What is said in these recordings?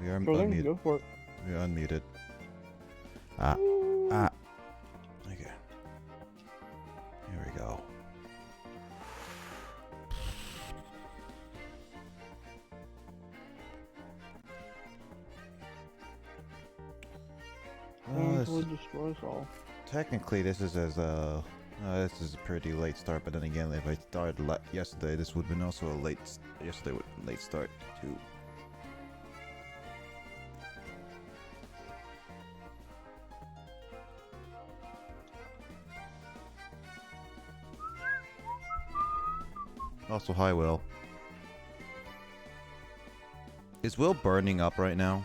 You're Sure thing, unmuted. go for it. You're unmuted. Okay. Here we go. Thankfully destroys all. Technically, this is as this is a pretty late start. But then again, if I started yesterday, this would have been also a late. Yesterday would late start too. Also, hi, Will. Is Will burning up right now?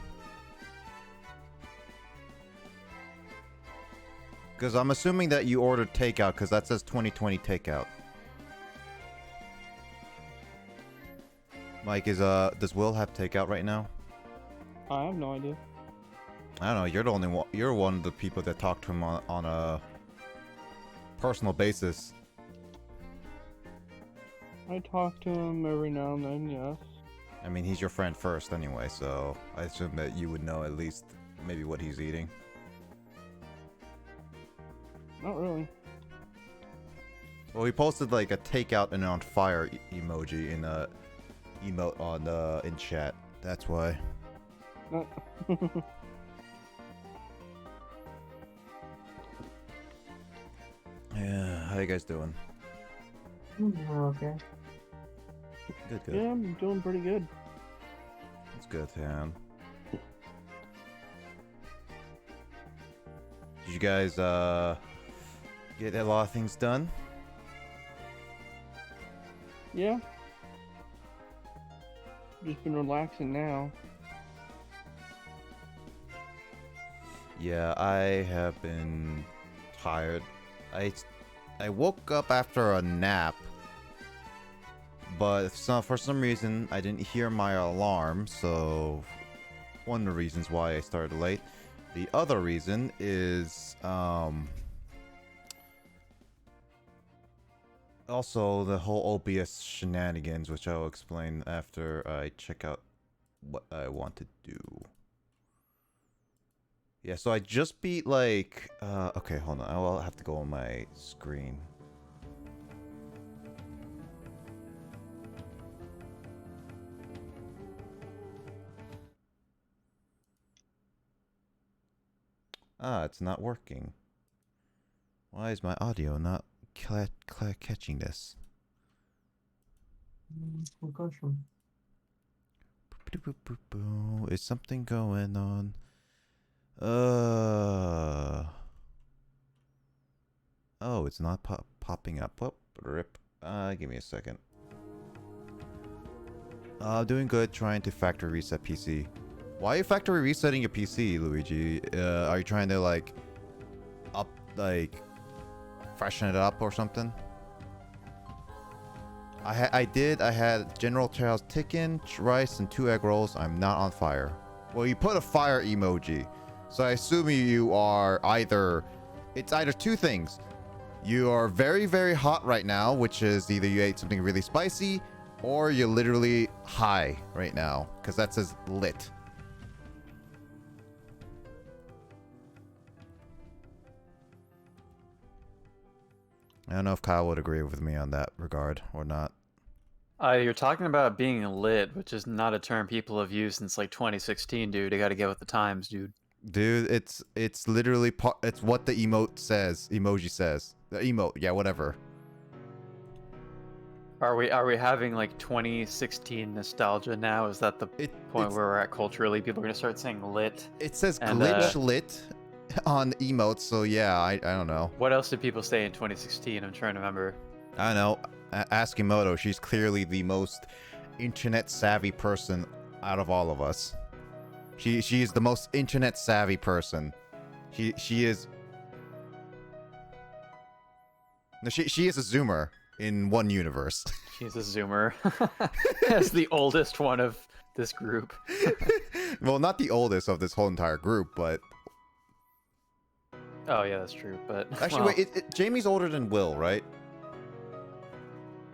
Because I'm assuming that you ordered takeout, because that says 2020 takeout. Mike, does Will have takeout right now? I have no idea. I don't know. You're the only one. You're one of the people that talk to him on a personal basis. I talk to him every now and then, yes. I mean, he's your friend first anyway, so I assume that you would know at least maybe what he's eating. Not really. Well, he posted like a takeout and on fire emoji in a emote on in chat. That's why. Not Yeah, how you guys doing? Okay. Good, good. Yeah, I'm doing pretty good. That's good, man. Did you guys get a lot of things done? Yeah. Just been relaxing now. Yeah, I have been tired. I woke up after a nap, but for some reason I didn't hear my alarm, so one of the reasons why I started late. The other reason is also the whole OBS shenanigans, which I'll explain after I check out what I want to do. Yeah, so I just beat like okay, hold on. I'll have to go on my screen. Ah, it's not working. Why is my audio not catching this? Is something going on? Oh, it's not popping up. Whoop, rip. Give me a second. Doing good. Trying to factory reset PC. Why are you factory resetting your PC, Luigi? Are you trying to like freshen it up or something? I had General Charles chicken, rice, and 2 egg rolls. I'm not on fire. Well, you put a fire emoji, so I assume you are it's either two things. You are very, very hot right now, which is either you ate something really spicy, or you're literally high right now, because that says lit. I don't know if Kyle would agree with me on that regard or not. You're talking about being lit, which is not a term people have used since like 2016, dude. I gotta get with the times, dude. Dude, it's literally it's what the emoji says. The emote, yeah, whatever. Are we having like 2016 nostalgia now? Is that the point where we're at culturally? People are gonna start saying lit. It says glitch lit on emotes, so yeah, I don't know. What else did people say in 2016? I'm trying to remember. I don't know. Ask Emoto. She's clearly the most internet savvy person out of all of us. She is the most internet savvy person. She is. No, she is a Zoomer in one universe. She's a Zoomer. As the oldest one of this group. Well, not the oldest of this whole entire group, but. Oh yeah, that's true. But actually, well, wait. Jamie's older than Will, right?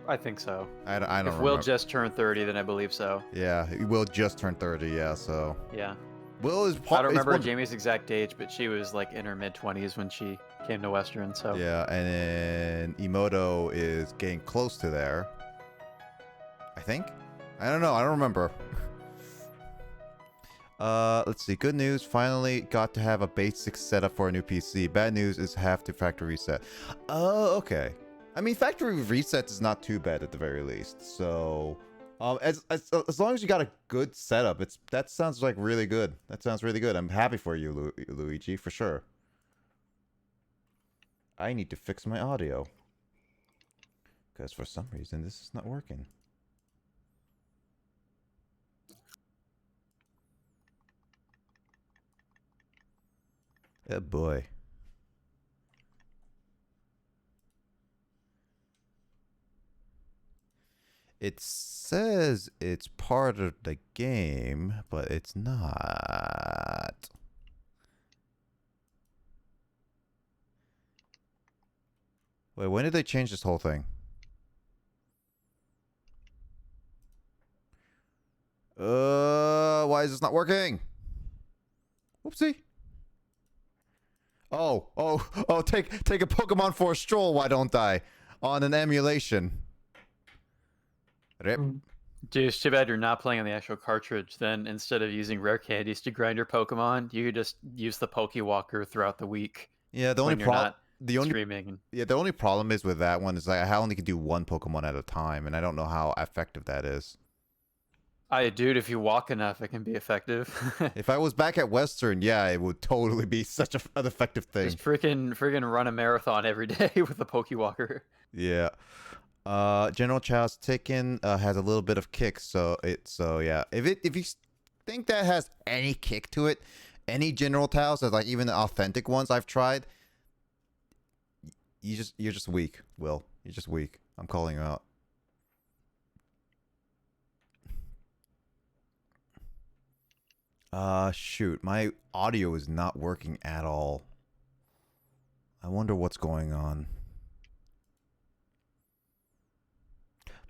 I think so. I don't If remember. Will just turned 30, then I believe so. Yeah, Will just turned 30. Yeah, so Yeah. Will is. I don't remember Jamie's exact age, but she was like in her mid-20s when she came to Western, so. Yeah, and then Emoto is getting close to there. I think. I don't know. I don't remember. Let's see. Good news. Finally got to have a basic setup for a new PC. Bad news is have to factory reset. Oh, okay. I mean, factory reset is not too bad at the very least. So, as long as you got a good setup, that sounds like really good. That sounds really good. I'm happy for you, Luigi, for sure. I need to fix my audio because for some reason this is not working. Oh boy. It says it's part of the game, but it's not. Wait, when did they change this whole thing? Why is this not working? Whoopsie. Oh, take a Pokemon for a stroll, why don't I? On an emulation. Rip. Dude, it's too bad you're not playing on the actual cartridge. Then instead of using rare candies to grind your Pokemon, you could just use the Pokewalker throughout the week. Yeah, the only problem, streaming. Yeah, the only problem is with that one is like I only can do one Pokemon at a time, and I don't know how effective that is. Dude, if you walk enough, it can be effective. If I was back at Western, yeah, it would totally be such an effective thing. Just freaking run a marathon every day with a Pokewalker. Yeah. General Chow's Taken has a little bit of kick, so yeah. If you think that has any kick to it, any General Taos, like even the authentic ones I've tried, you're just weak, Will. You're just weak. I'm calling you out. Shoot, my audio is not working at all. I wonder what's going on.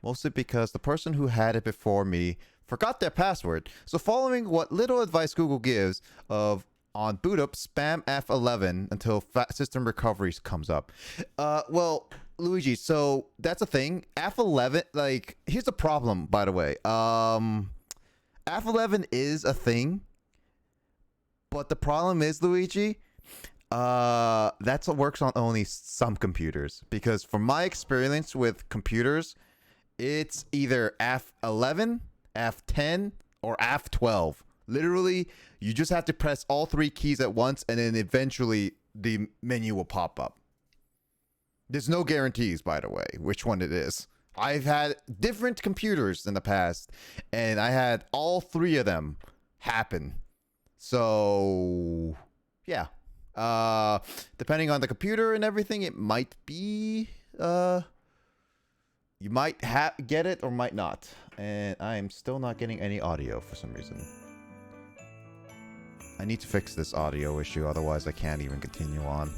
Mostly because the person who had it before me forgot their password. So following what little advice Google gives of on boot up, spam F11 until system recovery comes up. Well, Luigi, so that's a thing. F11, like, here's the problem, by the way. F11 is a thing. But the problem is, Luigi, that's what works on only some computers. Because from my experience with computers, it's either F11, F10, or F12. Literally, you just have to press all three keys at once, and then eventually the menu will pop up. There's no guarantees, by the way, which one it is. I've had different computers in the past, and I had all three of them happen. So, yeah. Depending on the computer and everything, it might be, you might get it or might not. And I am still not getting any audio for some reason. I need to fix this audio issue, otherwise I can't even continue on.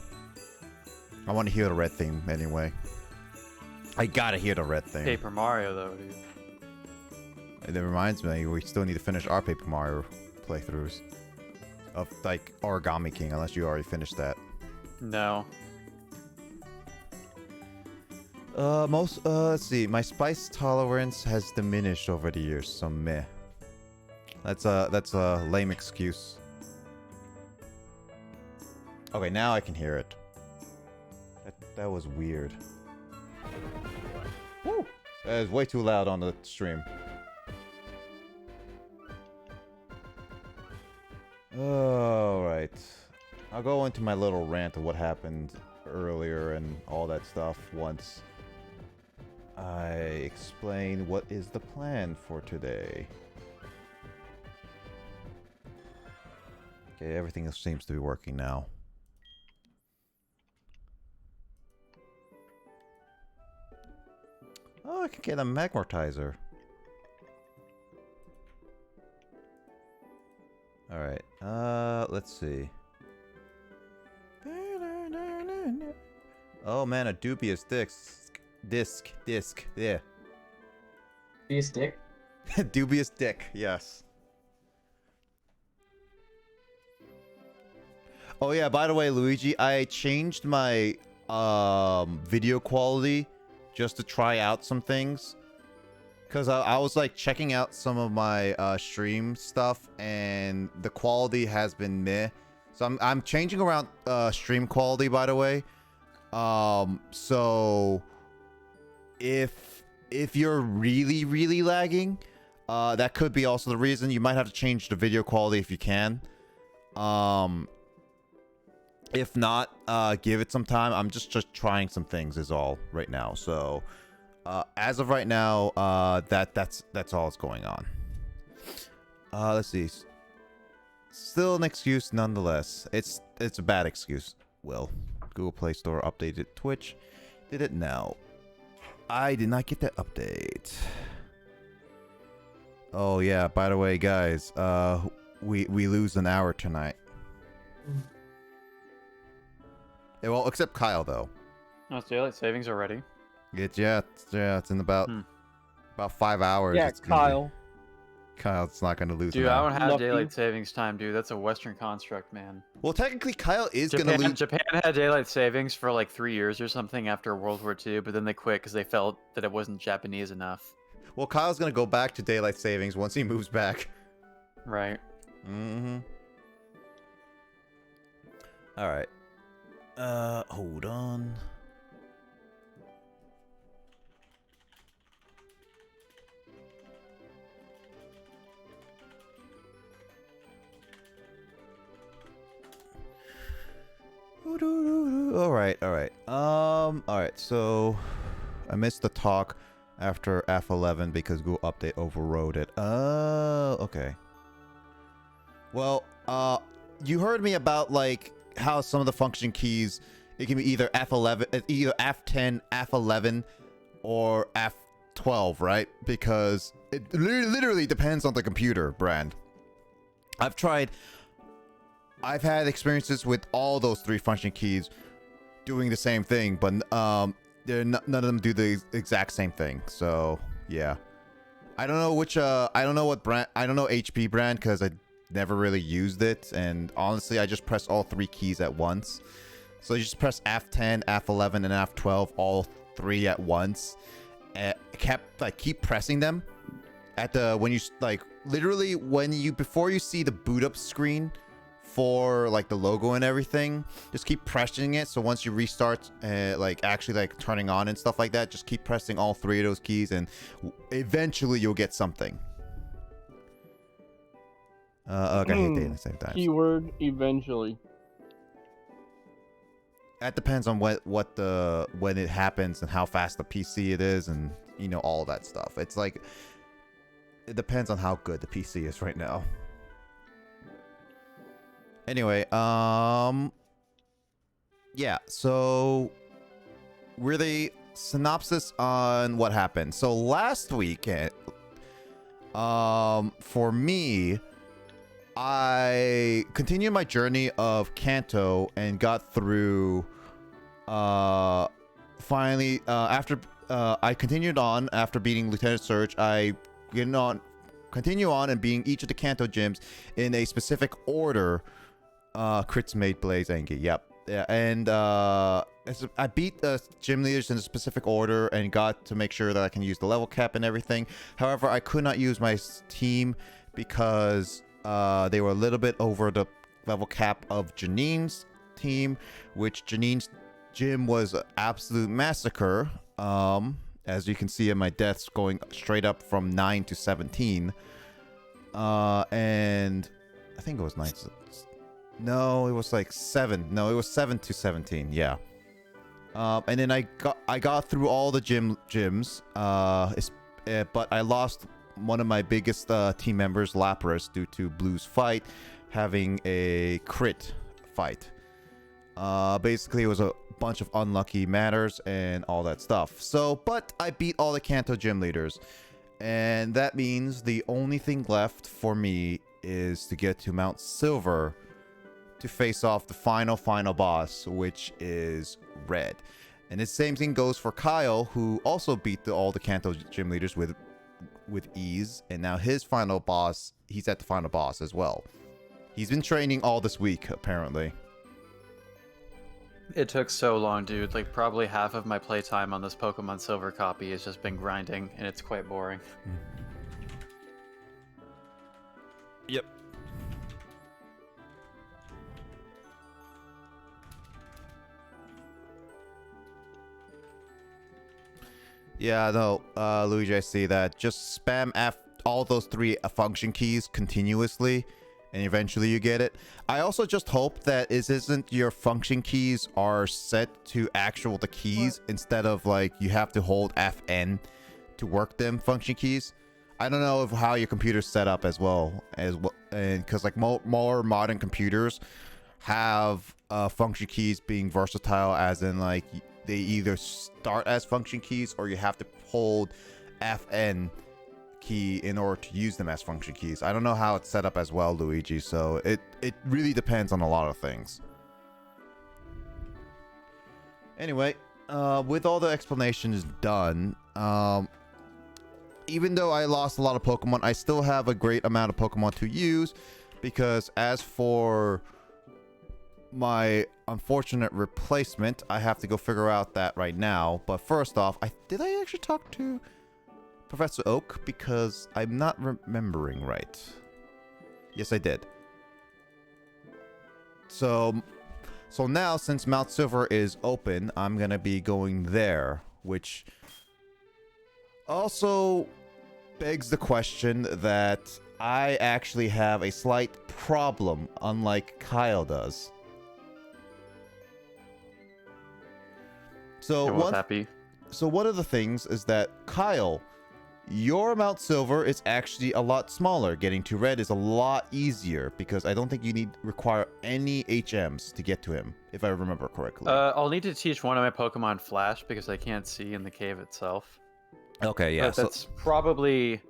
I want to hear the red theme anyway. I gotta hear the red theme. Paper Mario, though, dude. And it reminds me, we still need to finish our Paper Mario playthroughs. Of, like, Origami King, unless you already finished that. No. Let's see. My spice tolerance has diminished over the years, so meh. That's a lame excuse. Okay, now I can hear it. That was weird. Woo! That is way too loud on the stream. Alright. I'll go into my little rant of what happened earlier and all that stuff once I explain what is the plan for today. Okay, everything seems to be working now. Oh, I can get a magmortizer. Alright, let's see. Oh man, a dubious disc. Yeah. Dubious dick. Dubious dick, yes. Oh yeah, by the way, Luigi, I changed my video quality just to try out some things. Because I was like checking out some of my stream stuff and the quality has been meh. So I'm changing around stream quality, by the way. So if you're really lagging, that could be also the reason. You might have to change the video quality if you can. If not, give it some time. I'm just trying some things is all right now. So as of right now, that's all that's going on. Let's see. Still an excuse nonetheless. It's a bad excuse. Will. Google Play Store updated Twitch. Did it now? I did not get that update. Oh yeah, by the way, guys, we lose an hour tonight. Yeah, well, except Kyle though. Oh, it's daylight savings already. It's in about 5 hours. Yeah, it's gonna Kyle. Kyle's not gonna lose. Dude, an I hour. don't have Lucky. daylight savings time, dude. That's a Western construct, man. Well, technically, Kyle is gonna lose. Japan had daylight savings for like 3 years or something after World War II, but then they quit because they felt that it wasn't Japanese enough. Well, Kyle's gonna go back to daylight savings once he moves back. Right. Mm-hmm. All right. Hold on. All right. All right. So I missed the talk after F11 because Google Update overrode it. Okay. Well, you heard me about like how some of the function keys, it can be either F11, either F10, F11, or F12, right? Because it literally depends on the computer brand. I've had experiences with all those three function keys doing the same thing, but none of them do the exact same thing. So yeah, I don't know which I don't know what brand, I don't know HP brand because I never really used it, and honestly I just press all three keys at once. So you just press F10, F11, and F12 all three at once, and keep pressing them at the when you like literally when you before you see the boot up screen for like the logo and everything, just keep pressing it. So once you restart like actually like turning on and stuff like that, just keep pressing all three of those keys and eventually you'll get something. Okay, I hate data save times. Keyword eventually. That depends on when it happens and how fast the PC it is, and you know, all that stuff. It's like it depends on how good the PC is right now. Anyway, yeah, so really synopsis on what happened. So last weekend, for me, I continued my journey of Kanto and got through finally after I continued on after beating Lieutenant Surge. I continue on and being each of the Kanto gyms in a specific order. Crits made Blaze Angie. Yep. Yeah, and I beat the gym leaders in a specific order and got to make sure that I can use the level cap and everything. However, I could not use my team because they were a little bit over the level cap of Janine's team, which Janine's gym was an absolute massacre. As you can see in my deaths going straight up from 9 to 17. And I think it was 9. No, it was like 7. No, it was 7 to 17. Yeah. And then I got through all the gyms. But I lost one of my biggest team members, Lapras, due to Blue's fight having a crit fight. Basically, it was a bunch of unlucky matters and all that stuff. So, but I beat all the Kanto gym leaders. And that means the only thing left for me is to get to Mount Silver to face off the final boss, which is Red. And the same thing goes for Kyle, who also beat all the Kanto gym leaders with with ease, and now his final boss, he's at the final boss as well. He's been training all this week, apparently. It took so long, dude. Like, probably half of my playtime on this Pokemon Silver copy has just been grinding, and it's quite boring. Yep. Yeah, no, Luigi, I see that. Just spam all those 3 function keys continuously, and eventually you get it. I also just hope that isn't your function keys are set to the keys instead of like you have to hold FN to work them function keys. I don't know how your computer's set up as well, and because like more modern computers have function keys being versatile, as in like they either start as function keys or you have to hold FN key in order to use them as function keys. I don't know how it's set up as well, Luigi, so it really depends on a lot of things. Anyway, with all the explanations done, even though I lost a lot of Pokemon, I still have a great amount of Pokemon to use, because as for my unfortunate replacement, I have to go figure out that right now. But first off, did I actually talk to Professor Oak? Because I'm not remembering right. Yes, I did. So now, since Mount Silver is open, I'm gonna be going there, which also begs the question that I actually have a slight problem, unlike Kyle does. So And what's that be? So one of the things is that, Kyle, your Mount Silver is actually a lot smaller. Getting to Red is a lot easier because I don't think you require any HMs to get to him, if I remember correctly. I'll need to teach one of my Pokemon Flash because I can't see in the cave itself. Okay, yeah. But that's probably...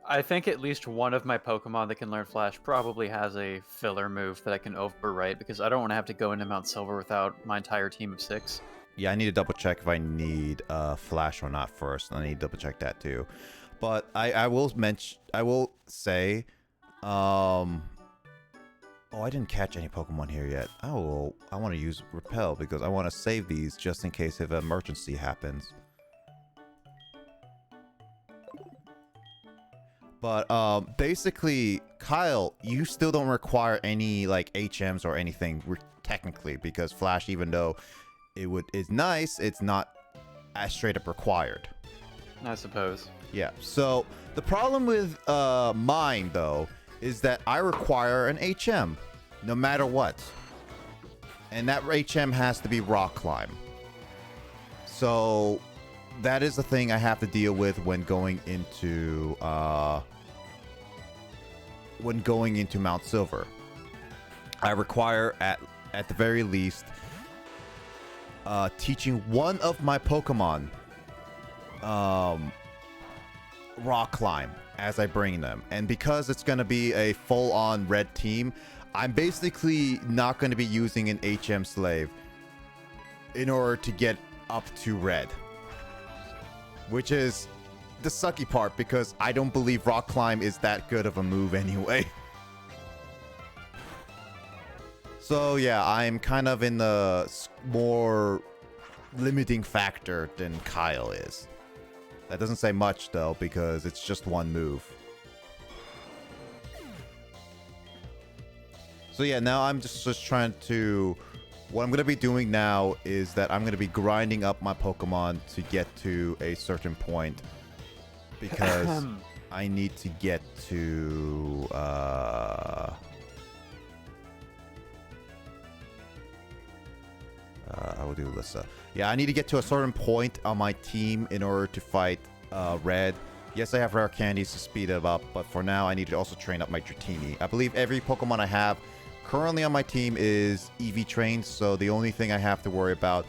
I think at least one of my Pokemon that can learn Flash probably has a filler move that I can overwrite, because I don't want to have to go into Mount Silver without my entire team of 6. Yeah, I need to double check if I need Flash or not first. I need to double check that too. But I will say, oh, I didn't catch any Pokemon here yet. Oh, I want to use Repel because I want to save these just in case if an emergency happens. But basically, Kyle, you still don't require any like HMs or anything technically, because Flash, even though is nice, it's not as straight up required. I suppose. Yeah. So the problem with mine though is that I require an HM, no matter what, and that HM has to be Rock Climb. So that is the thing I have to deal with when going into Mount Silver. I require at the very least teaching one of my Pokemon Rock Climb as I bring them, and because it's going to be a full-on Red team, I'm basically not going to be using an HM slave in order to get up to Red, which is the sucky part because I don't believe Rock Climb is that good of a move anyway. So yeah, I'm kind of in the more limiting factor than Kyle is. That doesn't say much though, because it's just one move. So yeah, now I'm just trying to... What I'm going to be doing now is that I'm going to be grinding up my Pokemon to get to a certain point, because I need to get to... I will do Lissa. Yeah, I need to get to a certain point on my team in order to fight Red. Yes, I have rare candies to speed it up, but for now I need to also train up my Dratini. I believe every Pokemon I have currently on my team is EV trained, so the only thing I have to worry about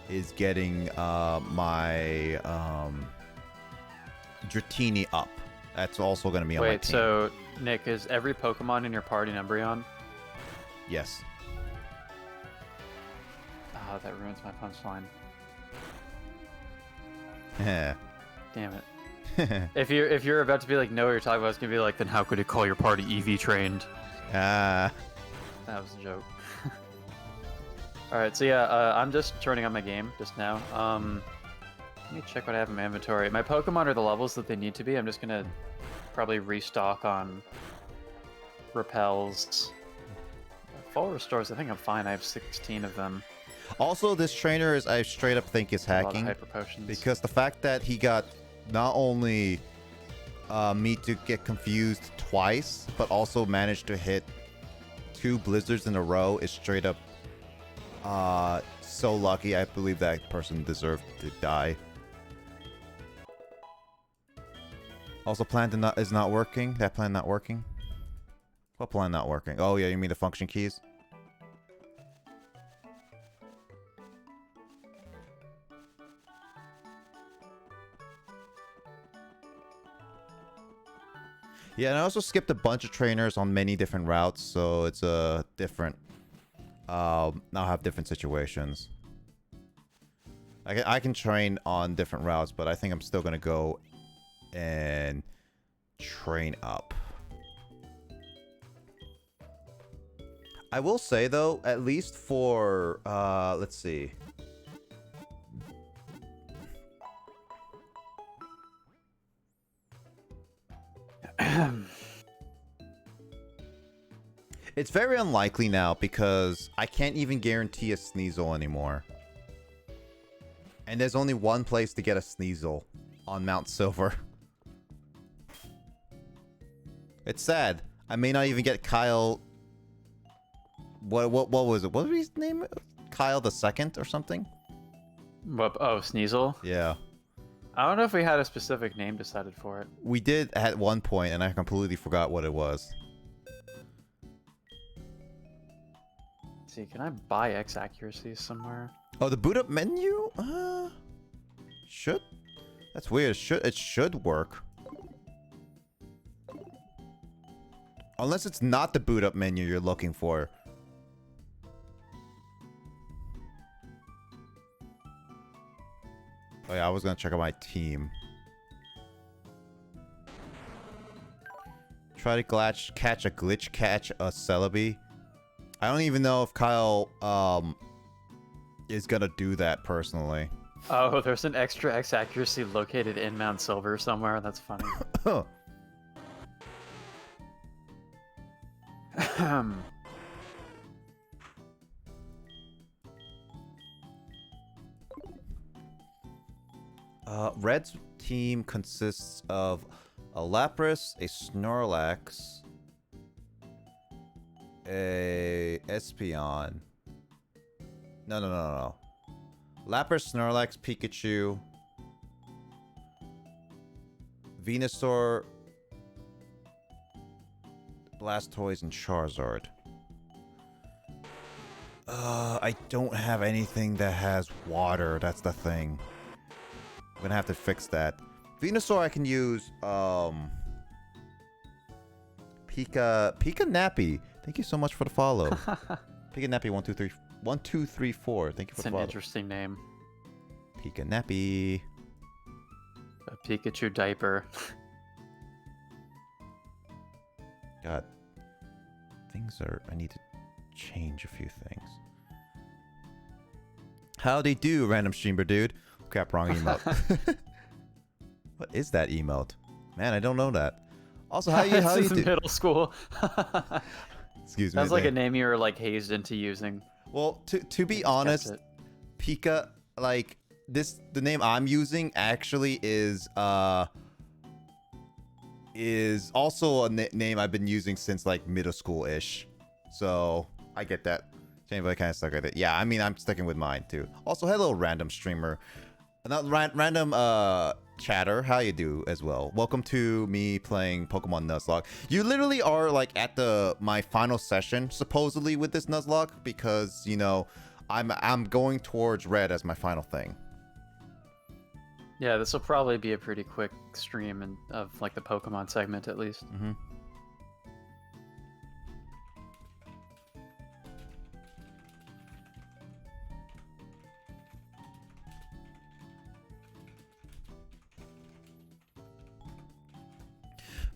is getting my Dratini up. That's also going to be on my team. Wait, so Nick, is every Pokemon in your party an Umbreon? Yes. Oh, that ruins my punchline. Yeah. Damn it. If you're about to be like, know what you're talking about, it's gonna be like, then how could you call your party EV trained? Ah. That was a joke. Alright, so yeah, I'm just turning on my game just now. Let me check what I have in my inventory. My Pokemon are the levels that they need to be. I'm just gonna probably restock on repels. Full restores, I think I'm fine. I have 16 of them. Also, this trainer is, I straight up think is A lot of hacking. hyper potions. Because the fact that he got not only me to get confused twice, but also managed to hit 2 blizzards in a row is straight up so lucky. I believe that person deserved to die. Also, plan is not working. That plan not working? What plan not working? Oh yeah, you mean the function keys? Yeah, and I also skipped a bunch of trainers on many different routes, so it's a different. Now have different situations. I can train on different routes, but I think I'm still gonna go and train up. I will say though, at least for let's see. It's very unlikely now because I can't even guarantee a Sneasel anymore. And there's only one place to get a Sneasel on Mount Silver. It's sad. I may not even get Kyle. What was it? What was his name? Kyle the Second or something? What? Oh, Sneasel? Yeah. I don't know if we had a specific name decided for it. We did at one point, and I completely forgot what it was. Let's see, can I buy X accuracy somewhere? Oh, the boot up menu? Should? That's weird. It should work. Unless it's not the boot up menu you're looking for. Oh yeah, I was gonna check out my team. Try to catch a Celebi. I don't even know if Kyle is gonna do that personally. Oh, there's an extra X accuracy located in Mount Silver somewhere. That's funny. Red's team consists of a Lapras, a Snorlax, a Espeon. No. Lapras, Snorlax, Pikachu, Venusaur, Blastoise, and Charizard. I don't have anything that has water. That's the thing. I'm gonna have to fix that. Venusaur I can use Pika Nappy. Thank you so much for the follow. Pika Nappy 1234. Thank you for the follow. It's an interesting name. Pika Nappy. A Pikachu diaper. God. I need to change a few things. Howdy do, random streamer dude. Crap, wrong emote. What is that emote? Man, I don't know that. Also, how you This is do? middle school. Excuse me. Sounds like a name you were like hazed into using. Well, to be honest, Pika, like the name I'm using actually is also a name I've been using since like middle school ish. So I get that. Anybody kind of stuck with it. Yeah, I mean I'm sticking with mine too. Also, hello random streamer. Not random chatter, how you do as well. Welcome to me playing Pokemon Nuzlocke. You literally are like at my final session supposedly with this Nuzlocke because you know I'm going towards red as my final thing. Yeah, this will probably be a pretty quick stream of like the Pokemon segment at least. Mm-hmm.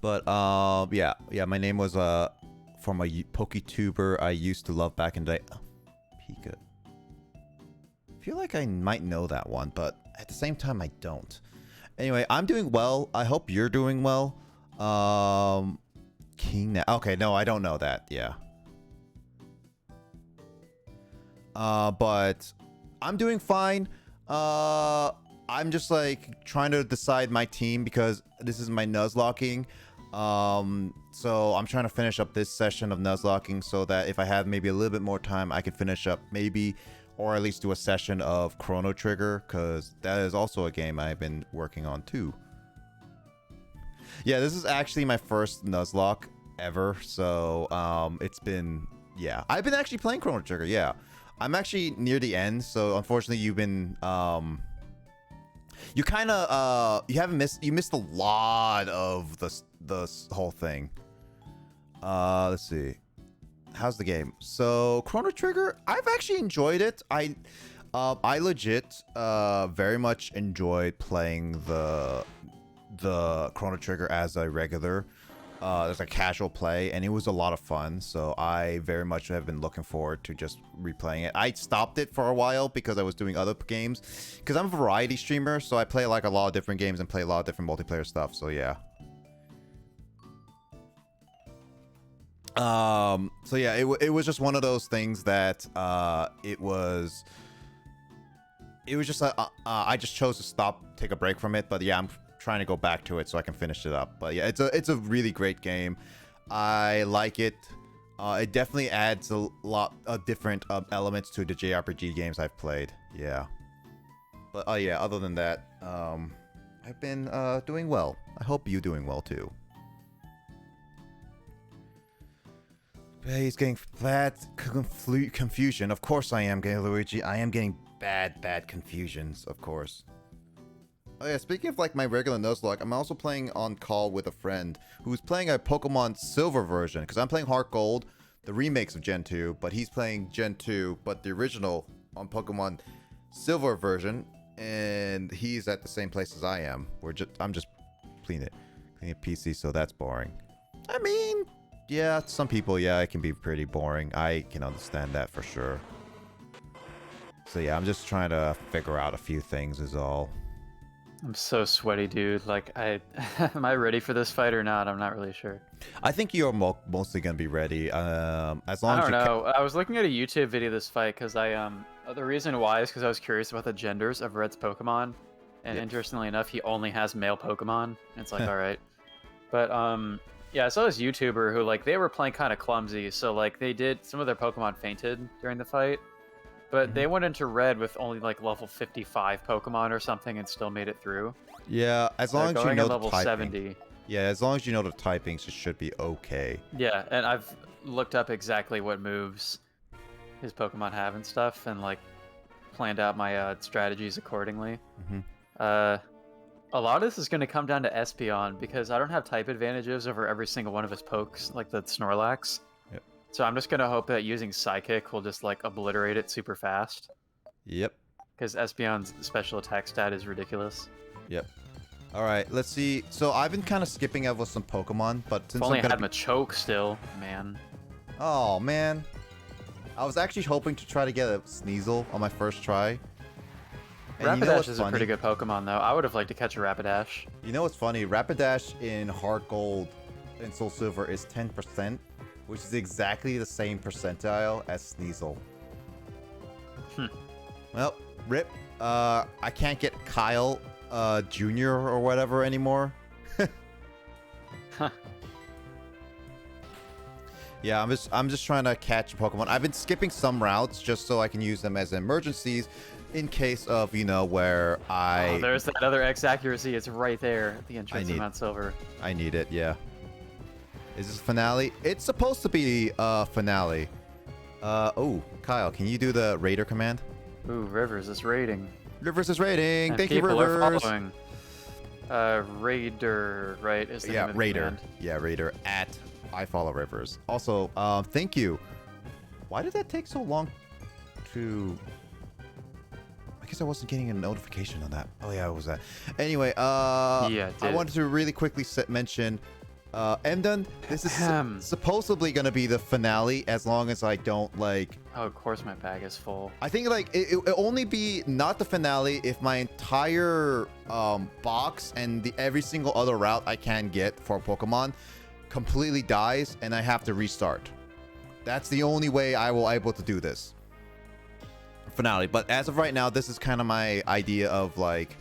But yeah, my name was from a PokeTuber I used to love back in the day. Oh, Pika. I feel like I might know that one, but at the same time I don't. Anyway, I'm doing well. I hope you're doing well. King. Okay, no, I don't know that. Yeah. But I'm doing fine. I'm just like trying to decide my team because this is my Nuzlocking. So I'm trying to finish up this session of Nuzlocking so that if I have maybe a little bit more time, I can finish up maybe, or at least do a session of Chrono Trigger, because that is also a game I've been working on too. Yeah, this is actually my first Nuzlocke ever. So it's been, yeah, I've been actually playing Chrono Trigger. Yeah, I'm actually near the end. So unfortunately, you've been you kind of you missed a lot of the whole thing. Let's see, how's the game? So Chrono Trigger, I've actually enjoyed it. I legit very much enjoyed playing the Chrono Trigger as a regular, as a casual play, and it was a lot of fun. So I very much have been looking forward to just replaying it. I stopped it for a while because I was doing other games, because I'm a variety streamer, so I play like a lot of different games and play a lot of different multiplayer stuff. So yeah. So yeah, it was just one of those things that it was just I just chose to stop, take a break from it. But yeah, I'm trying to go back to it so I can finish it up. But yeah, it's a really great game. I like it. It definitely adds a lot of different elements to the JRPG games I've played. Yeah. But yeah, other than that, I've been doing well. I hope you're doing well too. He's getting bad confusion. Of course I am, Luigi. I am getting bad confusions, of course. Oh yeah, speaking of like my regular Nuzlocke, I'm also playing on call with a friend who's playing a Pokemon Silver version, because I'm playing HeartGold, the remakes of Gen 2, but he's playing Gen 2, but the original on Pokemon Silver version, and he's at the same place as I am. I'm just cleaning a PC, so that's boring. I mean, yeah, some people, yeah, it can be pretty boring. I can understand that for sure. So yeah, I'm just trying to figure out a few things is all. I'm so sweaty, dude. Like, am I ready for this fight or not? I'm not really sure. I think you're mostly gonna be ready. As long as I don't know. I was looking at a YouTube video of this fight because the reason why is because I was curious about the genders of Red's Pokemon, and interestingly enough, he only has male Pokemon. And it's like, all right, but yeah, I saw this YouTuber who like they were playing kind of clumsy, so like they did some of their Pokemon fainted during the fight. But they went into Red with only like level 55 Pokemon or something and still made it through. Yeah, as long as you know the level typing. 70. Yeah, as long as you know the typings, it should be okay. Yeah, and I've looked up exactly what moves his Pokemon have and stuff, and like planned out my strategies accordingly. A lot of this is going to come down to Espeon because I don't have type advantages over every single one of his pokes, like the Snorlax. So I'm just going to hope that using Psychic will just, like, obliterate it super fast. Yep. Because Espeon's special attack stat is ridiculous. Yep. Alright, let's see. So I've been kind of skipping over some Pokemon, but since I've only had Machoke still, man. Oh, man. I was actually hoping to try to get a Sneasel on my first try. And Rapidash is a pretty good Pokemon, though. I would have liked to catch a Rapidash. You know what's funny? Rapidash in HeartGold and Soul Silver is 10%. Which is exactly the same percentile as Sneasel. Well, rip. I can't get Kyle Jr. or whatever anymore. Yeah, I'm just trying to catch Pokemon. I've been skipping some routes just so I can use them as emergencies in case of, you know, where Oh, there's that other X accuracy. It's right there at the entrance of Mount Silver. I need it, yeah. Is this finale? It's supposed to be finale. Oh, Kyle, can you do the Raider command? Ooh, Rivers is raiding. Rivers is raiding. And Thank you, Rivers. Are following. Raider, right? Is the name of the Raider. command. Yeah, Raider at I follow Rivers. Also, thank you. Why did that take so long to? I guess I wasn't getting a notification on that. Oh yeah, it was that. Anyway, yeah, I wanted to really quickly mention. And then this is Ahem. supposedly gonna be the finale, as long as I don't like. Oh, of course my bag is full. I think like it'll only be not the finale if my entire box and every single other route I can get for Pokemon completely dies and I have to restart. That's the only way I will able to do this finale. But as of right now, this is kind of my idea of like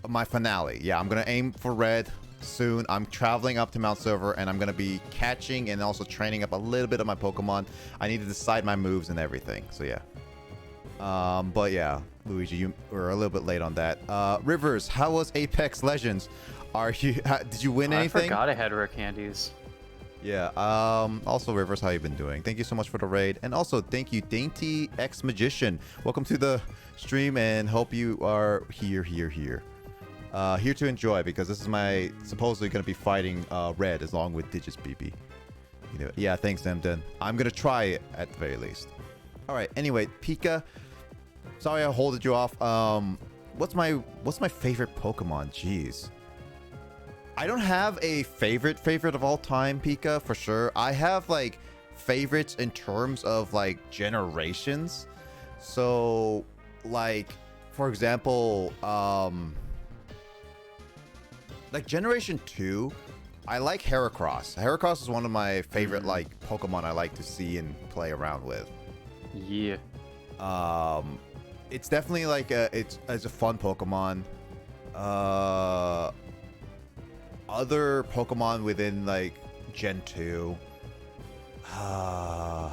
my finale. Yeah, I'm gonna aim for red soon. I'm traveling up to Mount Silver and I'm gonna be catching and also training up a little bit of my Pokemon. I need to decide my moves and everything, so yeah. But yeah, Luigi, you were a little bit late on that. Rivers, how was Apex Legends? Did you win anything? I forgot I had rare candies. Yeah. Also, Rivers, how you been doing? Thank you so much for the raid, and also thank you, Dainty X Magician. Welcome to the stream, and hope you are here to enjoy, because this is my supposedly going to be fighting Red along with Digis BB. You know, yeah, thanks, Demden. I'm going to try it at the very least. All right. Anyway, Pika, sorry I holded you off. What's my favorite Pokemon? Jeez. I don't have a favorite of all time, Pika, for sure. I have like favorites in terms of like generations. So like, for example, like Generation 2, I like Heracross. Heracross is one of my favorite like Pokemon I like to see and play around with. Yeah. It's definitely like it's a fun Pokemon. Other Pokemon within like Gen 2. I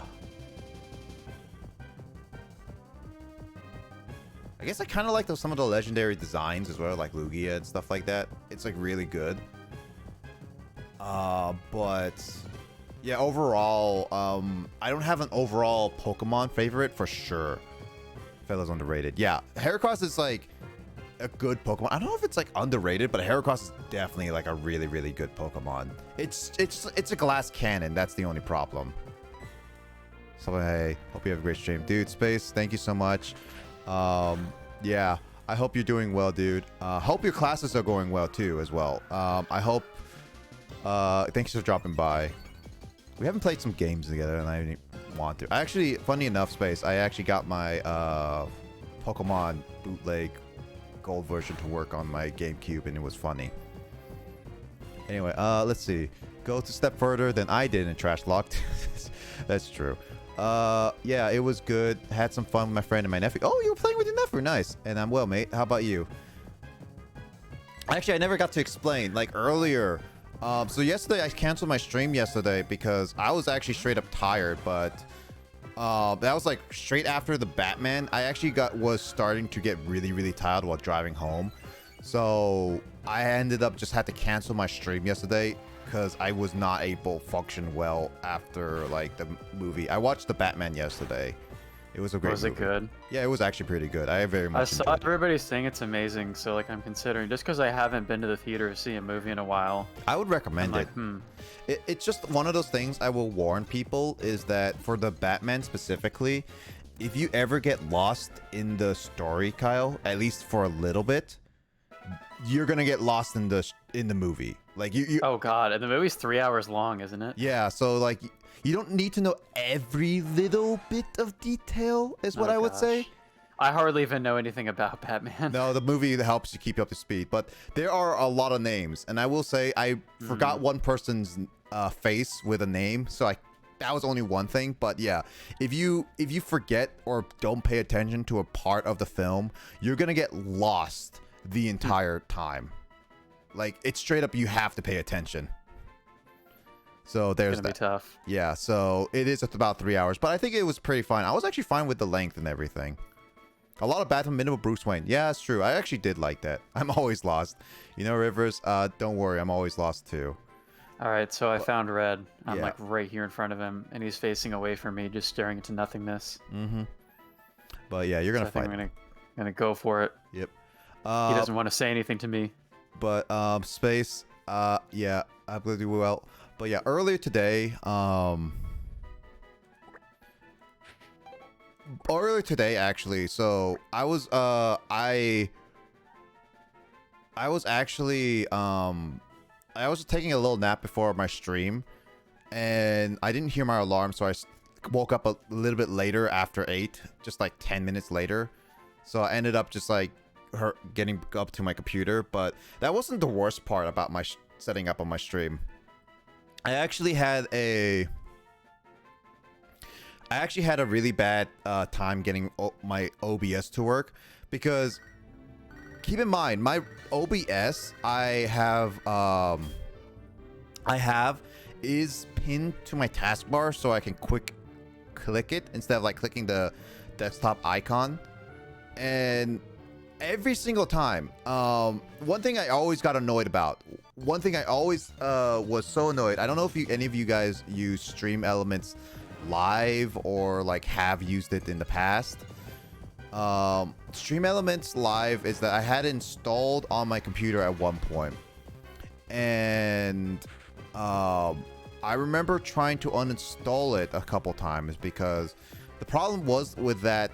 guess I kind of like some of the legendary designs as well, like Lugia and stuff like that. It's like really good. But yeah, overall, I don't have an overall Pokemon favorite for sure. Fella's underrated. Yeah, Heracross is like a good Pokemon. I don't know if it's like underrated, but Heracross is definitely like a really, really good Pokemon. It's a glass cannon. That's the only problem. So hey, hope you have a great stream, dude. Space, thank you so much. Yeah, I hope you're doing well, dude. Hope your classes are going well too, as well. I hope. Thanks for dropping by. We haven't played some games together, and I didn't want to. Actually, funny enough, Space, I actually got my Pokemon bootleg gold version to work on my GameCube, and it was funny. Anyway, let's see. Go to step further than I did in Trash Locked. That's true. Yeah, it was good. Had some fun with my friend and my nephew. Oh, you were playing with your nephew. Nice. And I'm well, mate. How about you? Actually, I never got to explain. Like earlier, so yesterday I canceled my stream yesterday because I was actually straight up tired, but that was like straight after the Batman. I actually was starting to get really, really tired while driving home. So I ended up just had to cancel my stream yesterday because I was not able to function well after like the movie. I watched the Batman yesterday. It was a great movie. Was it good? Yeah, it was actually pretty good. I very much enjoyed it. Everybody's saying it's amazing, so like I'm considering, just because I haven't been to the theater to see a movie in a while. I would recommend it. It's just one of those things I will warn people is that for the Batman specifically, if you ever get lost in the story, Kyle, at least for a little bit, you're gonna get lost in the movie. Like you. Oh God, and the movie's 3 hours long, isn't it? Yeah, so like you don't need to know every little bit of detail, is what I would say. I hardly even know anything about Batman. No, the movie helps you keep you up to speed, but there are a lot of names, and I will say I forgot one person's face with a name, so that was only one thing. But yeah, if you forget or don't pay attention to a part of the film, you're gonna get lost the entire time. Like it's straight up, you have to pay attention. So there's that. It's gonna be tough. Yeah, so it is about 3 hours, but I think it was pretty fine. I was actually fine with the length and everything. A lot of Batman minimal Bruce Wayne. Yeah, that's true. I actually did like that. I'm always lost. You know, Rivers, don't worry. I'm always lost too. All right, so I found Red. I'm like right here in front of him, and he's facing away from me, just staring into nothingness. Mm-hmm. But yeah, you're going to fight. I'm gonna go for it. Yep. He doesn't want to say anything to me. But Space, yeah, I'm going to do well. But yeah, earlier today, actually, so I was actually I was taking a little nap before my stream, and I didn't hear my alarm, so I woke up a little bit later after 8, just like 10 minutes later. So I ended up just like getting up to my computer, but that wasn't the worst part about my setting up on my stream. I actually had a really bad time getting my OBS to work, because keep in mind, my OBS I have is pinned to my taskbar, so I can quick click it instead of like clicking the desktop icon. And every single time, one thing I always got annoyed about, one thing I always was so annoyed, I don't know if any of you guys use Stream Elements Live or like have used it in the past. Stream Elements Live is that I had it installed on my computer at one point, and I remember trying to uninstall it a couple times, because the problem was with that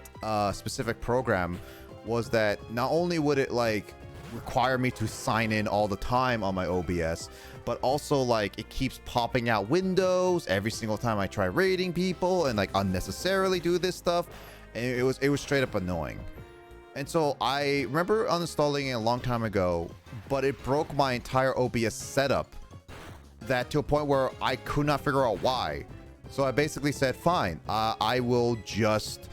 specific program was that not only would it like require me to sign in all the time on my OBS, but also like it keeps popping out windows every single time I try raiding people and like unnecessarily do this stuff, and it was straight up annoying. And so I remember uninstalling it a long time ago, but it broke my entire OBS setup, that to a point where I could not figure out why. So I basically said, fine, I will just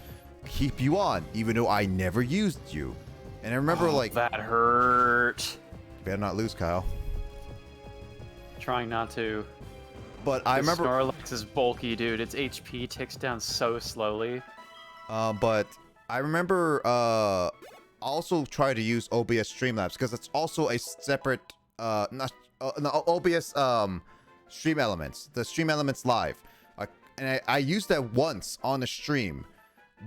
keep you on, even though I never used you. And I remember like... That hurt. Better not lose, Kyle. Trying not to. But I remember... Snorlax is bulky, dude. Its HP ticks down so slowly. But I remember also try to use OBS Streamlabs, because it's also a separate... OBS Stream Elements. The Stream Elements Live. And I used that once on a stream,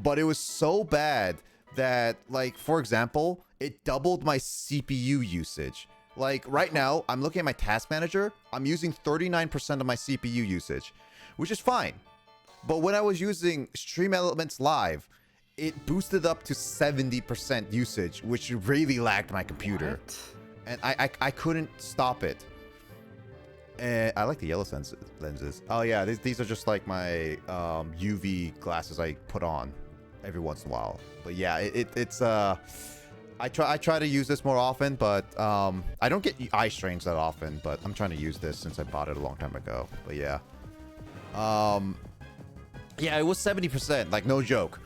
but it was so bad that, like, for example, it doubled my CPU usage. Like, right now, I'm looking at my task manager, I'm using 39% of my CPU usage, which is fine. But when I was using Stream Elements Live, it boosted up to 70% usage, which really lagged my computer. What? And I couldn't stop it. And I like the yellow lenses. Oh yeah, these are just like my UV glasses I put on every once in a while. But yeah, it's I try to use this more often, but I don't get eye strains that often. But I'm trying to use this since I bought it a long time ago. But yeah, yeah, it was 70%, like no joke.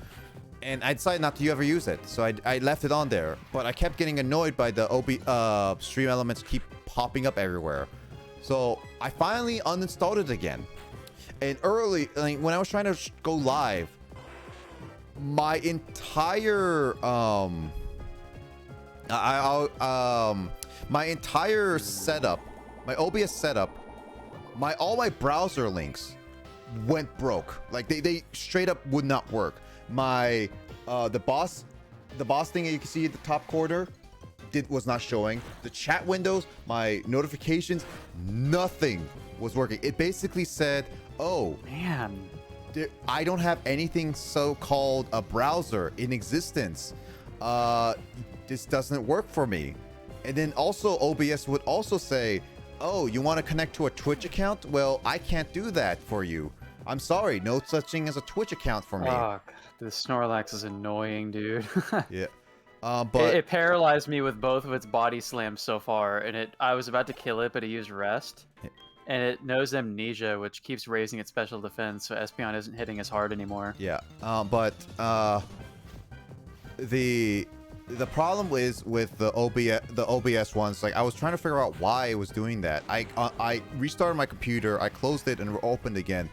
And I decided not to ever use it, so I left it on there. But I kept getting annoyed by the Stream Elements keep popping up everywhere. So I finally uninstalled it again. And early, like, when I was trying to go live, my entire my entire setup, my OBS setup, all my browser links went broke. Like they straight up would not work. My the boss thing that you can see at the top corner was not showing. The chat windows, my notifications, nothing was working. It basically said, oh Man. I don't have anything so-called a browser in existence. This doesn't work for me. And then also OBS would also say, oh, you want to connect to a Twitch account? Well, I can't do that for you. I'm sorry, no such thing as a Twitch account for me. Fuck. The Snorlax is annoying, dude. Yeah. But it paralyzed me with both of its body slams so far, and I was about to kill it, but it used rest. And it knows amnesia, which keeps raising its special defense, so Espeon isn't hitting as hard anymore. yeah. But the problem is with the OBS ones. Like, I was trying to figure out why it was doing that. I restarted my computer, I closed it and opened again,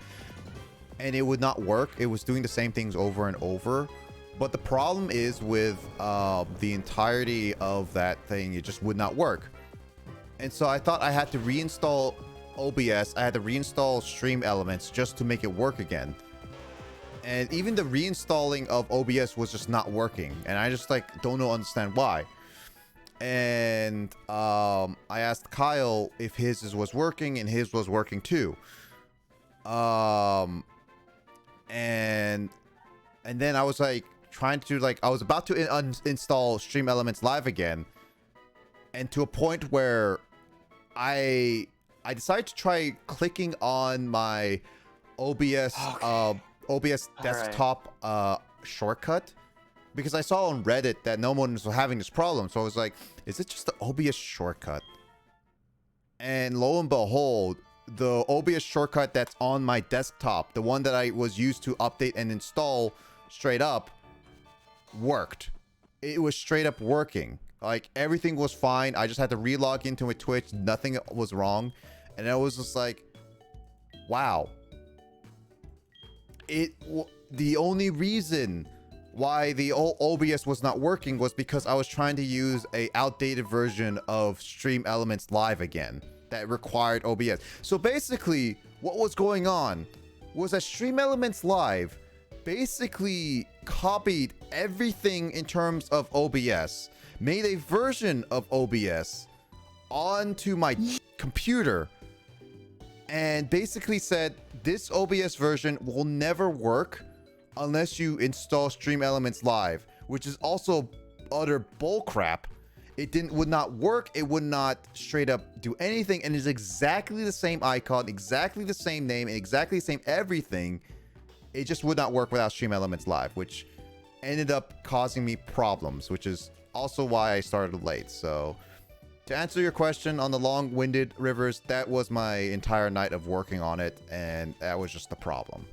and it would not work. It was doing the same things over and over. But the problem is with the entirety of that thing, it just would not work. And so I thought I had to reinstall OBS. I had to reinstall Stream Elements just to make it work again. And even the reinstalling of OBS was just not working. And I just like don't understand why. And I asked Kyle if his was working, and his was working too. And then I was like trying to I was about to uninstall Stream Elements Live again, and to a point where I I decided to try clicking on my OBS OBS desktop shortcut because I saw on Reddit that no one was having this problem. So I was like, is it just the OBS shortcut? And lo and behold, the OBS shortcut that's on my desktop, the one that I was used to update and install straight up, worked. It was straight up working. Like, everything was fine. I just had to relog into a Twitch. Nothing was wrong. And I was just like, wow. The only reason why the OBS was not working was because I was trying to use a outdated version of Stream Elements Live again that required OBS. So basically, what was going on was that Stream Elements Live basically copied everything in terms of OBS, made a version of OBS onto my computer, and basically said this OBS version will never work unless you install Stream Elements Live, which is also utter bullcrap. It would not work. It would not straight up do anything, and it's exactly the same icon, exactly the same name, and exactly the same everything. It just would not work without Stream Elements Live, which ended up causing me problems, which is also why I started late. So to answer your question on the long-winded Rivers, that was my entire night of working on it, and that was just the problem.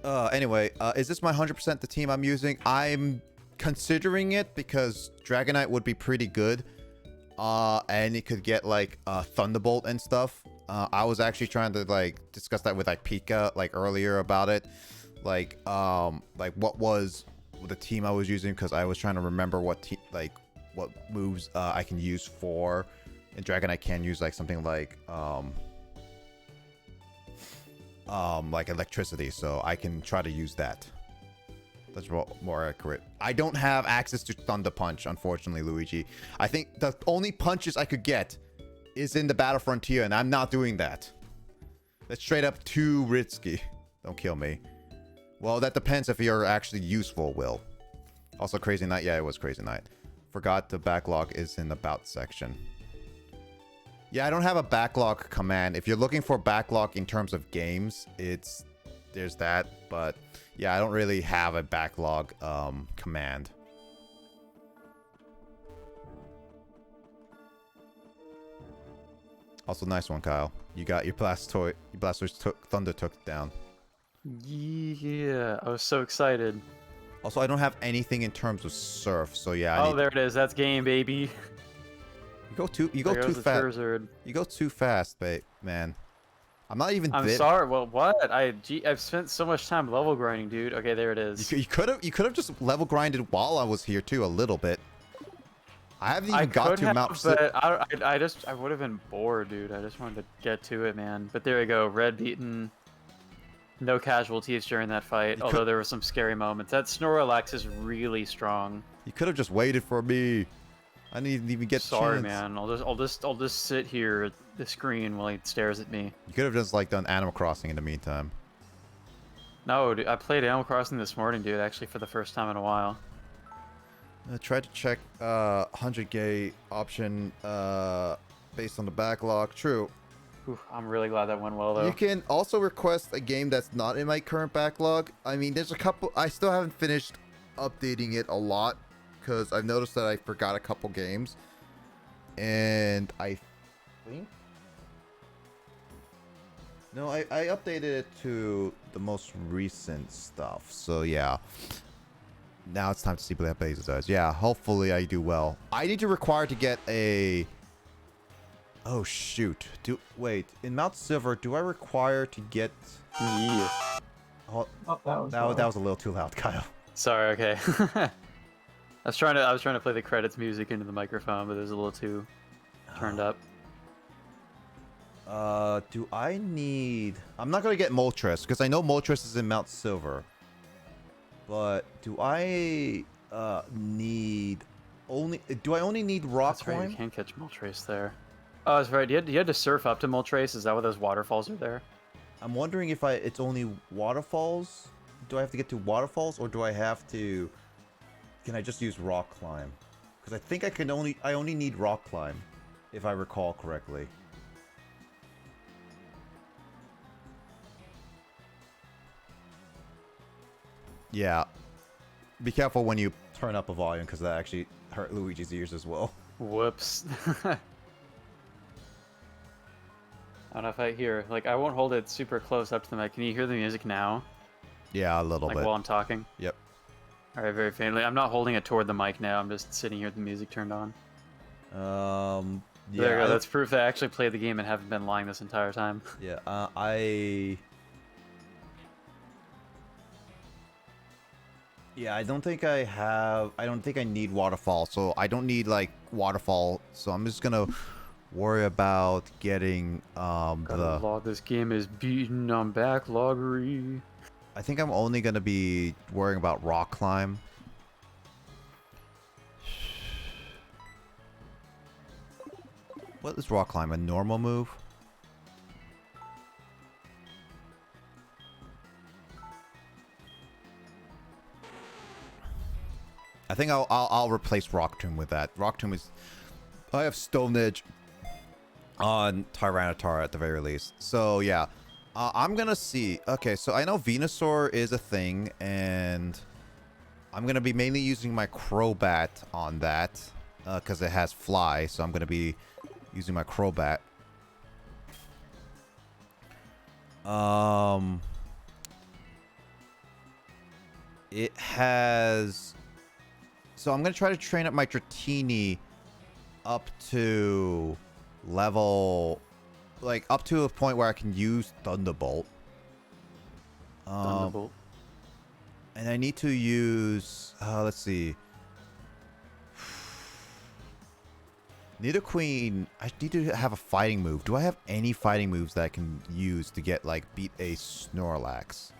Anyway, is this my 100% the team I'm using? I'm considering it because Dragonite would be pretty good, and it could get like Thunderbolt and stuff. I was actually trying to like discuss that with like Pika like earlier about it, like what was the team I was using, because I was trying to remember what moves I can use for. And Dragonite can use like something like electricity, so I can try to use that. That's more accurate. I don't have access to Thunder Punch, unfortunately, Luigi. I think the only punches I could get is in the Battle Frontier, and I'm not doing that. That's straight up too risky. Don't kill me. Well, that depends if you're actually useful, Will. Also, Crazy Night. Yeah, it was Crazy Night. Forgot the backlog is in the About section. Yeah, I don't have a backlog command. If you're looking for backlog in terms of games, there's that. But yeah, I don't really have a backlog command. Also, nice one, Kyle. You got your Blastoise Thunder took down. Yeah, I was so excited. Also, I don't have anything in terms of Surf, so yeah. There it is. That's game, baby. You go too fast. You go too fast, man. I'm not even. I'm sorry. Well, what? I've spent so much time level grinding, dude. Okay, there it is. You could have just level grinded while I was here too a little bit. I haven't even got to Mount. But I would have been bored, dude. I just wanted to get to it, man. But there you go. Red beaten. No casualties during that fight, although there were some scary moments. That Snorlax is really strong. You could have just waited for me. I didn't even get. Sorry, man. I'll just sit here at the screen while he stares at me. You could have just like done Animal Crossing in the meantime. No, dude, I played Animal Crossing this morning, dude. Actually, for the first time in a while. I tried to check 100K option based on the backlog. True. Oof, I'm really glad that went well, though. You can also request a game that's not in my current backlog. I mean, there's a couple. I still haven't finished updating it a lot because I've noticed that I forgot a couple games. And I think... No, I updated it to the most recent stuff. So, yeah. Now it's time to see what that base does. Yeah, hopefully I do well. I need to require to get a... Oh shoot! Wait, in Mount Silver, do I require to get? Yeah. Oh, that was a little too loud, Kyle. Sorry. Okay. I was trying to play the credits music into the microphone, but it was a little too turned up. Do I need? I'm not gonna get Moltres because I know Moltres is in Mount Silver. But do I need only? Do I only need Rock Climb? Right, you can't catch Moltres there. Oh, that's right. You had to surf up to Moltres. Is that why those waterfalls are there? I'm wondering if it's only waterfalls. Do I have to get to waterfalls, or do I have to? Can I just use Rock Climb? Because I think I only need Rock Climb, if I recall correctly. Yeah. Be careful when you turn up a volume because that actually hurt Luigi's ears as well. Whoops. I don't know if I hear. Like, I won't hold it super close up to the mic. Can you hear the music now? Yeah, a little Like, bit. while I'm talking? Yep. Alright, very faintly. I'm not holding it toward the mic now. I'm just sitting here with the music turned on. Yeah. There you go. That's proof that I actually played the game and haven't been lying this entire time. Yeah, Yeah, I don't think I need waterfall, so I don't need, like, waterfall, so I'm just gonna worry about getting, Gotta log. This game is beaten on backloggery. I think I'm only gonna be worrying about rock climb. What is rock climb? A normal move? I think I'll replace Rock Tomb with that. Rock Tomb is... I have Stone Edge on Tyranitar at the very least. So yeah, I'm gonna see. Okay, so I know Venusaur is a thing, and I'm gonna be mainly using my Crobat on that because it has Fly. So I'm gonna be using my Crobat. It has... So I'm gonna try to train up my Dratini up to level, like up to a point where I can use Thunderbolt. Thunderbolt. And I need to use, let's see. Nidoqueen, I need to have a fighting move. Do I have any fighting moves that I can use to get, like, beat a Snorlax?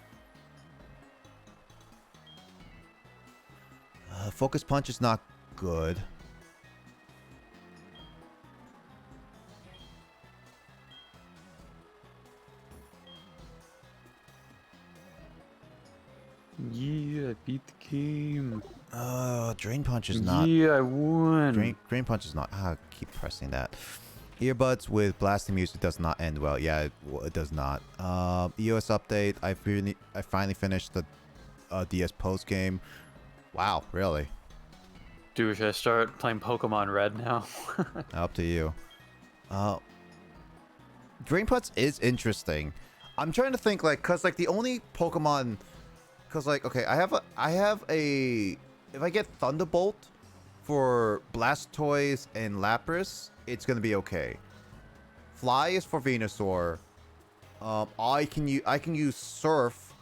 Focus Punch is not good. Yeah, I beat the game. Drain Punch is not... Yeah, I won. Drain Punch is not... I keep pressing that. Earbuds with blasting music does not end well. Yeah, it does not. EOS update. I finally finished the DS post game. Wow, really? Dude, should I start playing Pokemon Red now? Up to you. Drain Punch is interesting. I'm trying to think, like, cause like the only Pokemon, cause like, okay, I have a if I get Thunderbolt for Blastoise and Lapras, it's gonna be okay. Fly is for Venusaur. I can use Surf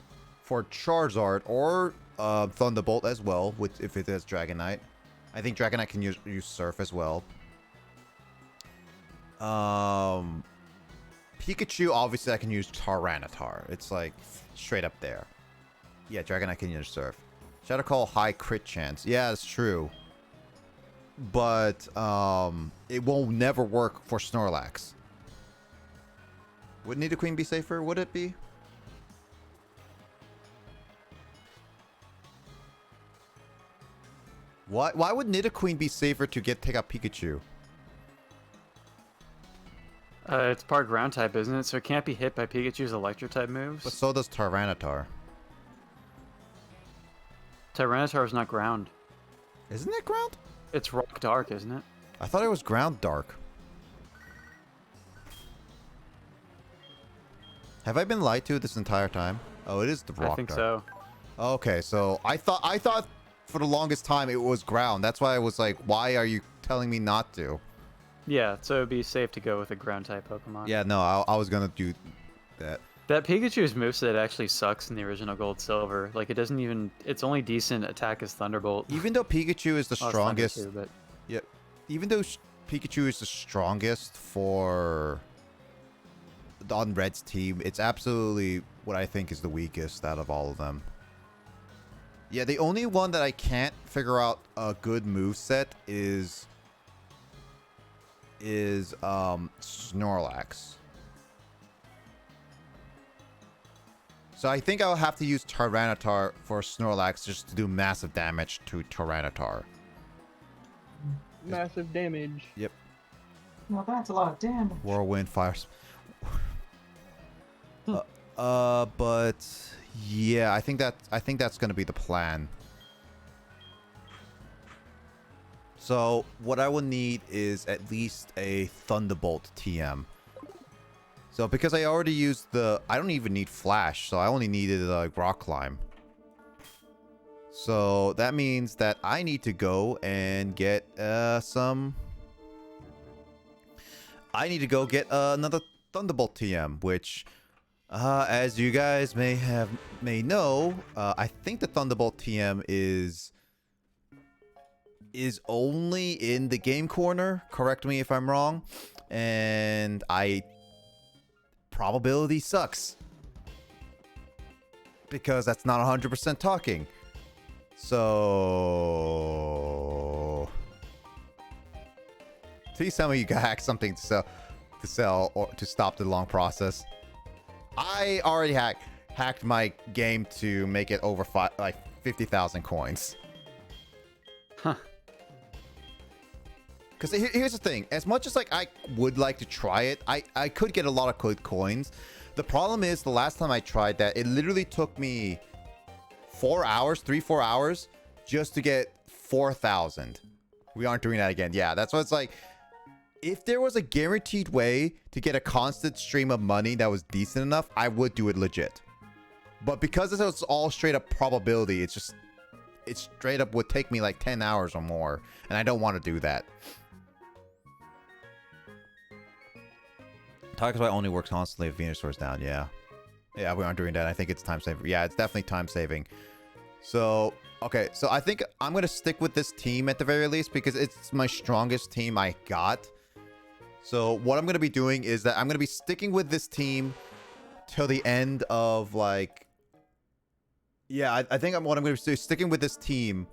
for Charizard or Thunderbolt as well, if it has Dragonite. I think Dragonite can use Surf as well. Pikachu, obviously I can use Tyranitar. It's like straight up there. Yeah, Dragonite can use Surf. Shadow Call, high crit chance. Yeah, that's true. But it won't never work for Snorlax. Would Nidoqueen be safer? Would it be? Why would Nidoqueen be safer to take out Pikachu? It's part ground type, isn't it? So it can't be hit by Pikachu's electric type moves. But so does Tyranitar. Tyranitar is not ground. Isn't it ground? It's rock dark, isn't it? I thought it was ground dark. Have I been lied to this entire time? Oh, it is the rock dark. I think so. Okay, so I thought for the longest time it was ground. That's why I was like, why are you telling me not to? Yeah, so it'd be safe to go with a ground type Pokemon. Yeah, no, I was gonna do that. That Pikachu's moveset actually sucks in the original Gold Silver. Like, it doesn't even... It's only decent attack as Thunderbolt. Even though Pikachu is the strongest... Too, but... Yeah, even though Pikachu is the strongest on Red's team, it's absolutely what I think is the weakest out of all of them. Yeah, the only one that I can't figure out a good moveset is Snorlax. So I think I'll have to use Tyranitar for Snorlax just to do massive damage to Tyranitar. Massive damage. Yep. Well, that's a lot of damage. Whirlwind, fire. But Yeah, I think that's gonna be the plan. So what I will need is at least a Thunderbolt TM. So because I already used I don't even need Flash, so I only needed Rock Climb. So that means that I need to go and get I need to go get another Thunderbolt TM, which, as you guys may know, I think the Thunderbolt TM is only in the game corner. Correct me if I'm wrong, and probability sucks because that's not 100% talking. So please tell me you can hack something to sell or to stop the long process. I already hacked my game to make it over 50,000 coins. Huh. Because here's the thing. As much as I would like to try it, I could get a lot of good coins. The problem is the last time I tried that, it literally took me 4 hours, 3-4 hours, just to get 4,000. We aren't doing that again. Yeah, that's what it's like. If there was a guaranteed way to get a constant stream of money that was decent enough, I would do it legit. But because it's all straight up probability, it straight up would take me like 10 hours or more. And I don't want to do that. Talk about only works constantly if Venusaur's down. Yeah. Yeah, we aren't doing that. I think it's time saving. Yeah, it's definitely time saving. So, okay. So I think I'm going to stick with this team at the very least because it's my strongest team I got. So what I'm going to be doing is that I'm going to be sticking with this team till the end of yeah, I think what I'm going to be sticking with this team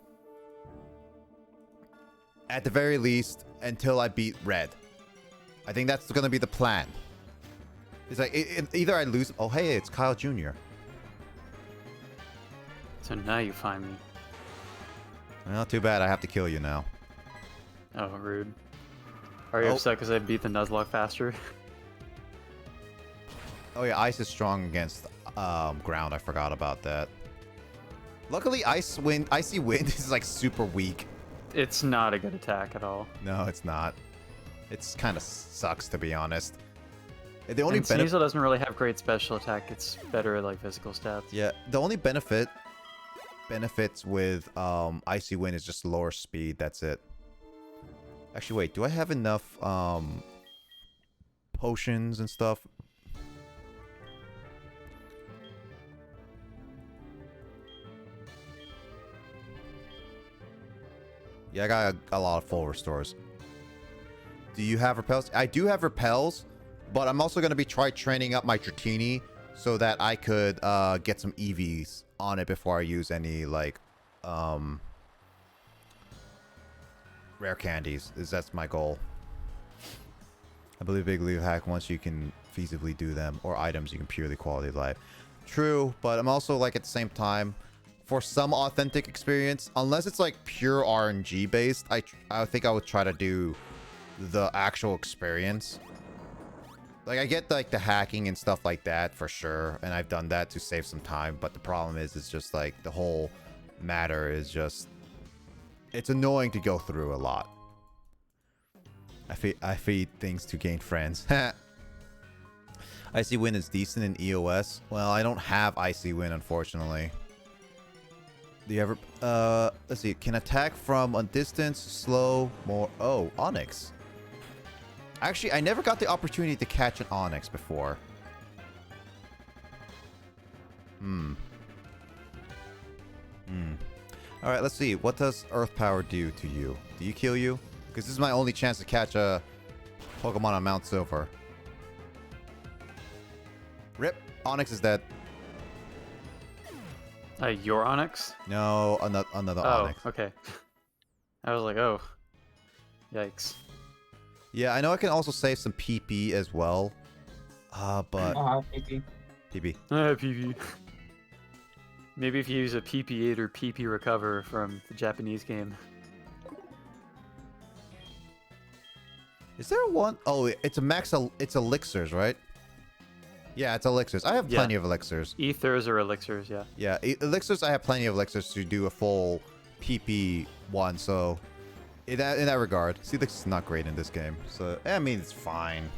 at the very least until I beat Red. I think that's going to be the plan. It's like either I lose. Oh, hey, it's Kyle Jr. So now you find me. Well, too bad. I have to kill you now. Oh, rude. Are you upset because I beat the Nuzlocke faster? Oh yeah, ice is strong against ground. I forgot about that. Luckily, icy wind is like super weak. It's not a good attack at all. No, it's not. It's kind of sucks, to be honest. The only Sneasel doesn't really have great special attack. It's better at like physical stats. Yeah, the only benefits with icy wind is just lower speed. That's it. Actually, wait. Do I have enough potions and stuff? Yeah, I got a lot of full restores. Do you have repels? I do have repels, but I'm also going to be training up my Dratini so that I could get some EVs on it before I use any rare candies. That's my goal. I believe Big Leaf hack once you can feasibly do them, or items you can purely quality of life. True, but I'm also at the same time, for some authentic experience, unless it's pure RNG based, I think I would try to do the actual experience. I get the hacking and stuff like that for sure, and I've done that to save some time, but the problem is it's just the whole matter is just, it's annoying to go through a lot. I feed things to gain friends. Icy Wind is decent in EOS. Well, I don't have Icy Wind, unfortunately. Do you ever... let's see. Can attack from a distance, slow, more... Oh, Onyx. Actually, I never got the opportunity to catch an Onyx before. Alright, let's see. What does Earth Power do to you? Do you kill you? Because this is my only chance to catch a Pokemon on Mount Silver. Rip. Onyx is dead. Your Onyx? No, another Onyx. Oh, okay. I was like, oh. Yikes. Yeah, I know I can also save some PP as well. But... PP. PP. PP. Maybe if you use a PP8 or PP Recover from the Japanese game. Is there one? Oh, it's a max... It's elixirs, right? Yeah, it's elixirs. I have Yeah. plenty of elixirs. Ethers or elixirs, yeah. Yeah, elixirs. I have plenty of elixirs to do a full PP one. So in that regard, Steelix is not great in this game. So I mean, it's fine.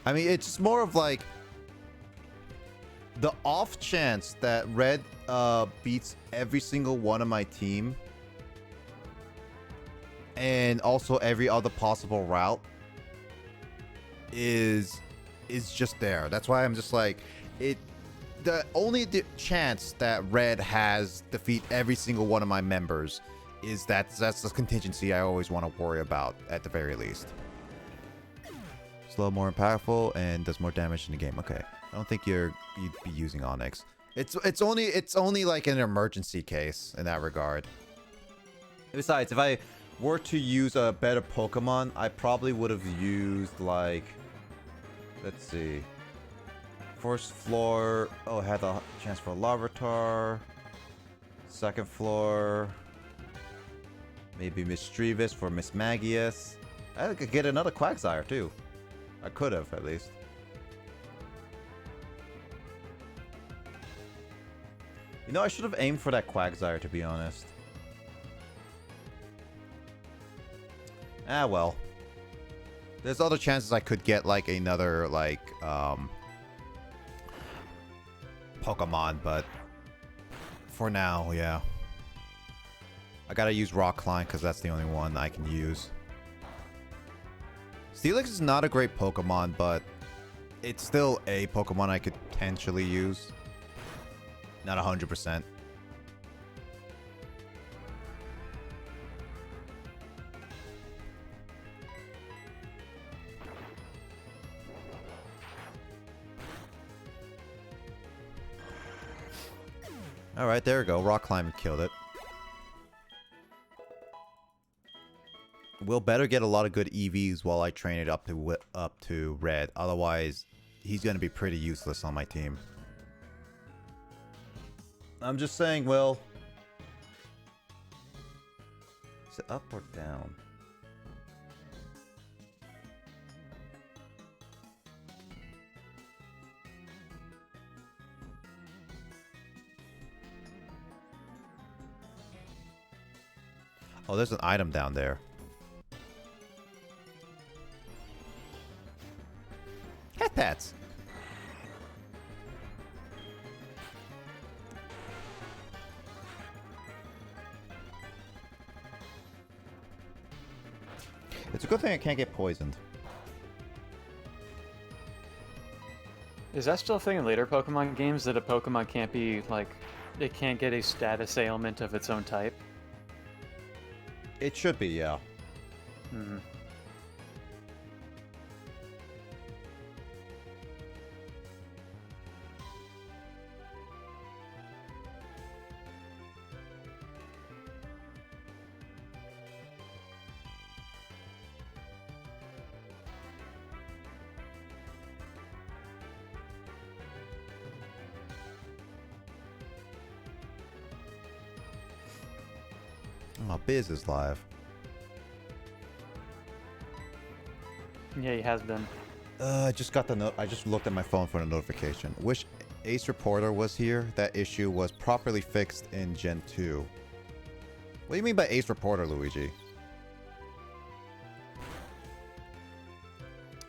I mean, it's more of like the off chance that Red beats every single one of my team, and also every other possible route is just there. That's why I'm just like it. The only chance that Red has defeat every single one of my members is that's the contingency I always want to worry about at the very least. Slow, more impactful, and does more damage in the game. Okay, I don't think you'd be using Onyx. It's only like an emergency case in that regard. Besides, if I were to use a better Pokemon, I probably would have used like, let's see, first floor. Oh, I had the chance for a Larvitar. Second floor, maybe Mischievous for Mismagius. I could get another Quagsire too. I could have, at least. You know, I should have aimed for that Quagsire, to be honest. Ah, well. There's other chances I could get, like, another, like, Pokemon, but for now, yeah. I gotta use Rock Climb, because that's the only one I can use. Steelix is not a great Pokemon, but it's still a Pokemon I could potentially use. Not 100%. Alright, there we go. Rock Climb killed it. We'll better get a lot of good EVs while I train it up to Red. Otherwise, he's going to be pretty useless on my team. I'm just saying, Will. Is it up or down? Oh, there's an item down there. Cat pats. It's a good thing I can't get poisoned. Is that still a thing in later Pokemon games that a Pokemon can't be, like, it can't get a status ailment of its own type? It should be, yeah. Hmm. Oh, Biz is live. Yeah, he has been. I just got the note. I just looked at my phone for a notification. Wish Ace Reporter was here. That issue was properly fixed in Gen 2. What do you mean by Ace Reporter, Luigi?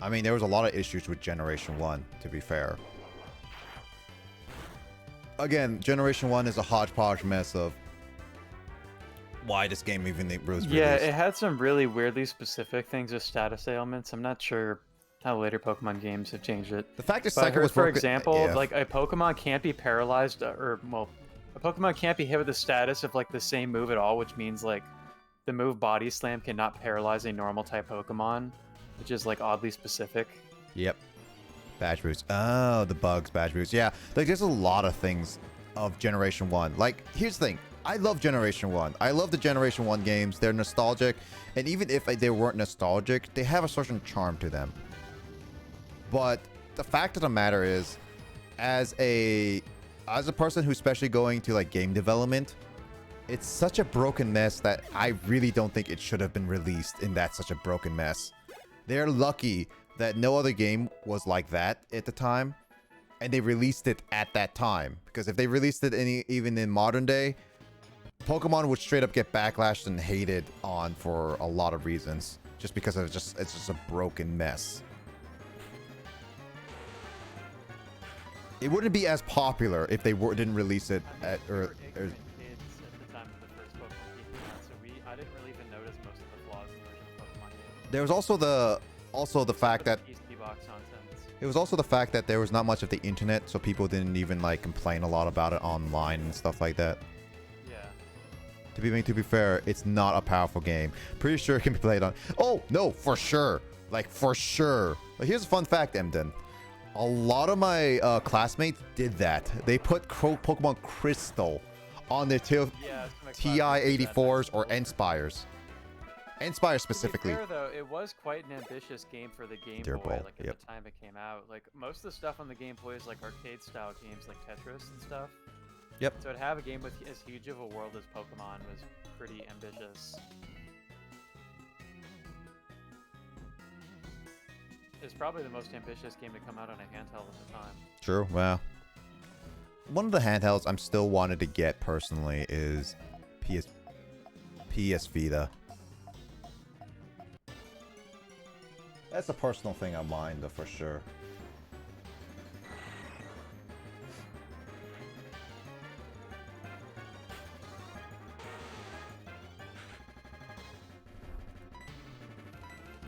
I mean, there was a lot of issues with Generation 1, to be fair. Again, Generation 1 is a hodgepodge mess of why this game even was released. Yeah, it had some really weirdly specific things with status ailments. I'm not sure how later Pokemon games have changed it. The fact that But I Psycho heard, was for working- example, yeah. like a Pokemon can't be paralyzed, or well, a Pokemon can't be hit with the status of like the same move at all, which means like the move Body Slam cannot paralyze a normal type Pokemon, which is like oddly specific. Yep. Badge boost. Oh, the bugs, badge boost. Yeah, like there's a lot of things of Generation 1. Like, here's the thing. I love Generation 1. I love the Generation 1 games. They're nostalgic. And even if they weren't nostalgic, they have a certain charm to them. But the fact of the matter is, as a person who's especially going to like game development, It's such a broken mess that I really don't think it should have been released in that such a broken mess. They're lucky that no other game was like that at the time, and they released it at that time. Because if they released it even in modern day, Pokemon would straight up get backlashed and hated on for a lot of reasons, just because it's just a broken mess. It wouldn't be as popular if they didn't release it at Kids at the time of the first Pokemon came out, so I didn't really even notice most of the flaws in the original Pokemon game. There was also the fact that PC box nonsense. it was also the fact that there was not much of the internet, so people didn't even like complain a lot about it online and stuff like that. Yeah. To be fair, it's not a powerful game. Pretty sure it can be played on. Oh no, for sure, like for sure. But here's a fun fact, Emden. A lot of my classmates did that. They put Pokemon Crystal on their Yeah, TI-84s or N-Spires. N-Spire specifically. To be fair, though, it was quite an ambitious game for the Game Dear Boy, Boy, like at the time it came out. Like most of the stuff on the Game Boy is like arcade-style games, like Tetris and stuff. Yep. So to have a game with as huge of a world as Pokemon was pretty ambitious. It's probably the most ambitious game to come out on a handheld at the time. True. Well, one of the handhelds I'm still wanted to get personally is PS Vita. That's a personal thing of mine, though, for sure.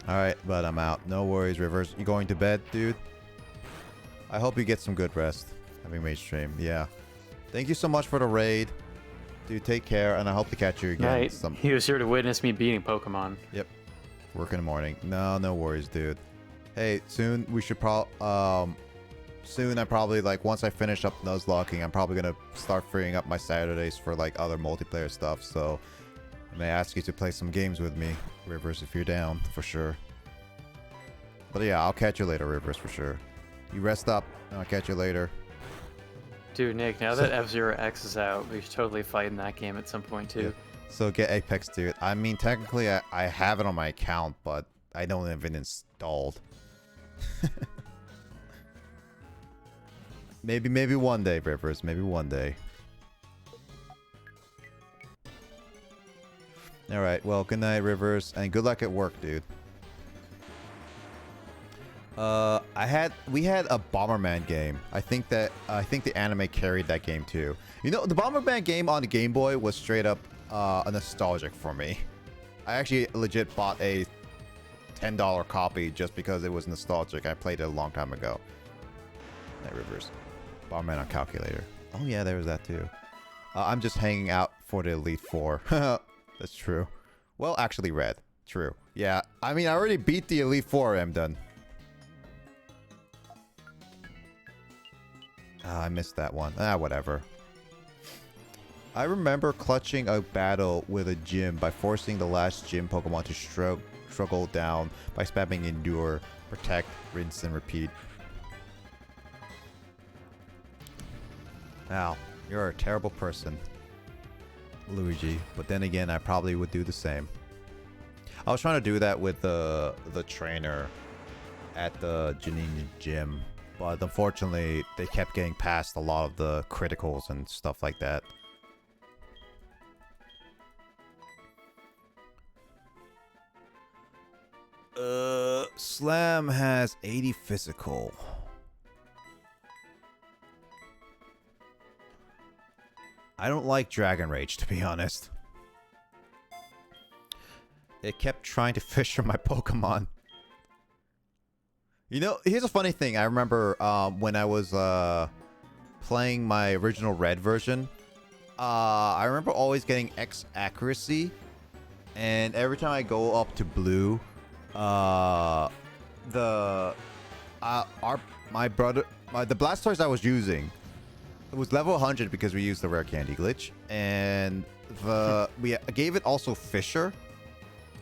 Alright, but I'm out. No worries, Rivers. You going to bed, dude? I hope you get some good rest. Having made stream. Yeah. Thank you so much for the raid. Dude, take care, and I hope to catch you again. Right. He was here to witness me beating Pokemon. Yep. Work in the morning. No worries, dude. Hey, soon we should soon I probably, like, once I finish up Nuzlocking, I'm probably gonna start freeing up my Saturdays for, like, other multiplayer stuff, so I may ask you to play some games with me, Rivers, if you're down, for sure. But yeah, I'll catch you later, Rivers, for sure. You rest up, and I'll catch you later. Dude, Nick, now that F-Zero X is out, we should totally fight in that game at some point, too. Yeah. So get Apex, dude. I mean, technically, I have it on my account, but I don't have it installed. Maybe one day, Rivers. Maybe one day. Alright, well, good night, Rivers, and good luck at work, dude. We had a Bomberman game. I think the anime carried that game too. You know, the Bomberman game on the Game Boy was straight up a nostalgic for me. I actually legit bought a $10 copy just because it was nostalgic. I played it a long time ago. Night Rivers. Bomberman on calculator. Oh yeah, there was that too. I'm just hanging out for the Elite Four. That's true. Well, actually, Red. True. Yeah, I mean, I already beat the Elite Four. I'm done. I missed that one. Whatever. I remember clutching a battle with a gym by forcing the last gym Pokemon to struggle down by spamming Endure, Protect, Rinse, and Repeat. Wow, you're a terrible person, Luigi. But then again, I probably would do the same. I was trying to do that with the trainer at the Janine gym, but unfortunately, they kept getting past a lot of the criticals and stuff like that. Slam has 80 physical. I don't like Dragon Rage, to be honest. It kept trying to fish for my Pokemon. You know, here's a funny thing. I remember when I was playing my original Red version, I remember always getting X accuracy, and every time I go up to Blue, the Blastoise I was using, it was level 100 because we used the rare candy glitch, and we gave it also Fisher,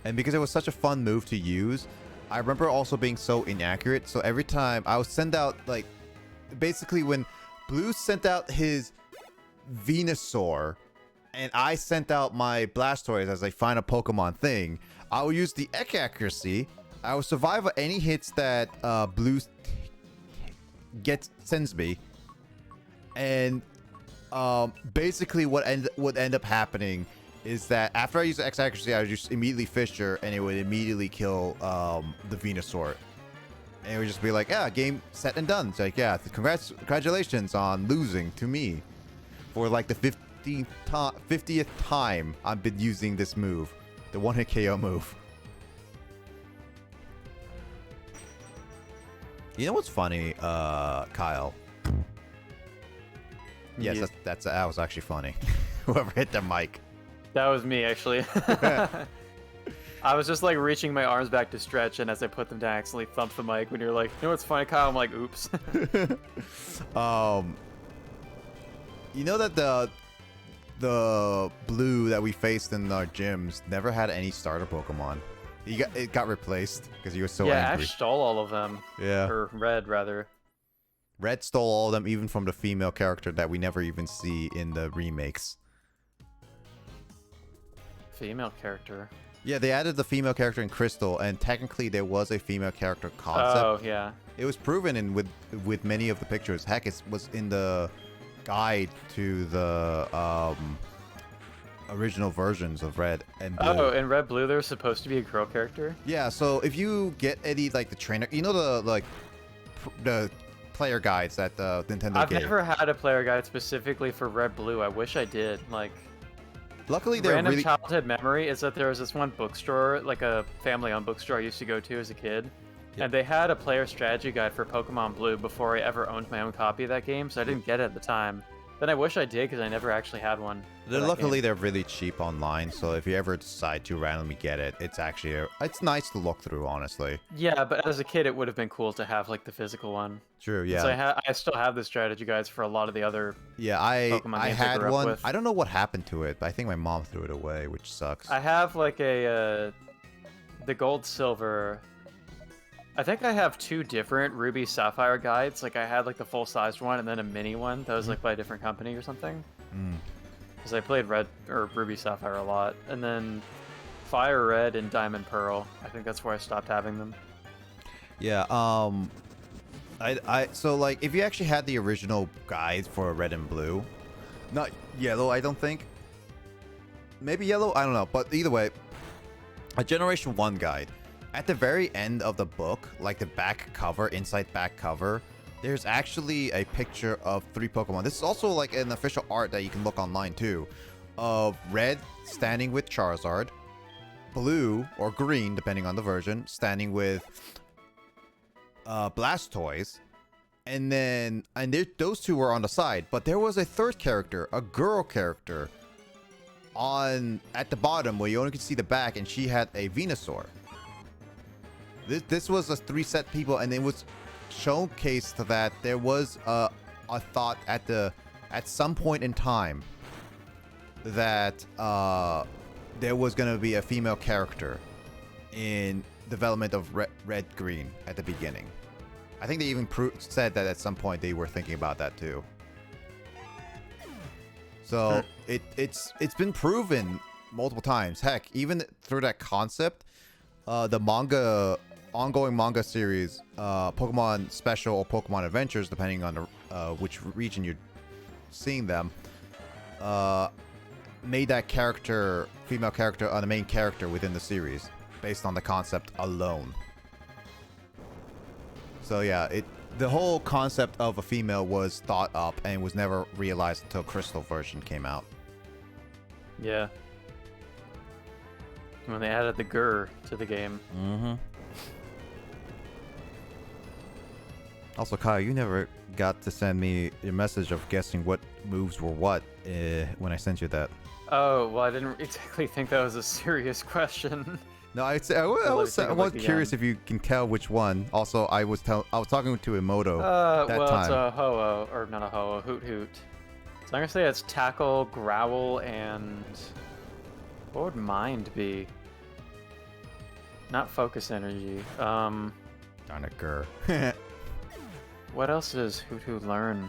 and because it was such a fun move to use, I remember also being so inaccurate. So every time I would send out, like, basically when Blue sent out his Venusaur, and I sent out my Blastoise as a final Pokemon thing, I will use the Ek accuracy. I will survive any hits that Blue sends me, and basically what would end up happening is that after I use the X accuracy, I would just immediately Fissure, and it would immediately kill the Venusaur. And it would just be like, yeah, game set and done. It's like, yeah, congratulations on losing to me for like the 50th time I've been using this move, the one-hit KO move. You know what's funny, Kyle? Yes, Yeah. that was actually funny. Whoever hit the mic. That was me, actually. I was just like reaching my arms back to stretch, and as I put them down, I accidentally thumped the mic. When you're like, you know what's funny, Kyle? I'm like, oops. You know that the blue that we faced in our gyms never had any starter Pokemon. It got replaced because he was so yeah, angry. Ash stole all of them. Yeah. Or Red, rather. Red stole all of them, even from the female character that we never even see in the remakes. Female character. Yeah, they added the female character in Crystal, and technically there was a female character concept. Oh, yeah. It was proven in with many of the pictures. Heck, it was in the guide to the original versions of Red and Blue. Oh, in Red Blue, there's supposed to be a girl character? Yeah, so if you get any, like, the trainer... You know the player guides that Nintendo I've gave? never had a player guide specifically for Red Blue. I wish I did. Like, Luckily, they're random really... childhood memory is that there was this one bookstore, like a family-owned bookstore I used to go to as a kid. Yep. And they had a player strategy guide for Pokemon Blue before I ever owned my own copy of that game, so I didn't get it at the time. Then I wish I did, because I never actually had one. Luckily, they're really cheap online, so if you ever decide to randomly get it, it's actually... it's nice to look through, honestly. Yeah, but as a kid, it would have been cool to have, like, the physical one. True, yeah. So I still have the strategy guides for a lot of the other Yeah, Pokemon I games I had grew up one. with. I don't know what happened to it, but I think my mom threw it away, which sucks. I have, like, the Gold Silver... I think I have two different Ruby Sapphire guides. Like, I had, like, the full-sized one and then a mini one that was, like, by a different company or something. Because I played Red or Ruby Sapphire a lot. And then Fire Red and Diamond Pearl. I think that's where I stopped having them. Yeah, so, like, if you actually had the original guides for Red and Blue, not Yellow, I don't think. Maybe Yellow, I don't know. But either way, a Generation 1 guide. At the very end of the book, like the back cover, inside back cover, there's actually a picture of 3 Pokemon. This is also like an official art that you can look online too, of Red standing with Charizard, Blue or Green, depending on the version, standing with Blastoise, and then those two were on the side. But there was a third character, a girl character, at the bottom where you only could see the back, and she had a Venusaur. This was a 3 set people, and it was showcased that there was a thought at some point in time that there was going to be a female character in development of Red Green at the beginning. I think they even said that at some point they were thinking about that too. So it's been proven multiple times. Heck, even through that concept, the ongoing manga series, Pokemon Special or Pokemon Adventures, depending on which region you're seeing them, made that character, female character, the main character within the series, based on the concept alone. So yeah, the whole concept of a female was thought up and was never realized until Crystal version came out. Yeah. When they added the Gur to the game. Mm-hmm. Also, Kyle, you never got to send me a message of guessing what moves were what when I sent you that. Oh, well, I didn't exactly think that was a serious question. No, I was curious if you can tell which one. Also, I was talking to Emoto that well, time. it's a Ho-Oh, or not a Ho-Oh, Hoot Hoot. So I'm gonna say it's Tackle, Growl, and what would Mind be? Not Focus Energy. Darn it, Gur. What else does Hoot Hoot learn?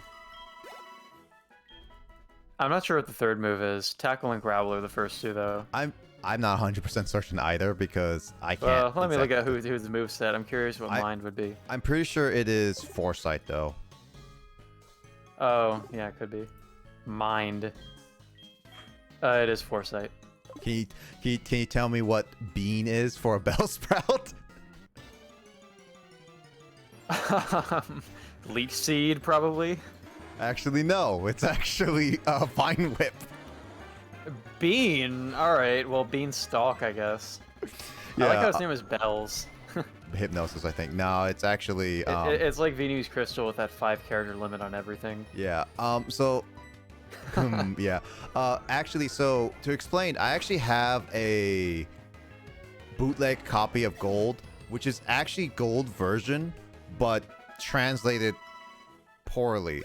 I'm not sure what the third move is. Tackle and growl are the first two, though. I'm not 100% certain either because I Well, can't. let me look at who's the moveset. I'm curious what I- Mind would be. I'm pretty sure it is Foresight though. Oh, yeah, it could be. Mind. It is Foresight. Can you tell me what Bean is for a Bellsprout? Leech Seed, probably. Actually, no. It's actually Vine Whip. Bean. All right. Well, Beanstalk, I guess. I like how his name is Bells. Hypnosis, I think. No, it's actually. It's like Venu's Crystal with that 5-character limit on everything. Yeah. So. Yeah. Actually, so to explain, I actually have a bootleg copy of Gold, which is actually Gold version, but translated poorly.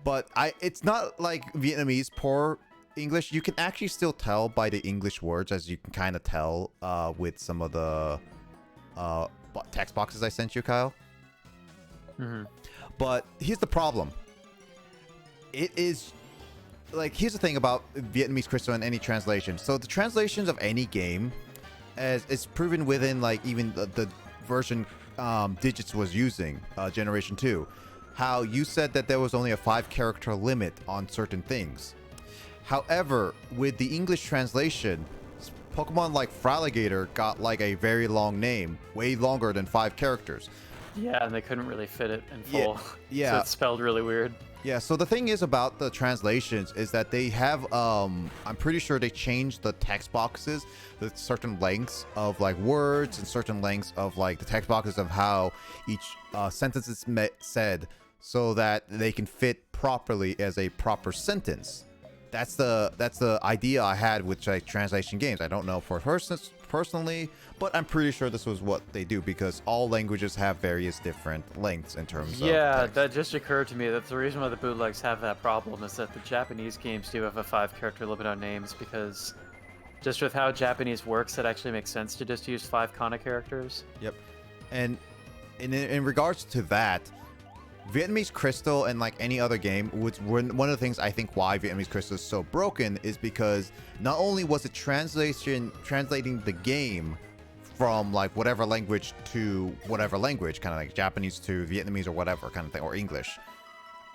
But it's not like Vietnamese poor English. You can actually still tell by the English words, as you can kind of tell with some of the text boxes I sent you, Kyle. Mm-hmm. But here's the problem. It is like, here's the thing about Vietnamese Crystal and any translation. So the translations of any game, as it's proven within like even the version Digits was using, Generation 2, how you said that there was only a 5-character limit on certain things. However, with the English translation, Pokemon like Fraligator got like a very long name, way longer than 5 characters. Yeah, and they couldn't really fit it in full. Yeah. So it's spelled really weird. Yeah, so the thing is about the translations is that they have, I'm pretty sure they changed the text boxes, the certain lengths of like words and certain lengths of like the text boxes of how each sentence is said so that they can fit properly as a proper sentence. That's the idea I had with like translation games. I don't know for personally, but I'm pretty sure this was what they do because all languages have various different lengths in terms of text. That just occurred to me. That's the reason why the bootlegs have that problem, is that the Japanese games do have a 5-character limit on names, because just with how Japanese works, it actually makes sense to just use 5 kana characters. Yep. And in regards to that, Vietnamese Crystal and like any other game, one of the things I think why Vietnamese Crystal is so broken is because not only was it translating the game from like whatever language to whatever language, kind of like Japanese to Vietnamese or whatever kind of thing, or English,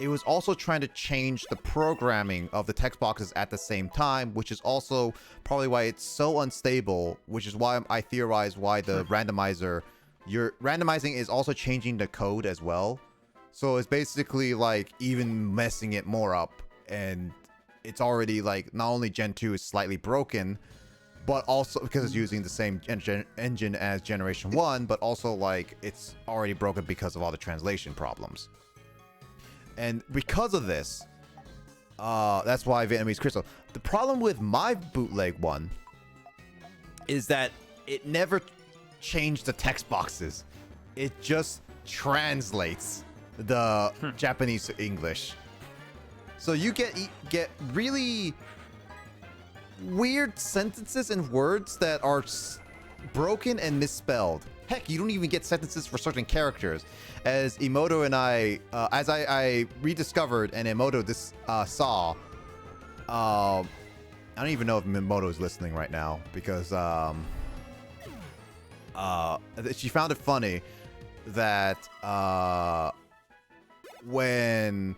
it was also trying to change the programming of the text boxes at the same time, which is also probably why it's so unstable, which is why I theorize why the randomizer, your randomizing is also changing the code as well. So it's basically like even messing it more up, and it's already like not only Gen 2 is slightly broken, but also because it's using the same engine as Generation 1, but also like it's already broken because of all the translation problems. And because of this, that's why Vietnamese Crystal. The problem with my bootleg one is that it never changed the text boxes. It just translates the Japanese to English. So you get really weird sentences and words that are broken and misspelled. Heck, you don't even get sentences for certain characters. As Emoto and I rediscovered, and Emoto saw, I don't even know if Emoto is listening right now because she found it funny that when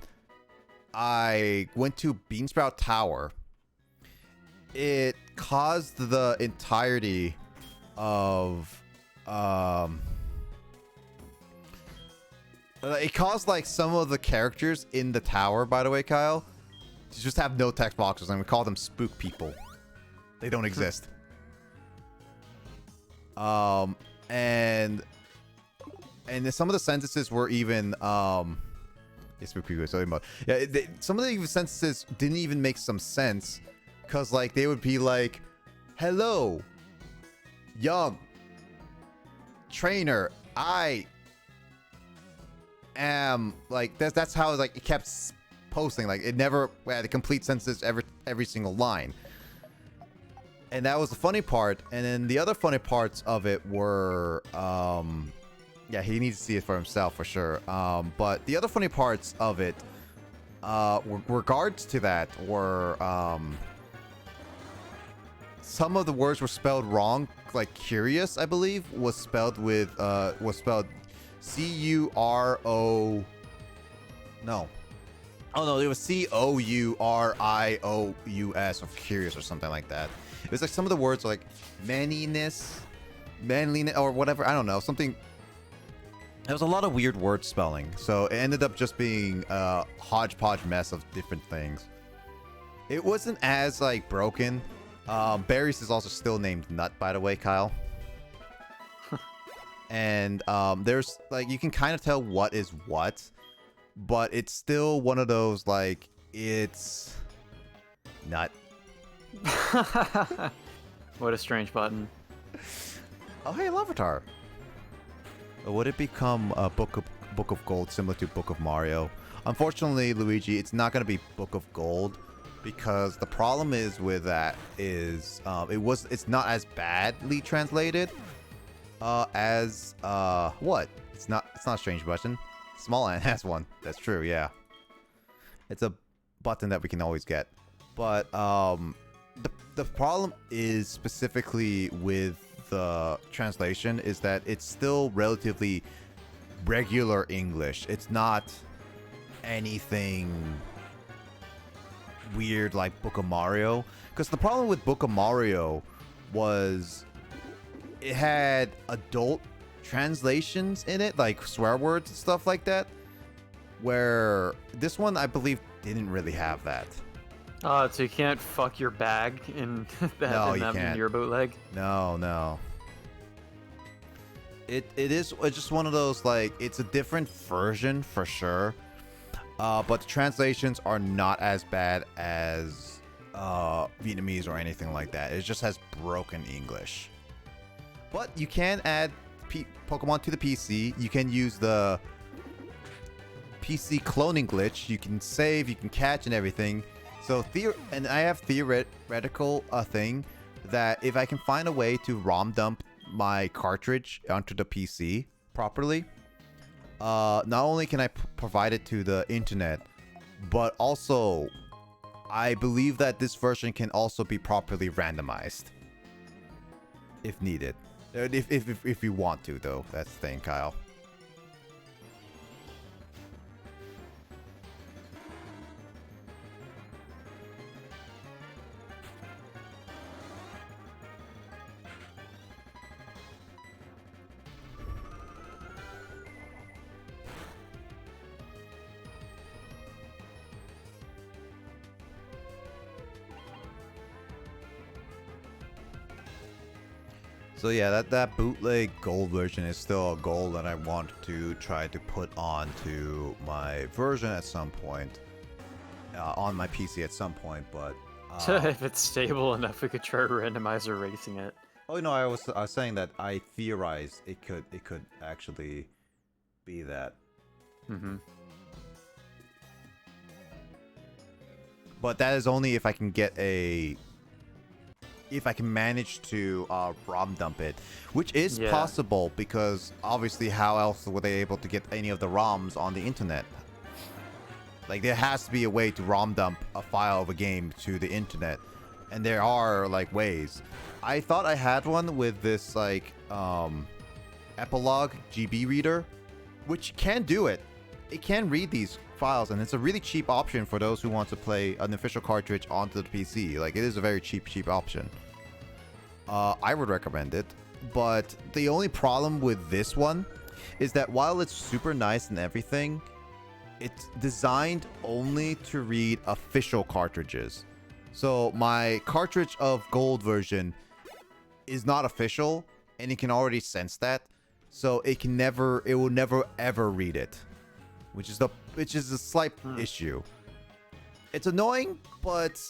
I went to Beansprout Tower, it caused the entirety of it caused like some of the characters in the tower, by the way, Kyle, to just have no text boxes, and we call them spook people. They don't exist. And some of the sentences were even spook people. So yeah, some of the sentences didn't even make some sense, because like they would be like, "Hello, young trainer, I am," like that's how like it kept posting. Like it never had a complete sentences every single line. And that was the funny part. And then the other funny parts of it were yeah, he needs to see it for himself for sure. But the other funny parts of it regards to that were some of the words were spelled wrong. Like curious, I believe, was spelled C-U-R-O. No. Oh no, it was C-O-U-R-I-O-U-S, or curious or something like that. It was like some of the words like manliness, or whatever. I don't know, something. There was a lot of weird word spelling, so it ended up just being a hodgepodge mess of different things. It wasn't as like broken. Barry's is also still named Nut, by the way, Kyle. And there's like, you can kind of tell what is what, but it's still one of those like, it's Nut. What a strange button. Oh hey, Larvitar. Would it become a Book of Gold similar to Book of Mario? Unfortunately, Luigi, it's not going to be Book of Gold, because the problem is with that is it's not as badly translated as what? It's not a strange button. Small Ant has one. That's true, yeah. It's a button that we can always get. But the problem is specifically with the translation is that it's still relatively regular English. It's not anything weird like Book of Mario. Because the problem with Book of Mario was it had adult translations in it, like swear words and stuff like that, where this one I believe didn't really have that. So you can't fuck your bag in No, you in can't. your bootleg? No. It's just one of those, like, it's a different version for sure. But the translations are not as bad as Vietnamese or anything like that. It just has broken English. But you can add Pokemon to the PC. You can use the PC cloning glitch. You can save, you can catch and everything. So and I have theoretical thing that if I can find a way to ROM dump my cartridge onto the PC properly, not only can I provide it to the internet, but also I believe that this version can also be properly randomized if needed. If you want to, though. That's the thing, Kyle. So yeah, that bootleg gold version is still a goal that I want to try to put onto my version at some point, on my PC at some point. But if it's stable enough, we could try randomizer racing it. oh no, I was saying that I theorized it could actually be that. Mm-hmm. But that is only if I can manage to ROM dump it, which is possible, because obviously how else were they able to get any of the ROMs on the internet? Like, there has to be a way to ROM dump a file of a game to the internet, and there are like ways. I thought I had one with this like Epilogue GB reader, which can do it. It can read these files, and it's a really cheap option for those who want to play an official cartridge onto the PC. Like, it is a very cheap option. I would recommend it, but the only problem with this one is that while it's super nice and everything, it's designed only to read official cartridges. So my cartridge of gold version is not official, and it can already sense that, so it will never ever read it. Which is a slight issue. It's annoying, but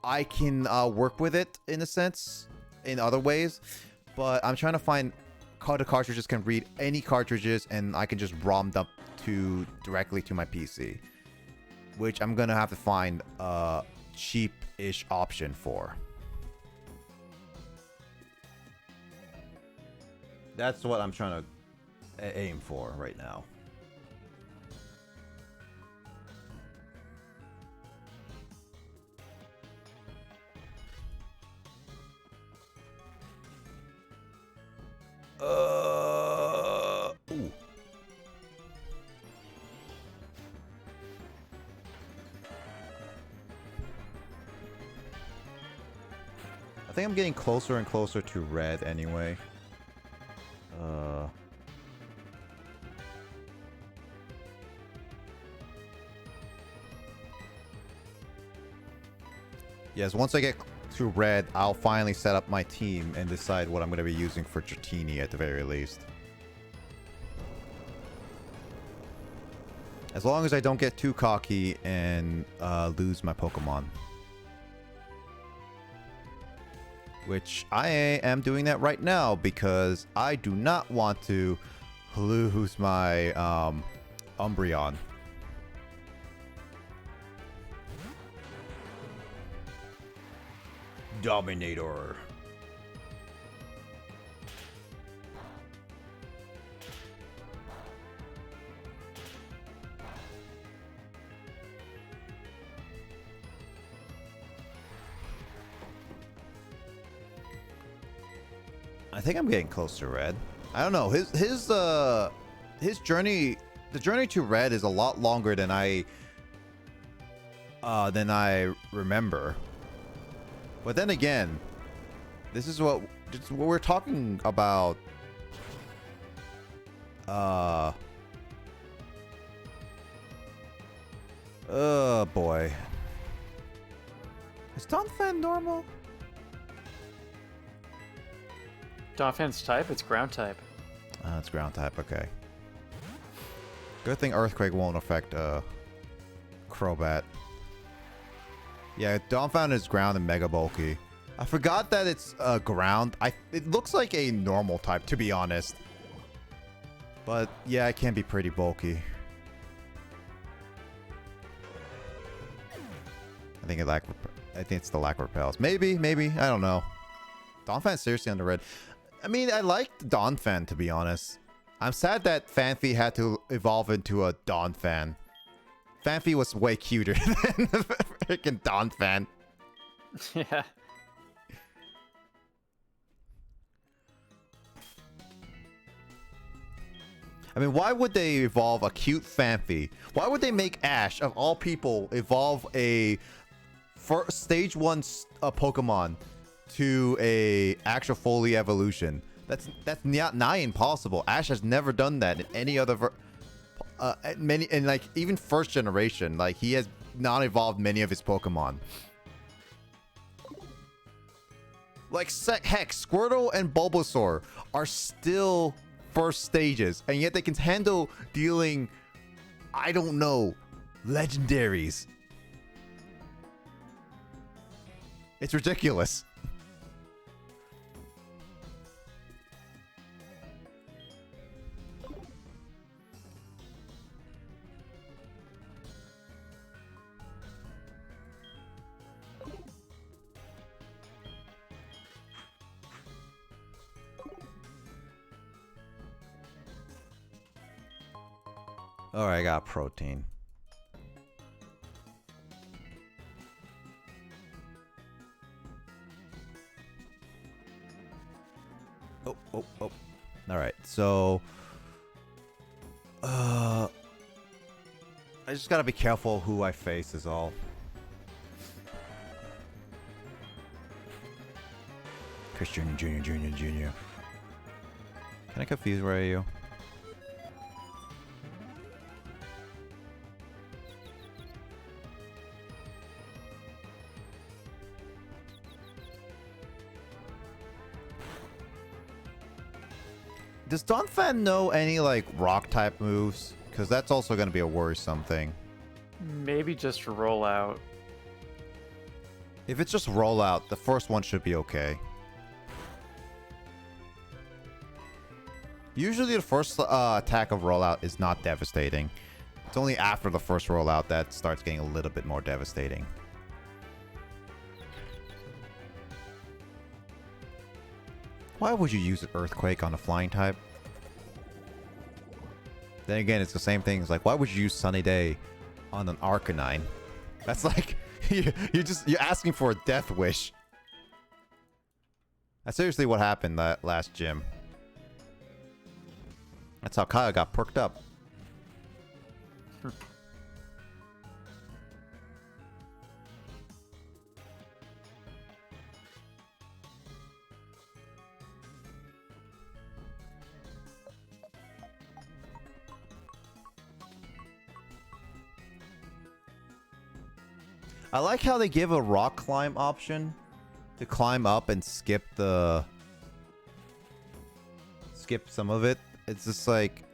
I can work with it in a sense, in other ways. But I'm trying to find how the cartridges can read any cartridges, and I can just ROM dump directly to my PC, which I'm gonna have to find a cheap-ish option for. That's what I'm trying to aim for right now. Ooh. I think I'm getting closer and closer to red anyway. Yes, once I get to red, I'll finally set up my team and decide what I'm going to be using for Dratini at the very least. As long as I don't get too cocky and lose my Pokemon. Which I am doing that right now because I do not want to lose my Umbreon. Dominator. I think I'm getting close to red. I don't know. His journey, the journey to red is a lot longer than I remember. But then again, this is what we're talking about. Oh boy. Is Donphan normal? Donphan's type? It's ground type. It's ground type, okay. Good thing Earthquake won't affect Crobat. Yeah, Donphan is ground and mega bulky. I forgot that it's ground. It looks like a normal type, to be honest. But yeah, it can be pretty bulky. I think it's the lack of repels. Maybe, I don't know. Donphan's seriously underrated. I mean, I liked Donphan, to be honest. I'm sad that Phanpy had to evolve into a Donphan. Phanpy was way cuter than freaking Donphan. Yeah. I mean, why would they evolve a cute Phanpy? Why would they make Ash, of all people, evolve a stage 1 Pokemon to a actual fully evolution? That's not nigh impossible. Ash has never done that in any other and like even first generation, like he has not evolved many of his Pokemon. Like heck, Squirtle and Bulbasaur are still first stages, and yet they can handle dealing, I don't know, legendaries. It's ridiculous. Alright, I got protein. Oh. Alright, so... I just gotta be careful who I face is all. Chris Jr. Can I confuse where are you? Does Donphan know any, like, rock-type moves? Because that's also going to be a worrisome thing. Maybe just roll out. If it's just roll out, the first one should be okay. Usually the first attack of rollout is not devastating. It's only after the first rollout that starts getting a little bit more devastating. Why would you use an Earthquake on a flying type? Then again, it's the same thing. It's like, why would you use Sunny Day on an Arcanine? That's like, you're asking for a death wish. That's seriously what happened that last gym. That's how Kyle got perked up. I like how they give a rock climb option to climb up and skip some of it. It's just like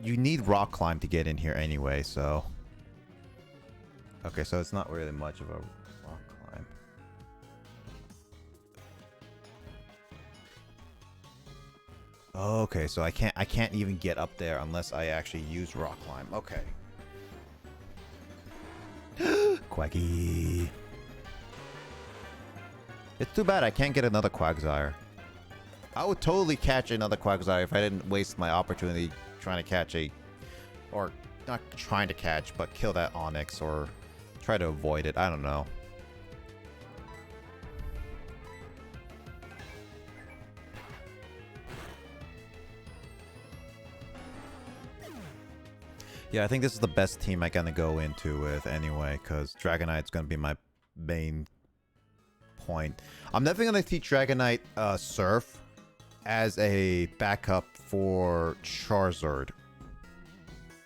you need rock climb to get in here anyway, so okay, so it's not really much of a rock climb. Okay, so I can't even get up there unless I actually use rock climb. Okay. Quaggy. It's too bad I can't get another Quagsire. I would totally catch another Quagsire if I didn't waste my opportunity trying to catch or not trying to catch, but kill that Onyx or try to avoid it. I don't know. Yeah, I think this is the best team I'm gonna go into with anyway, because Dragonite's gonna be my main point. I'm definitely gonna teach Dragonite Surf as a backup for Charizard.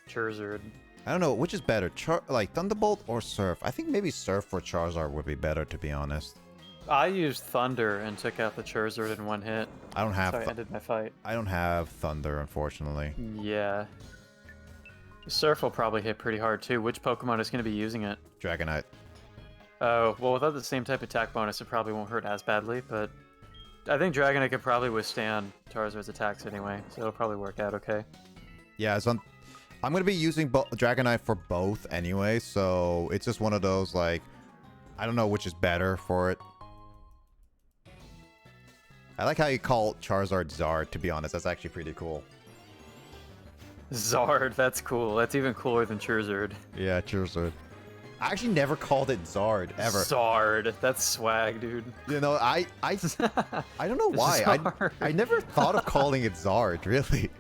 Charizard. I don't know which is better, like Thunderbolt or Surf. I think maybe Surf for Charizard would be better, to be honest. I used Thunder and took out the Charizard in one hit. I don't have. So I ended my fight. I don't have Thunder, unfortunately. Yeah. Surf will probably hit pretty hard too. Which Pokemon is going to be using it? Dragonite. Oh, well, without the same type of attack bonus, it probably won't hurt as badly, but I think Dragonite could probably withstand Charizard's attacks anyway, so it'll probably work out okay. Yeah, so I'm going to be using Dragonite for both anyway, so it's just one of those, like, I don't know which is better for it. I like how you call Charizard Zard, to be honest. That's actually pretty cool. Zard, that's cool. That's even cooler than Charizard. Yeah, Charizard. I actually never called it Zard, ever. Zard, that's swag, dude. You know, I don't know why. I never thought of calling it Zard, really.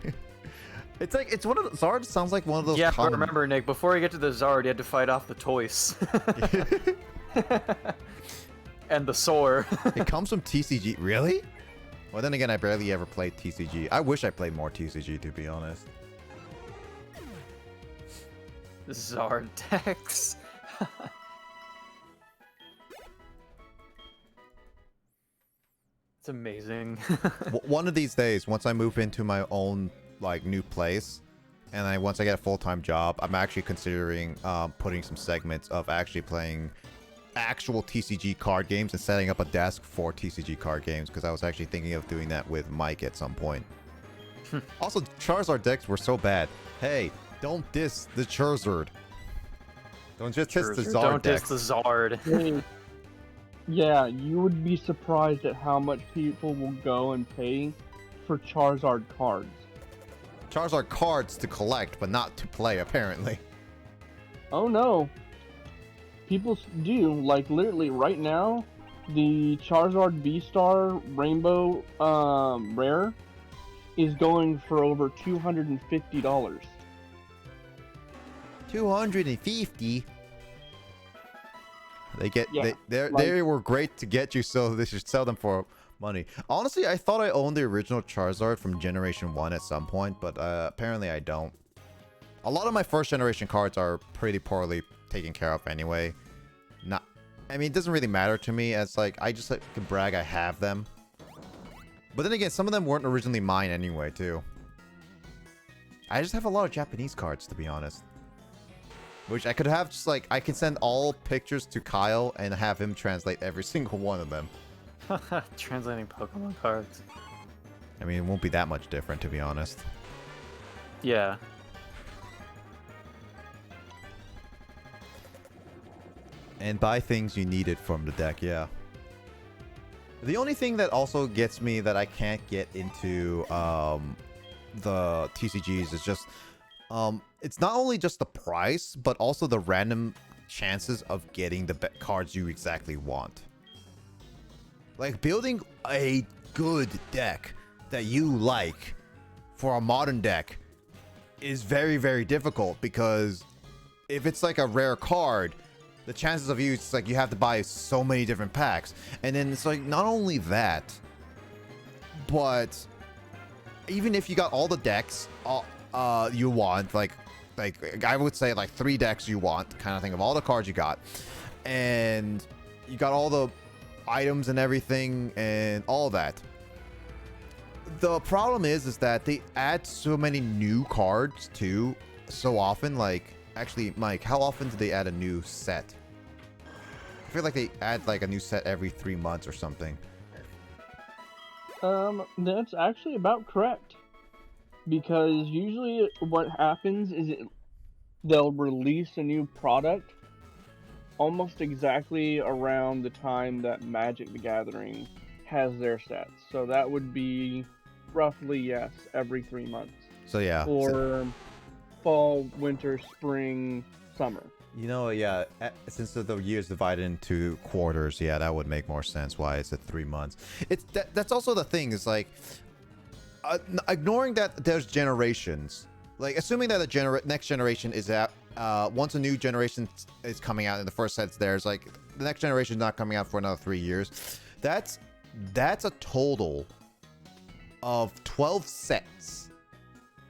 It's like, it's one of the, Zard sounds like one of those Yeah, common... but remember, Nick, before you get to the Zard, you had to fight off the Toys. And the Soar. It comes from TCG. Really? Well, then again, I barely ever played TCG. I wish I played more TCG, to be honest. Zardex. It's amazing. One of these days, once I move into my own like new place, and once I get a full-time job, I'm actually considering putting some segments of actually playing actual TCG card games and setting up a desk for TCG card games, because I was actually thinking of doing that with Mike at some point. Also, Charizard decks were so bad. Hey, don't diss the Charizard. Don't just diss the Zard Don't decks. diss the Zard. Hey, yeah, you would be surprised at how much people will go and pay for Charizard cards. Charizard cards to collect, but not to play, apparently. Oh no. People do, like literally right now, the Charizard V-Star Rainbow Rare is going for over $250. 250. They get Yeah, they were great to get you, so they should sell them for money. Honestly, I thought I owned the original Charizard from Generation 1 at some point, but apparently I don't. A lot of my first generation cards are pretty poorly taken care of anyway. I mean, it doesn't really matter to me, as like I just can brag I have them. But then again, some of them weren't originally mine anyway, too. I just have a lot of Japanese cards, to be honest. Which I could have just like, I can send all pictures to Kyle and have him translate every single one of them. Translating Pokemon cards. I mean, it won't be that much different, to be honest. Yeah. And buy things you needed from the deck, yeah. The only thing that also gets me that I can't get into the TCGs is just it's not only just the price, but also the random chances of getting the cards you exactly want. Like building a good deck that you like for a modern deck is very, very difficult, because if it's like a rare card, the chances of it's like you have to buy so many different packs. And then it's like not only that, but even if you got all the decks you want, like I would say like 3 decks you want, kind of thing, of all the cards you got, and you got all the items and everything and all that. The problem is that they add so many new cards too, so often. Like, actually, Mike, how often do they add a new set? I feel like they add like a new set every 3 months or something. That's actually about correct. Because usually what happens is they'll release a new product almost exactly around the time that Magic the Gathering has their sets. So that would be roughly, yes, every 3 months. So yeah. Or fall, winter, spring, summer. You know, yeah, since the year's divided into quarters, yeah, that would make more sense why it's at 3 months. That's also the thing, is like, ignoring that there's generations, like assuming that the next generation is at, once a new generation is coming out and the first set's there's like, the next generation is not coming out for another 3 years. That's a total of 12 sets.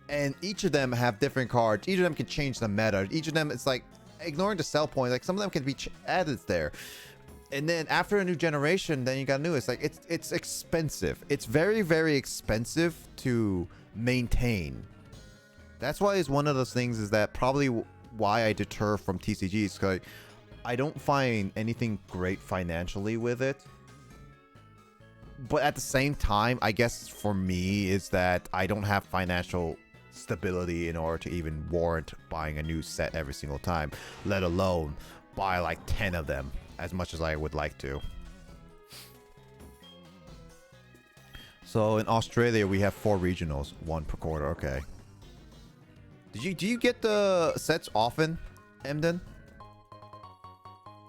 And each of them have different cards. Each of them can change the meta. Each of them, it's like, ignoring the sell point, like some of them can be added there. And then after a new generation, then you got new. It's like, it's expensive. It's very, very expensive to maintain. That's why it's one of those things, is that probably why I deter from TCGs, because I don't find anything great financially with it. But at the same time, I guess for me is that I don't have financial stability in order to even warrant buying a new set every single time, let alone buy like 10 of them, as much as I would like to. So in Australia we have 4 regionals, 1 per quarter. Okay. Do you get the sets often, Emden?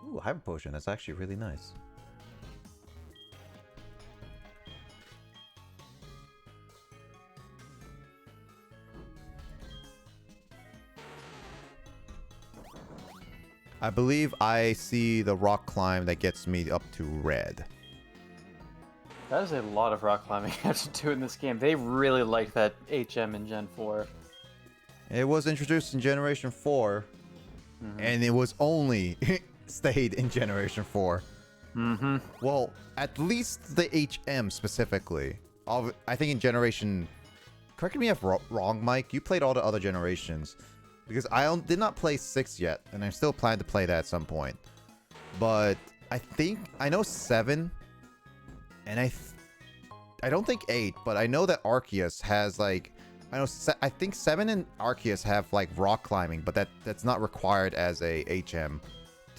Ooh, Hyper Potion. That's actually really nice. I believe I see the rock climb that gets me up to red. That is a lot of rock climbing you have to do in this game. They really like that HM in Gen 4. It was introduced in Generation 4, and it was only stayed in Generation 4. Well, at least the HM specifically. I think in Generation... Correct me if I'm wrong, Mike. You played all the other generations. Because I did not play 6 yet, and I still plan to play that at some point. But I know 7, and I don't think 8, but I know that Arceus has like, I think 7 and Arceus have like rock climbing, but that's not required as a HM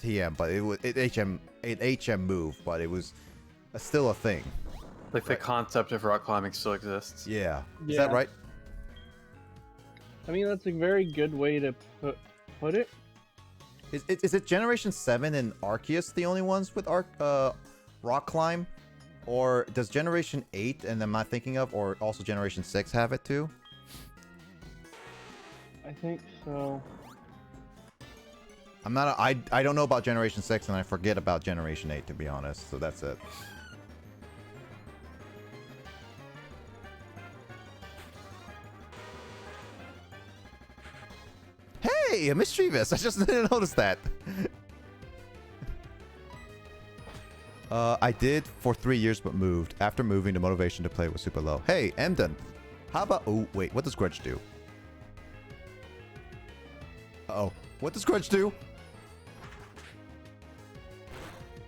TM, but it HM move, but it was still a thing. Like the concept of rock climbing still exists. Yeah. Is that right? I mean, that's a very good way to put it. Is it Generation 7 and Arceus the only ones with rock climb? Or does Generation 8, and am I thinking of, or also Generation 6 have it too? I think so. I don't know about Generation 6, and I forget about Generation 8, to be honest, so that's it. Hey, a Mischievous! I just didn't notice that. I did for 3 years, but moved. After moving, the motivation to play was super low. Hey, Emden, how about... Oh, wait, what does Grudge do? Uh-oh. What does Grudge do?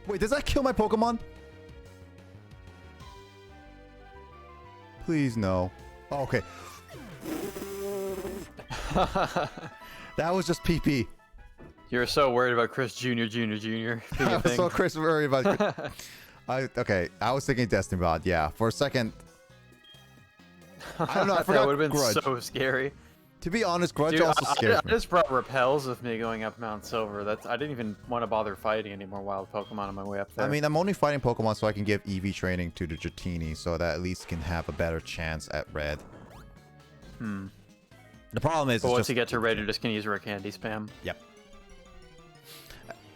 Wait, does that kill my Pokemon? Please, no. Oh, okay. That was just PP. You're so worried about Chris Jr. I was so worried about okay, I was thinking Destiny Bot, yeah. For a second. I don't know, I forgot that would have been Grudge. so scary. To be honest, Grudge Dude, also scares I me. just brought repels with me going up Mount Silver. I didn't even want to bother fighting any more wild Pokemon on my way up there. I mean, I'm only fighting Pokemon so I can give EV training to the Dratini, so that at least can have a better chance at red. The problem is, But it's once just, you get to raid, you're just gonna use rare candy spam. Yep.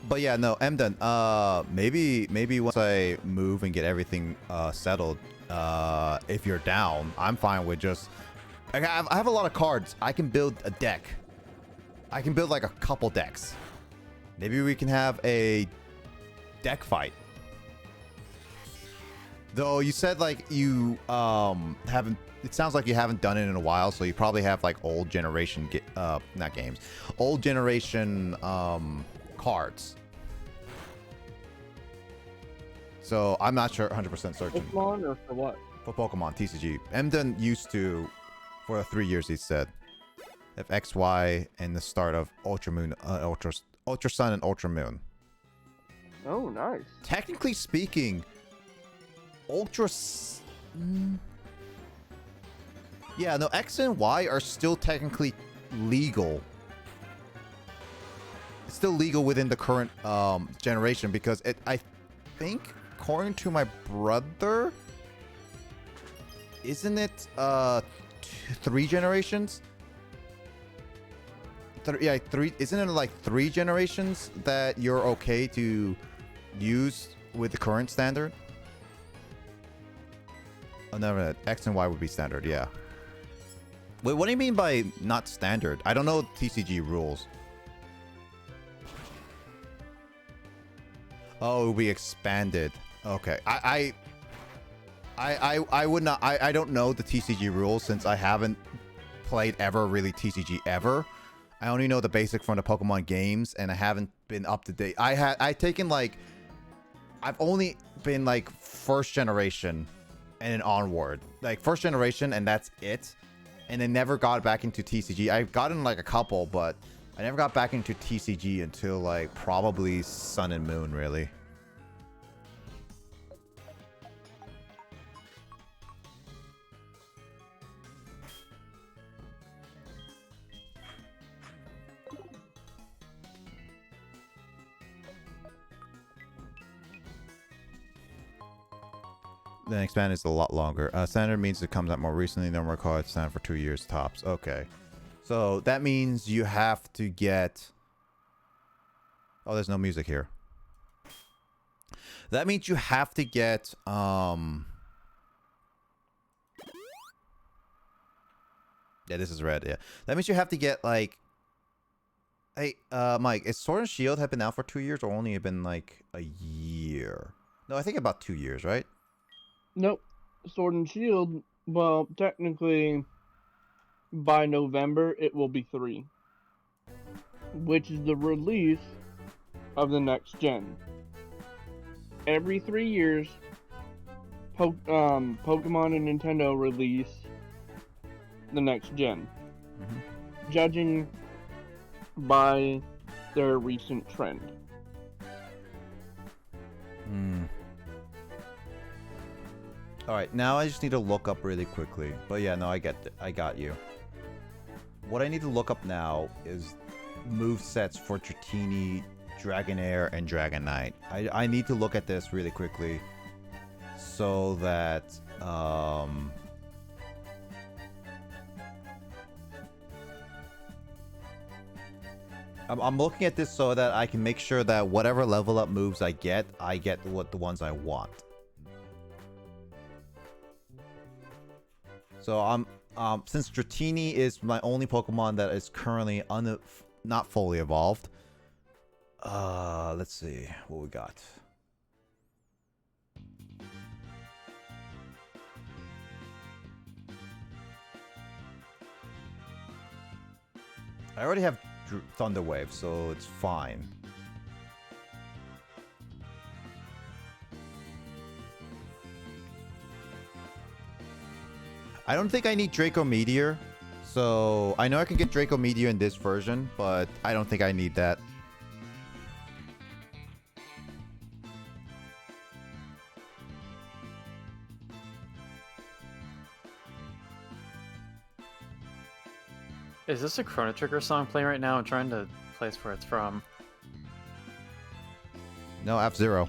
But yeah, no, Emden, maybe once I move and get everything settled, if you're down, I'm fine with just... I have a lot of cards. I can build a deck. I can build like a couple decks. Maybe we can have a deck fight. Though you said like you haven't... It sounds like you haven't done it in a while, so you probably have like old generation... not games. Old generation... cards. So I'm not sure 100% certain. Pokemon or for what? For Pokemon TCG, Emden used to, for 3 years, he said, have X, Y, and the start of Ultra Moon, Ultra Sun, and Ultra Moon. Oh, nice. Technically speaking, yeah, no, X and Y are still technically legal. It's still legal within the current generation because I think, according to my brother, isn't it 3 generations? Yeah, 3. Isn't it like 3 generations that you're okay to use with the current standard? Oh, no, X and Y would be standard, yeah. Wait, what do you mean by not standard? I don't know TCG rules. Oh, it will be expanded. Okay. I would not... I don't know the TCG rules since I haven't played ever really TCG ever. I only know the basic from the Pokemon games, and I haven't been up to date. I've taken like... I've only been like first generation and then onward. Like first generation and that's it. And I never got back into TCG. I've gotten like a couple, but I never got back into TCG until like probably Sun and Moon, really. Then expand is a lot longer. Standard means it comes out more recently. No more cards. Standard for 2 years tops. Okay. So that means you have to get... Oh, there's no music here. That means you have to get... Yeah, this is red. Yeah. That means you have to get like... Hey, Mike, is Sword and Shield have been out for 2 years or only been like a year? No, I think about 2 years, right? Nope. Sword and Shield, well, technically, by November, it will be 3. Which is the release of the next gen. Every 3 years, Pokemon and Nintendo release the next gen. Judging by their recent trend. Alright, now I just need to look up really quickly. But yeah, no, I got you. What I need to look up now is move sets for Dratini, Dragonair, and Dragonite. I need to look at this really quickly so that I'm looking at this so that I can make sure that whatever level up moves I get what the ones I want. So since Dratini is my only Pokemon that is currently not fully evolved. Let's see what we got. I already have Thunder Wave, so it's fine. I don't think I need Draco Meteor. So I know I can get Draco Meteor in this version, but I don't think I need that. Is this a Chrono Trigger song playing right now? I'm trying to place where it's from. No, F-Zero.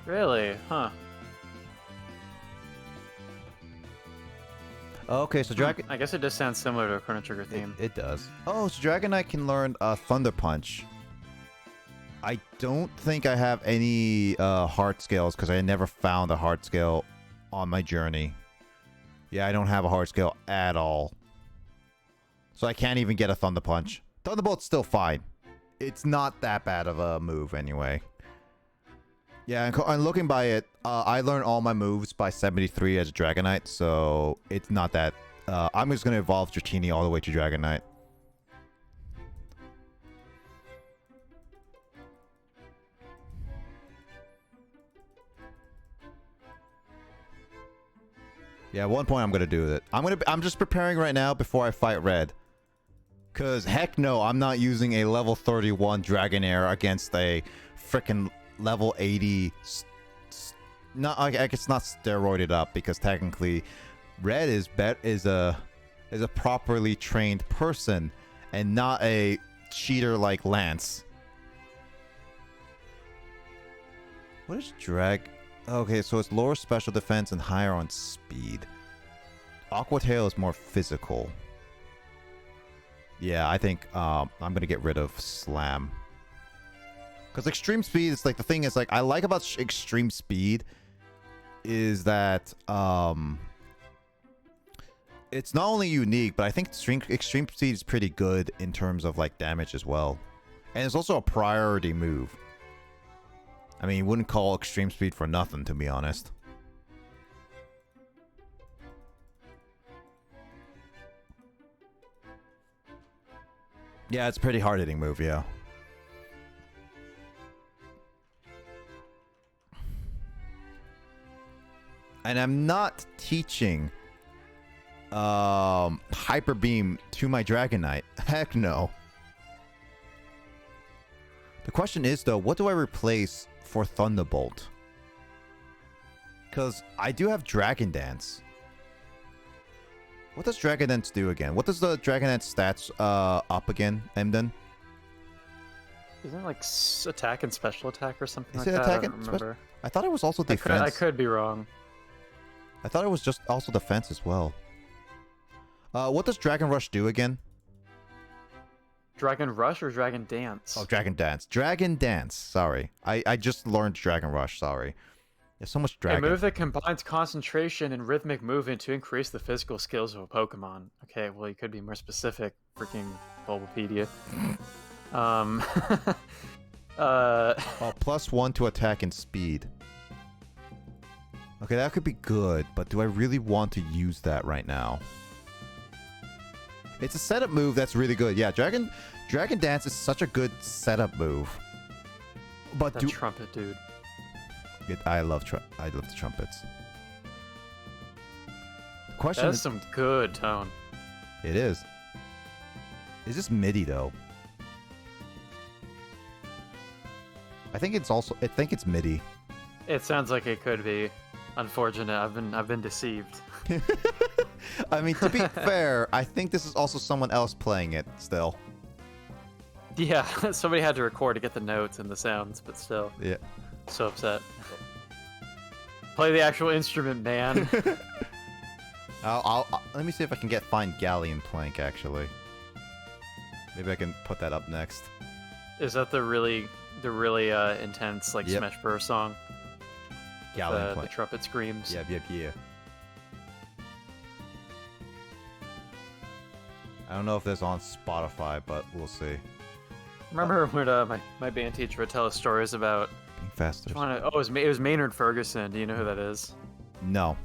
Really? Huh. Okay, so Dragon. I guess it just sounds similar to a Chrono Trigger theme. It does. Oh, so Dragon Knight can learn Thunder Punch. I don't think I have any heart scales because I never found a heart scale on my journey. Yeah, I don't have a heart scale at all. So I can't even get a Thunder Punch. Thunderbolt's still fine. It's not that bad of a move anyway. Yeah, and looking by it, I learned all my moves by 73 as a Dragon Knight, so it's not that... I'm just going to evolve Dratini all the way to Dragon Knight. Yeah, at one point I'm gonna do it. I'm just preparing right now before I fight Red. Cause heck no, I'm not using a level 31 Dragonair against a freaking level 80. Not, I guess not steroided up because technically, Red is a properly trained person and not a cheater like Lance. What is Drag? Okay, so it's lower special defense and higher on speed. Aqua Tail is more physical. Yeah, I think I'm gonna get rid of Slam. Because extreme speed is like the thing is like I like about extreme speed is that it's not only unique, but I think extreme speed is pretty good in terms of like damage as well. And it's also a priority move. I mean, you wouldn't call extreme speed for nothing, to be honest. Yeah, it's a pretty hard-hitting move, yeah. And I'm not teaching Hyper Beam to my Dragon Knight. Heck no. The question is, though, what do I replace for Thunderbolt? Because I do have Dragon Dance. What does Dragon Dance do again? What does the Dragon Dance stats up again, Emden? Isn't it like attack and special attack or something Is like it that? attack I don't and remember. I thought it was also defense. I could be wrong. I thought it was just also defense as well. What does Dragon Rush do again? Dragon Rush or Dragon Dance? Oh, Dragon Dance. Dragon Dance. Sorry. I just learned Dragon Rush. Sorry. There's so much dragon. A move that combines concentration and rhythmic movement to increase the physical skills of a Pokemon. Okay, well, you could be more specific. Freaking Bulbapedia. Oh, +1 to attack and speed. Okay, that could be good, but do I really want to use that right now? It's a setup move that's really good. Yeah, Dragon Dance is such a good setup move. But that trumpet, dude. I love the trumpets. The question That's some good tone. It is. Is this MIDI though? I think it's MIDI. It sounds like it could be. Unfortunate. I've been deceived. I mean, to be fair, I think this is also someone else playing it still. Yeah, somebody had to record to get the notes and the sounds, but still. Yeah. So upset. Play the actual instrument, man. Let me see if I can find Galleon Plank actually. Maybe I can put that up next. Is that the really intense like Yep. Smash Bros song? Galleon The Plank. trumpet screams. Yeah. I don't know if this is on Spotify, but we'll see. Remember when my band teacher would tell us stories about Being faster. it was Maynard Ferguson. Do you know who that is? No.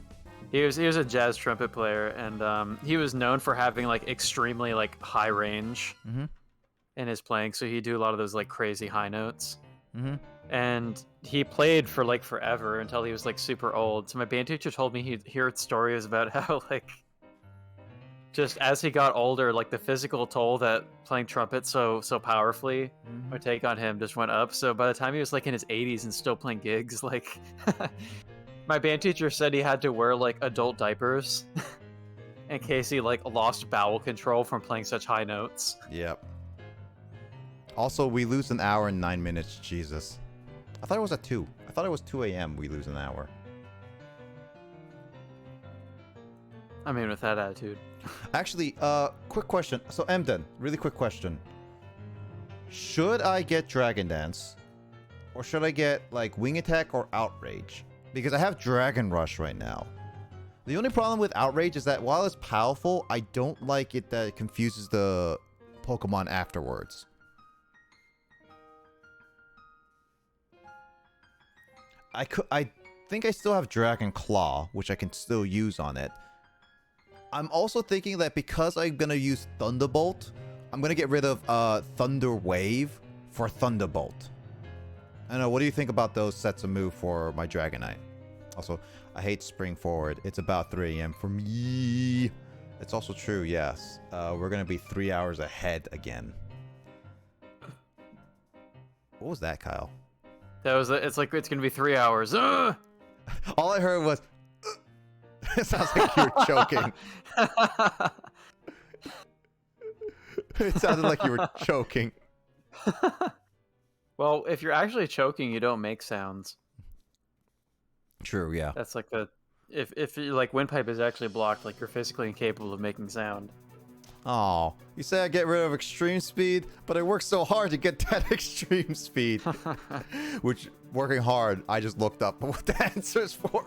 He was a jazz trumpet player, and he was known for having like extremely like high range in his playing. So he'd do a lot of those like crazy high notes. And he played for like forever until he was like super old. So my band teacher told me he'd heard stories about how like just as he got older, like the physical toll that playing trumpet so powerfully would take on him just went up. So by the time he was like in his 80s and still playing gigs, like my band teacher said he had to wear like adult diapers in case he like lost bowel control from playing such high notes. Yep. Also, we lose an hour and 9 minutes. Jesus. I thought it was at 2. I thought it was 2 a.m. we lose an hour. I mean, with that attitude. Actually, quick question. So, Emden, really quick question. Should I get Dragon Dance? Or should I get, like, Wing Attack or Outrage? Because I have Dragon Rush right now. The only problem with Outrage is that while it's powerful, I don't like it that it confuses the Pokemon afterwards. I think I still have Dragon Claw, which I can still use on it. I'm also thinking that because I'm going to use Thunderbolt, I'm going to get rid of Thunder Wave for Thunderbolt. I don't know, what do you think about those sets of move for my Dragonite? Also, I hate Spring Forward. It's about 3 a.m. for me. It's also true, yes. We're going to be 3 hours ahead again. What was that, Kyle? That was. It's like it's gonna be 3 hours. Ugh! All I heard was... It sounds like you were choking. It sounded like you were choking. Well, if you're actually choking, you don't make sounds. True, yeah. That's like the if you, like windpipe is actually blocked, like you're physically incapable of making sound. Oh, you say I get rid of extreme speed, but I work so hard to get that extreme speed. Which, working hard, I just looked up what the answer's for.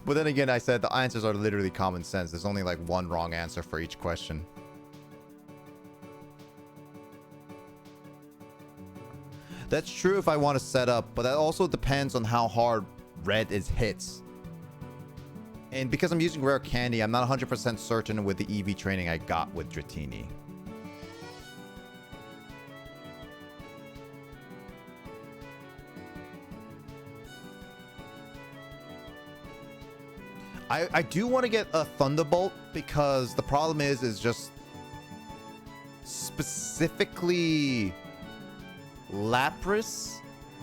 But then again, I said the answers are literally common sense. There's only like one wrong answer for each question. That's true if I want to set up, but that also depends on how hard red is hits. And because I'm using rare candy, I'm not 100% certain with the EV training I got with Dratini. I do want to get a Thunderbolt because the problem is just specifically Lapras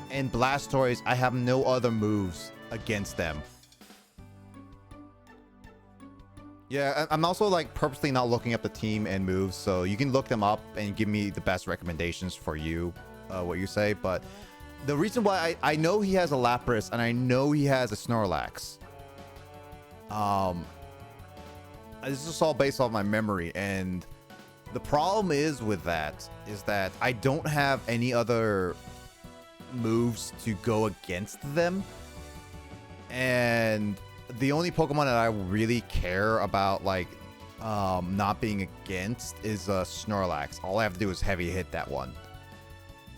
and Blastoise, I have no other moves against them. Yeah, I'm also like purposely not looking up the team and moves, so you can look them up and give me the best recommendations for you, what you say. But the reason why I know he has a Lapras and I know he has a Snorlax. This is all based off my memory, and the problem is with that is that I don't have any other moves to go against them, and the only Pokemon that I really care about, like, not being against is Snorlax. All I have to do is heavy hit that one.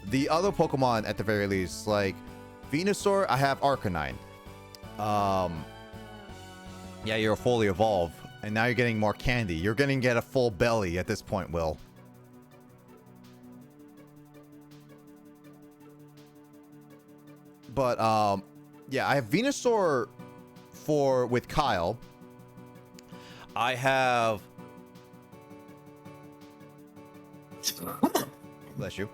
The other Pokemon, at the very least, like Venusaur, I have Arcanine. Yeah, you're fully evolved, and now you're getting more candy. You're gonna get a full belly at this point, Will. But, yeah, I have Venusaur with Kyle. I have... Bless you.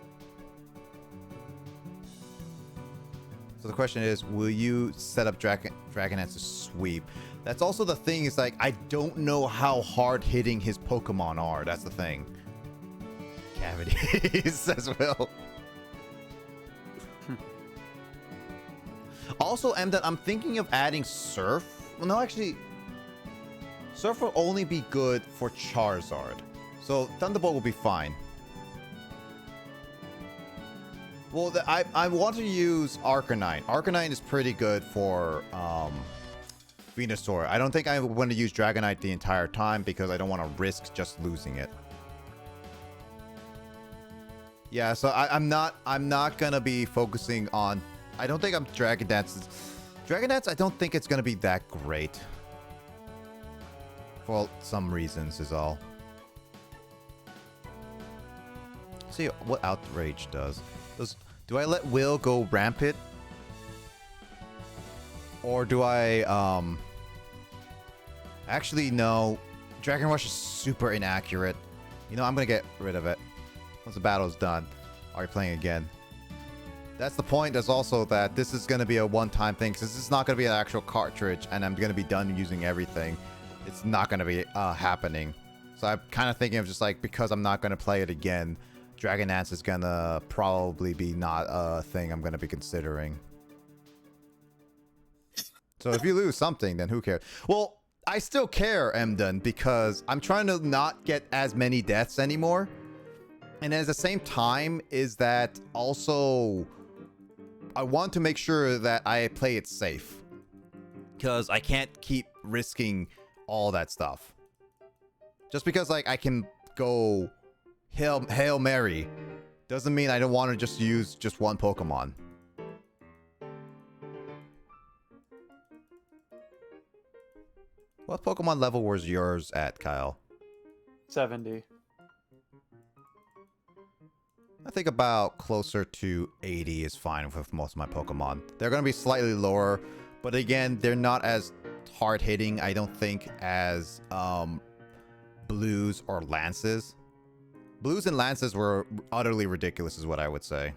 So the question is, will you set up Dragonette to sweep? That's also the thing, is like, I don't know how hard hitting his Pokemon are. That's the thing. Cavities as well. Also, I'm thinking of adding Surf. Well, no, actually, Surf will only be good for Charizard. So Thunderbolt will be fine. Well, I want to use Arcanine. Arcanine is pretty good for Venusaur. I don't think I'm going to use Dragonite the entire time because I don't want to risk just losing it. Yeah, so I'm not gonna be focusing on. I don't think I'm Dragon Dance. Dragon Dance, I don't think it's gonna be that great. For some reasons is all. See what Outrage does. Do I let Will go rampant? Or do I, actually, no. Dragon Rush is super inaccurate. You know, I'm gonna get rid of it. Once the battle's done. Are you playing again? That's the point. There's also that this is gonna be a one-time thing. Because this is not gonna be an actual cartridge. And I'm gonna be done using everything. It's not gonna be happening. So I'm kind of thinking of just like, because I'm not gonna play it again, Dragon Dance is gonna probably be not a thing I'm gonna be considering. So if you lose something, then who cares? Well, I still care, Emden, because I'm trying to not get as many deaths anymore. And at the same time is that also I want to make sure that I play it safe. Because I can't keep risking all that stuff. Just because like I can go Hail Mary doesn't mean I don't want to just use just one Pokemon. What Pokemon level was yours at, Kyle? 70. I think about closer to 80 is fine with most of my Pokemon. They're going to be slightly lower, but again, they're not as hard-hitting, I don't think, as Blues or Lances. Blues and Lances were utterly ridiculous is what I would say.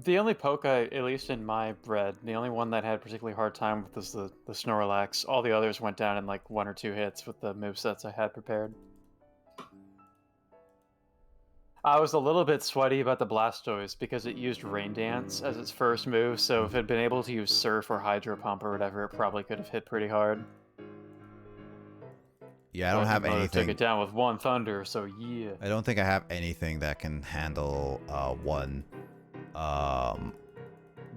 The only Poke, at least in my bread, the only one that had a particularly hard time with was the Snorlax. All the others went down in like 1 or 2 hits with the movesets I had prepared. I was a little bit sweaty about the Blastoise because it used Rain Dance as its first move, so if it had been able to use Surf or Hydro Pump or whatever, it probably could have hit pretty hard. Yeah, I don't have anything. Took it down with 1 Thunder, so yeah. I don't think I have anything that can handle one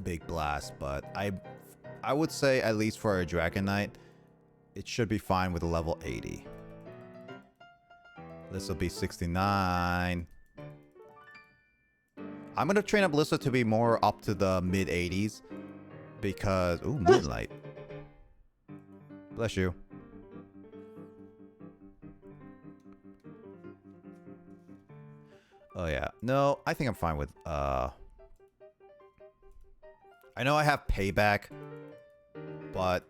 big blast, but I would say at least for a Dragonite, it should be fine with a level 80. This will be 69. I'm gonna train up Alyssa to be more up to the mid 80s because ooh, Moonlight. Bless you. Oh yeah. No, I think I'm fine with I know I have payback, but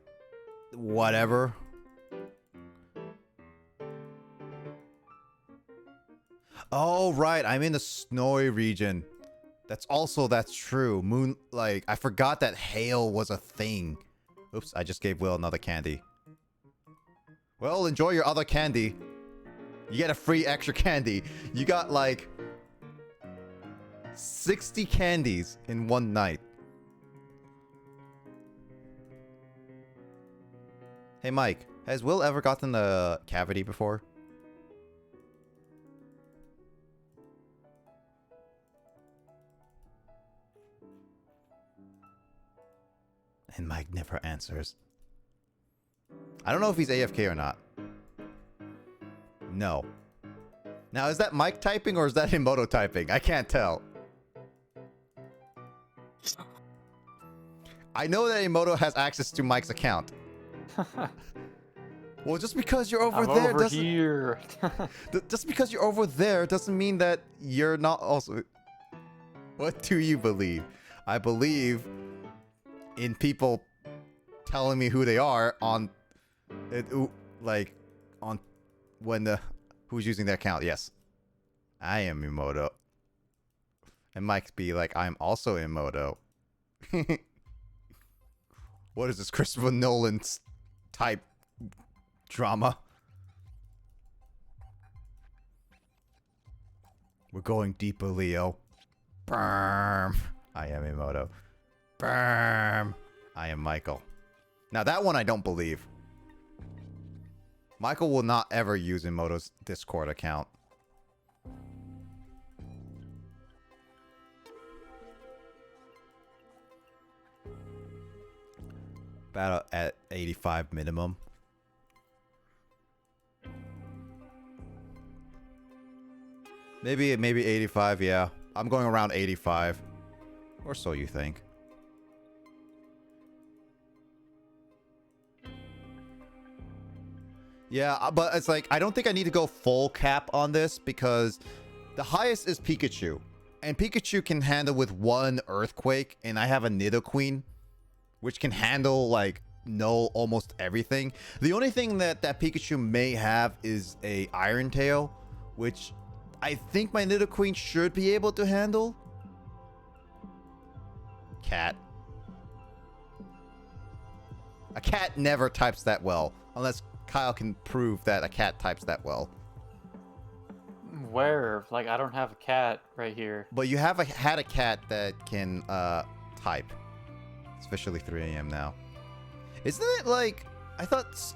whatever. Oh right, I'm in the snowy region. That's true. Like I forgot that hail was a thing. Oops, I just gave Will another candy. Well, enjoy your other candy. You get a free extra candy. You got like 60 candies in one night. Hey Mike, has Will ever gotten a cavity before? And Mike never answers. I don't know if he's AFK or not. No. Now, is that Mike typing or is that Emoto typing? I can't tell. I know that Emoto has access to Mike's account. Well, just because you're over there over doesn't... here. Just because you're over there doesn't mean that you're not also... What do you believe? I believe in people telling me who they are on... like, on... when the... Who's using their account? Yes. I am Emoto. And Mike be like, I'm also Emoto. What is this Christopher Nolan's type drama? We're going deeper, Leo. Burm. I am Emoto. Burm. I am Michael. Now that one I don't believe. Michael will not ever use Emoto's Discord account. About at 85 minimum. Maybe 85, yeah. I'm going around 85. Or so you think. Yeah, but it's like, I don't think I need to go full cap on this because the highest is Pikachu. And Pikachu can handle with 1 Earthquake, and I have a Nidoqueen, which can handle, like, almost everything. The only thing that Pikachu may have is a Iron Tail, which I think my Nidoqueen should be able to handle. Cat. A cat never types that well, unless Kyle can prove that a cat types that well. Where? Like, I don't have a cat right here. But you have had a cat that can type. It's officially 3 a.m. now. Isn't it like... I thought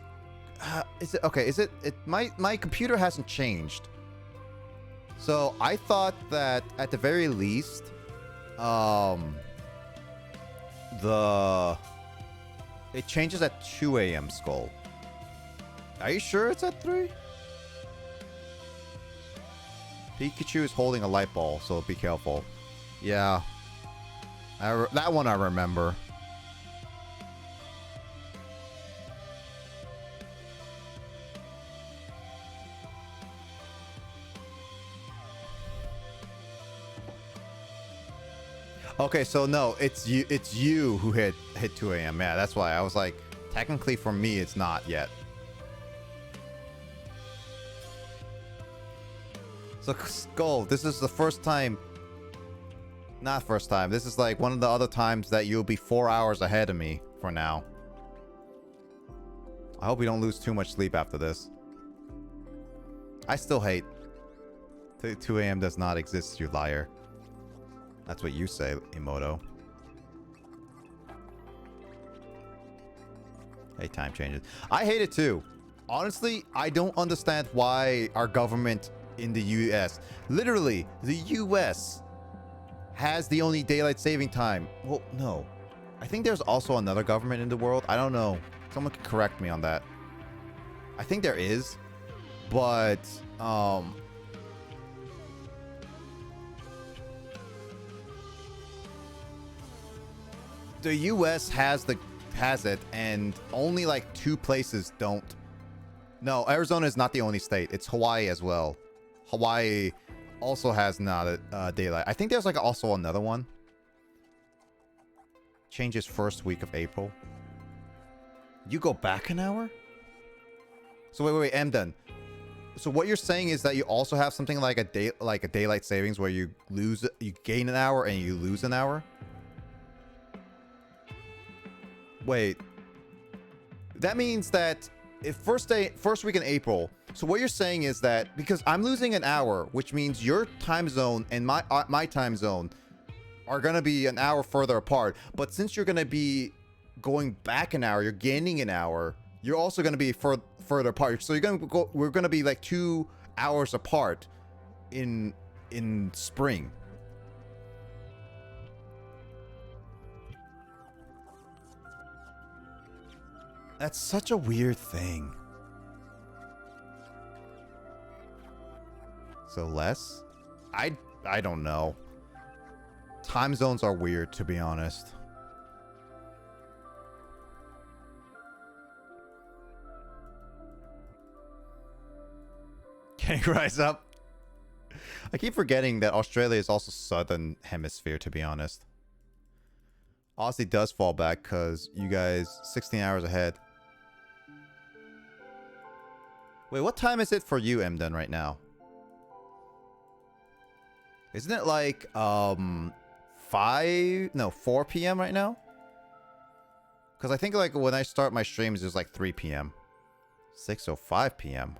is it okay? Is it my computer hasn't changed. So I thought that at the very least, it changes at 2 a.m. Skull. Are you sure it's at 3? Pikachu is holding a light ball, so be careful. Yeah. That one I remember. Okay, so no, it's you who hit 2 a.m. Yeah, that's why I was like, technically for me it's not yet. So Skull, this is the first time. Not first time. This is like one of the other times that you'll be 4 hours ahead of me for now. I hope we don't lose too much sleep after this. I still hate 2 a.m. does not exist, you liar. That's what you say, Emoto. Hey, time changes. I hate it too. Honestly, I don't understand why our government in the US, literally, the US has the only daylight saving time. Well, no. I think there's also another government in the world. I don't know. Someone can correct me on that. I think there is. But, the US has it, and only like 2 places don't. No, Arizona is not the only state. It's Hawaii as well. Hawaii also has not a daylight. I think there's like also another one. Changes first week of April. You go back an hour? So wait, Emden. So what you're saying is that you also have something like a daylight savings where you gain an hour and you lose an hour? Wait. That means that if first week in April. So what you're saying is that because I'm losing an hour, which means your time zone and my time zone are gonna be an hour further apart. But since you're gonna be going back an hour, you're gaining an hour. You're also gonna be further apart. So we're gonna be like 2 hours apart in spring. That's such a weird thing. So less? I don't know. Time zones are weird, to be honest. Can you rise up? I keep forgetting that Australia is also southern hemisphere, to be honest. Aussie does fall back because you guys 16 hours ahead. Wait, what time is it for you, Emden, right now? Isn't it like 4 p.m. right now? Because I think like when I start my streams it's like 3 p.m. 6:05 p.m.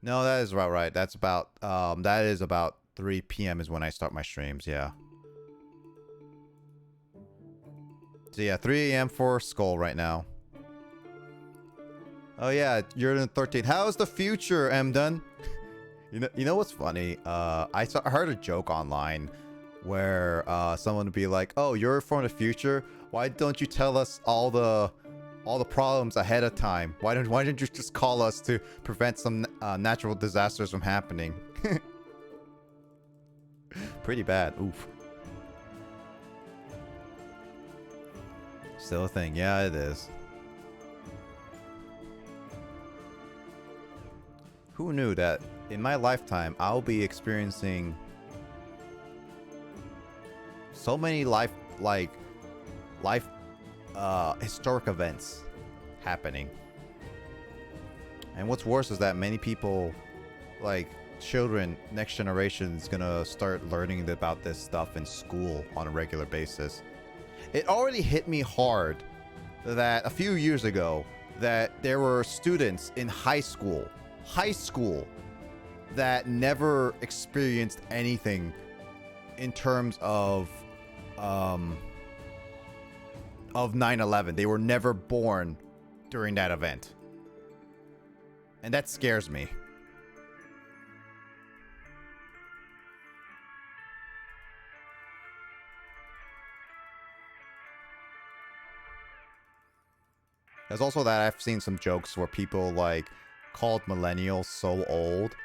No, that is about right. That's about that is about 3 p.m. is when I start my streams, yeah. So yeah, 3 a.m. for Skull right now. Oh yeah, you're in 13. How's the future, Emden? You know what's funny? I heard a joke online where someone would be like, "Oh, you're from the future. Why don't you tell us all the problems ahead of time? Why don't you just call us to prevent some natural disasters from happening?" Pretty bad. Oof. Still a thing. Yeah, it is. Who knew that in my lifetime I'll be experiencing so many historic events happening. And what's worse is that many people, like children, next generation is gonna start learning about this stuff in school on a regular basis. It already hit me hard that a few years ago that there were students in high school that never experienced anything in terms of of 9/11. They were never born during that event. And that scares me. There's also that I've seen some jokes where people like called millennials so old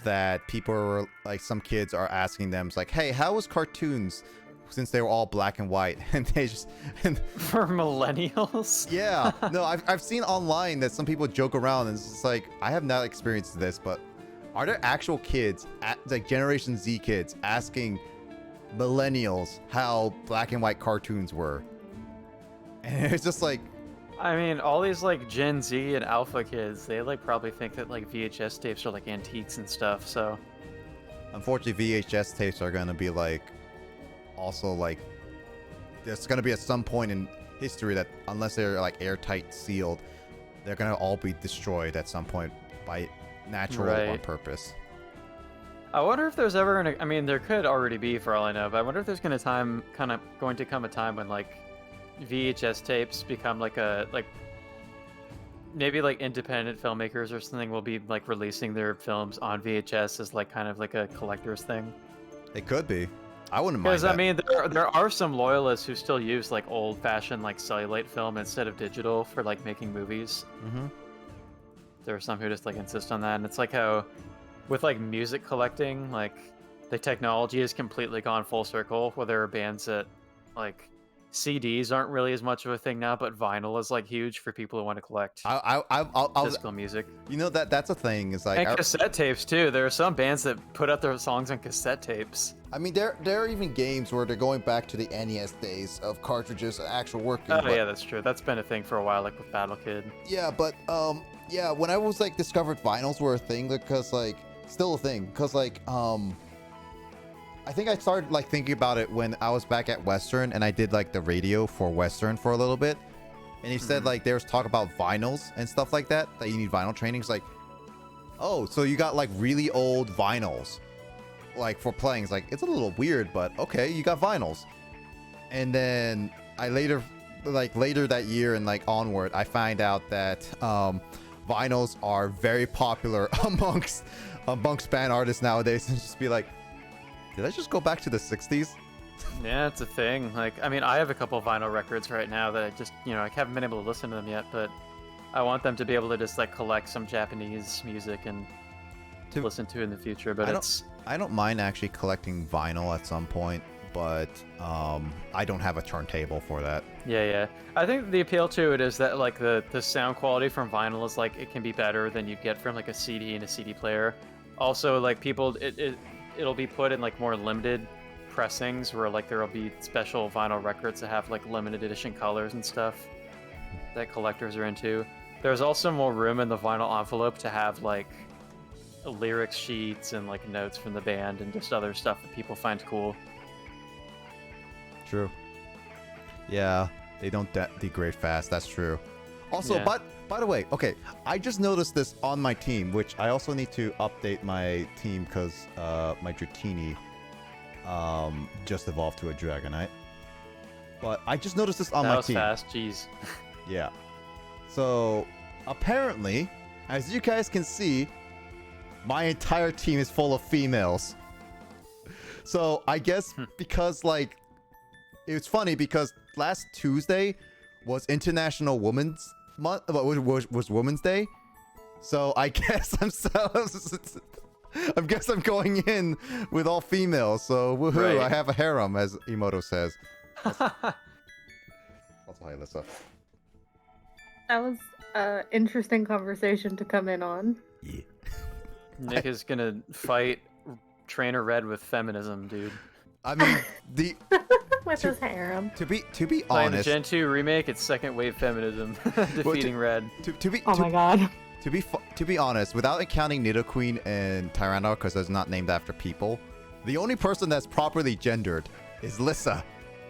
that people are like, some kids are asking them, it's like, hey, how was cartoons since they were all black and white? And they just For millennials? yeah, no, I've seen online that some people joke around and it's just like, I have not experienced this, but are there actual kids like Generation Z kids asking millennials how black and white cartoons were? And it's just like, I mean, all these like Gen Z and Alpha kids, they like probably think that like VHS tapes are like antiques and stuff. So, unfortunately, VHS tapes are gonna be like, also like, there's gonna be at some point in history that unless they're like airtight sealed, they're gonna all be destroyed at some point by natural or on purpose. I wonder if there's ever I mean, there could already be for all I know, but I wonder if there's going to come a time when like VHS tapes become like maybe like independent filmmakers or something will be like releasing their films on VHS as like kind of like a collector's thing. It could be. I wouldn't mind Because that. I mean, there are some loyalists who still use like old-fashioned like cellulite film instead of digital for like making movies. Mm-hmm. There are some who just like insist on that, and it's like how with like music collecting, like the technology has completely gone full circle. Where there are bands that like CDs aren't really as much of a thing now, but vinyl is like huge for people who want to collect I'll physical music. You know that's a thing. Is like And cassette tapes too. There are some bands that put out their songs on cassette tapes. I mean, there are even games where they're going back to the NES days of cartridges and actual working. Oh yeah, that's true. That's been a thing for a while, like with Battle Kid. Yeah, but yeah, when I was like discovered vinyls were a thing, because like still a thing, because like I think I started like thinking about it when I was back at Western and I did like the radio for Western for a little bit, and he said like there was talk about vinyls and stuff like that you need vinyl training. It's like, oh, so you got like really old vinyls like for playing. It's like, it's a little weird, but okay, you got vinyls. And then I later that year and like onward, I find out that vinyls are very popular amongst band artists nowadays, and just be like, did I just go back to the 60s? Yeah, it's a thing. Like, I mean, I have a couple vinyl records right now that I just, I haven't been able to listen to them yet, but I want them to be able to just like collect some Japanese music and to listen to in the future. But I don't mind actually collecting vinyl at some point, but I don't have a turntable for that. Yeah. I think the appeal to it is that like the sound quality from vinyl is like it can be better than you get from like a CD and a CD player. Also, like people, it'll be put in like more limited pressings where like there'll be special vinyl records that have like limited edition colors and stuff that collectors are into. There's also more room in the vinyl envelope to have like lyrics sheets and like notes from the band and just other stuff that people find cool. True. Yeah, they don't degrade fast. That's true. Also, Yeah. by the way, okay, I just noticed this on my team, which I also need to update my team because my Dratini just evolved to a Dragonite. But I just noticed this on That my was team. fast, jeez. Yeah. So apparently, as you guys can see, my entire team is full of females. So I guess because like, it's funny because last Tuesday was International Women's Month, was Women's Day. So I guess I guess I'm going in with all females. So woohoo! Right. I have a harem, as Emoto says. Also, hi, Alyssa. That was an interesting conversation to come in on. Yeah. Nick is gonna fight Trainer Red with feminism, dude. I mean, the With his harem. to be Playing the honest, Gen 2 remake, it's second wave feminism, defeating Red. Oh my god. To be honest, without accounting Nidoqueen and Tyrannodon because it's not named after people, the only person that's properly gendered is Lissa,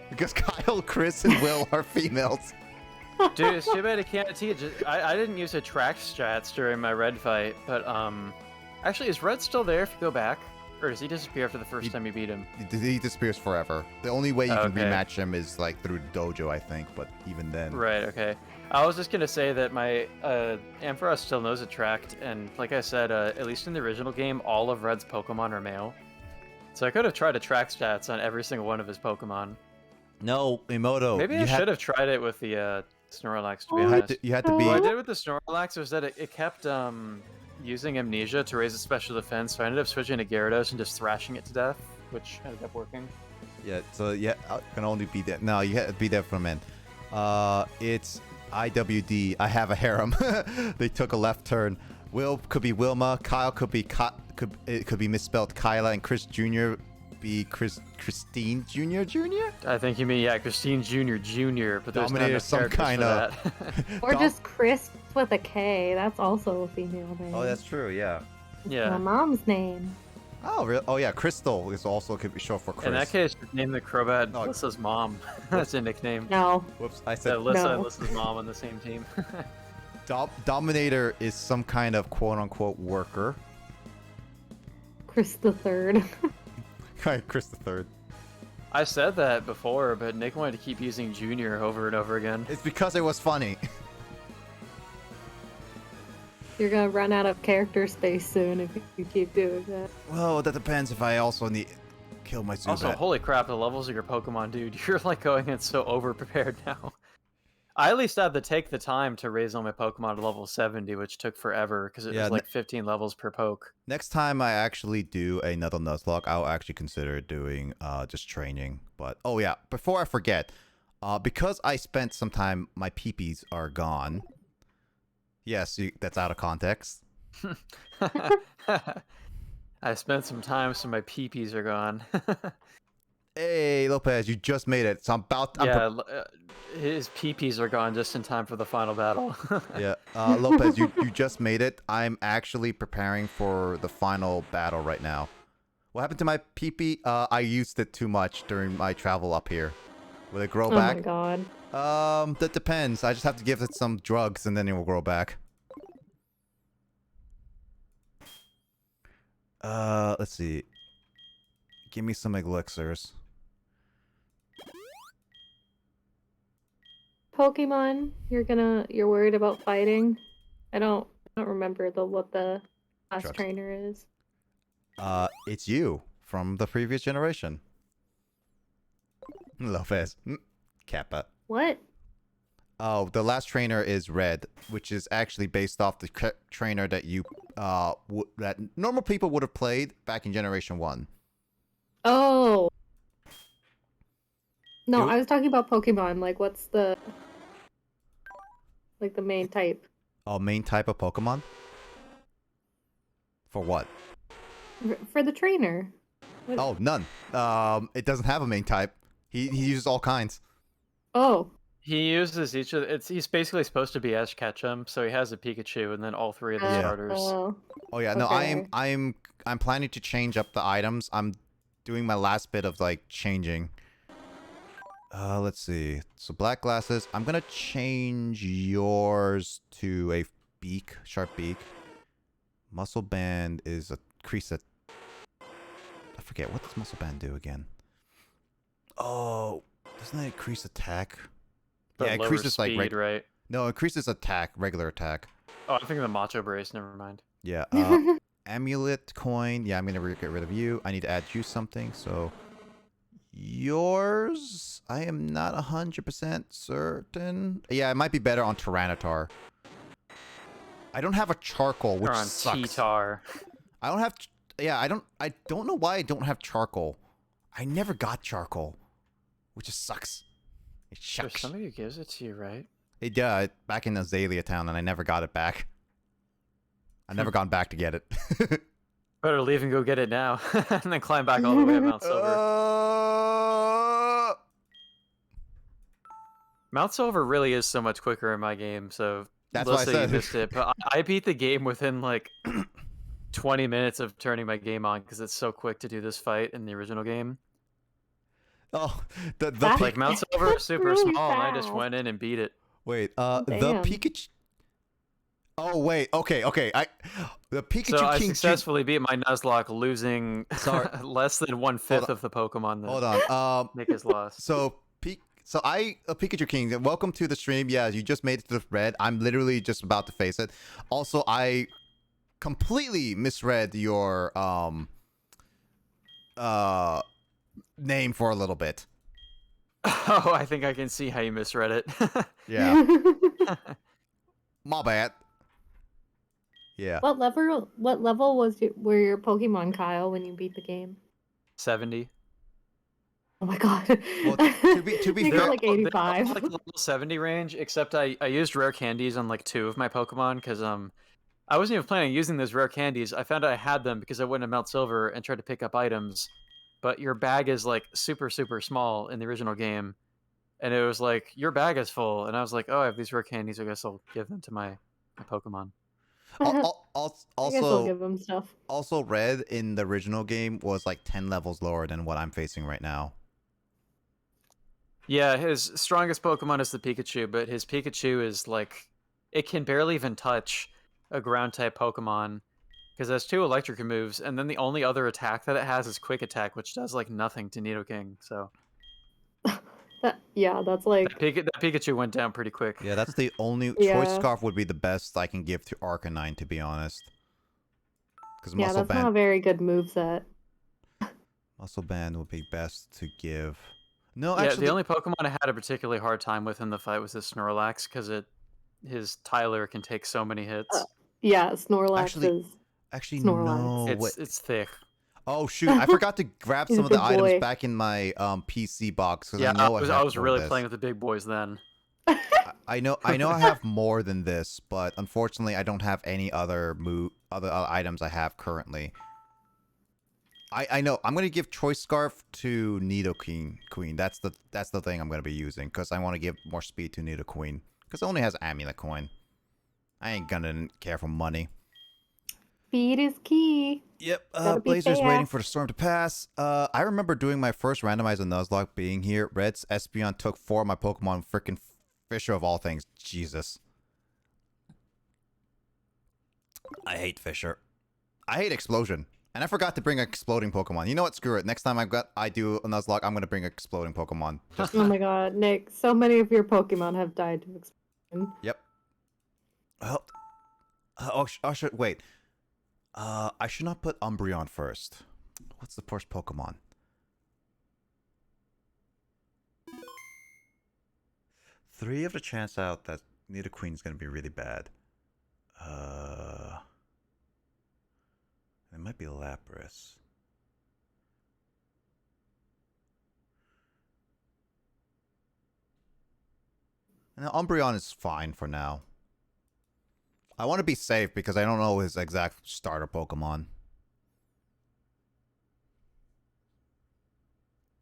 because Kyle, Chris, and Will are females. Dude, it's too bad I can't teach. I didn't use attract strats during my Red fight, but actually, is Red still there if you go back? Or does he disappear after the first time you beat him? He disappears forever. The only way you can Okay. rematch him is like through the dojo, I think. But even then, Right, okay. I was just gonna say that my Ampharos still knows attract, and like I said, at least in the original game, all of Red's Pokemon are male. So I could have tried attract stats on every single one of his Pokemon. no, Emoto. Maybe I should have tried it with the Snorlax, to be honest. You had to be. What I did with the Snorlax was that it kept using Amnesia to raise its special defense, so I ended up switching to Gyarados and just thrashing it to death, which ended up working. Yeah. So yeah, I can only be there. No, you had to be there for a minute. It's IWD. I have a harem. They took a left turn. Will could be Wilma. Kyle could be it could be misspelled Kyla, and Chris Jr. be Christine Jr. Jr. I think you mean, yeah, Christine Jr. Jr., but there's not Dominator enough some characters kind for of- that. Or just Chris with a K. That's also a female name. Oh, that's true. Yeah. My Yeah. mom's name. Oh, really? Oh, yeah. Crystal is also could be short for Chris. In that case, name the Crobat No. Alyssa's mom. That's a nickname. No. Whoops. I said Alyssa No. and Alyssa's mom on the same team. Dominator is some kind of quote-unquote worker. Chris the Third. Chris the Third. I said that before, but Nick wanted to keep using Junior over and over again. It's because it was funny. You're gonna run out of character space soon if you keep doing that. Well, that depends if I also need kill my Zubat. Also, holy crap, the levels of your Pokemon, dude. You're like going in so over-prepared now. I at least had to take the time to raise all my Pokemon to level 70, which took forever, because it Yeah, was like 15 levels per poke. Next time I actually do another Nuzlocke, I'll actually consider doing just training. But oh yeah, before I forget, because I spent some time, my peepees are gone. Yes, that's out of context. I spent some time, so my peepees are gone. Hey, Lopez, you just made it. So I'm His peepees are gone just in time for the final battle. yeah, Lopez, you just made it. I'm actually preparing for the final battle right now. What happened to my peepee? I used it too much during my travel up here. Will it grow Oh back? my god. That depends. I just have to give it some drugs and then it will grow back. Let's see. Give me some elixirs. Pokemon, you're worried about fighting? I don't remember what the last Drugs. trainer is. It's you from the previous generation. Lopez. Kappa. What? Oh, the last trainer is Red, which is actually based off the trainer that you that normal people would have played back in Generation 1. Oh. No, You- I was talking about Pokemon. Like, what's the main type? Oh, main type of Pokemon? For what? For the trainer. Oh, none. It doesn't have a main type. He uses all kinds. Oh. He uses each of he's basically supposed to be Ash Ketchum, so he has a Pikachu and then all three of the Yeah. starters. Oh. Oh yeah, no, Okay. I'm planning to change up the items. I'm doing my last bit of like changing. Let's see. So black glasses. I'm gonna change yours to a beak, sharp beak. Muscle band is a crease at. I forget what does muscle band do again. Oh, doesn't it increase attack? But Yeah, it lower increases like speed, right? no, it increases attack, regular attack. Oh, I'm thinking the Macho Brace. Never mind. Yeah. Amulet coin. Yeah, I'm gonna get rid of you. I need to add you something. So yours, I am not 100% certain. Yeah, it might be better on Tyranitar. I don't have a charcoal, which or on sucks. T-Tar. I don't have. Yeah, I don't know why I don't have charcoal. I never got charcoal, which just sucks. It There's shucks. somebody who gives it to you, right? Yeah, back in Azalea Town, and I never got it back. I never gone back to get it. Better leave and go get it now, and then climb back all the way to Mount Silver. Mount Silver really is so much quicker in my game, so That's let's why I say said. you missed it. But I beat the game within like 20 minutes of turning my game on because it's so quick to do this fight in the original game. Oh, the That's Like Mount Silver is super really small, and I just fast. went in and beat it. Wait, the Damn. Pikachu. Oh wait, okay. The Pikachu So I King. successfully beat my Nuzlocke, losing Sorry. less than 1/5 of the Pokemon that Hold on. Nick has lost. So Pikachu King, welcome to the stream. Yeah, you just made it to the red. I'm literally just about to face it. Also, I completely misread your name for a little bit. Oh, I think I can see how you misread it. Yeah. My bad. Yeah. What level were your Pokemon, Kyle, when you beat the game? 70. Oh my god. Well, to be You fair, got like They're 85. like level 70 range, except I used rare candies on like 2 of my Pokemon because I wasn't even planning on using those rare candies. I found out I had them because I went to Mount Silver and tried to pick up items, but your bag is like super small in the original game, and it was like your bag is full, and I was like, oh, I have these rare candies. I guess I'll give them to my Pokemon. I guess I'll also, give them stuff. also, red in the original game was like 10 levels lower than what I'm facing right now. Yeah, his strongest Pokemon is the Pikachu, but his Pikachu is like, it can barely even touch a ground type Pokemon because it has 2 electric moves, and then the only other attack that it has is Quick Attack, which does like nothing to Nidoking. So That's like that Pikachu went down pretty quick. Yeah, that's the only Yeah. Choice Scarf would be the best I can give to Arcanine, to be honest. Because yeah, that's not a very good moveset. Muscle Band would be best to give. No, Yeah, actually, the only Pokemon I had a particularly hard time with in the fight was this Snorlax because his Tyler can take so many hits. Yeah, Snorlax Actually- is actually Snorlax. no. Wait. It's thick. Oh shoot! I forgot to grab He's some a of the big items boy. back in my PC box because Yeah, I know I was have more really of this. playing with the big boys then. I know I have more than this, but unfortunately I don't have any other items I have currently. I know I'm gonna give Choice Scarf to Nidoking Queen. That's the thing I'm gonna be using because I want to give more speed to Nidoqueen because it only has Amulet Coin. I ain't gonna care for money. Speed is key. Yep, Gotta be Blazer's waiting fast. for the storm to pass. I remember doing my first randomizer Nuzlocke being here. Red's Espeon took 4 of my Pokemon, freaking Fisher of all things. Jesus. I hate Fisher. I hate Explosion. And I forgot to bring an exploding Pokemon. You know what? Screw it. Next time I do a Nuzlocke, I'm going to bring an exploding Pokemon. Just, Oh my god, Nick, so many of your Pokemon have died to explosion. yep. Well, wait. I should not put Umbreon first. What's the first Pokemon? Three of the chance out that Nidoqueen's gonna be really bad. It might be Lapras. Now Umbreon is fine for now. I want to be safe because I don't know his exact starter Pokemon.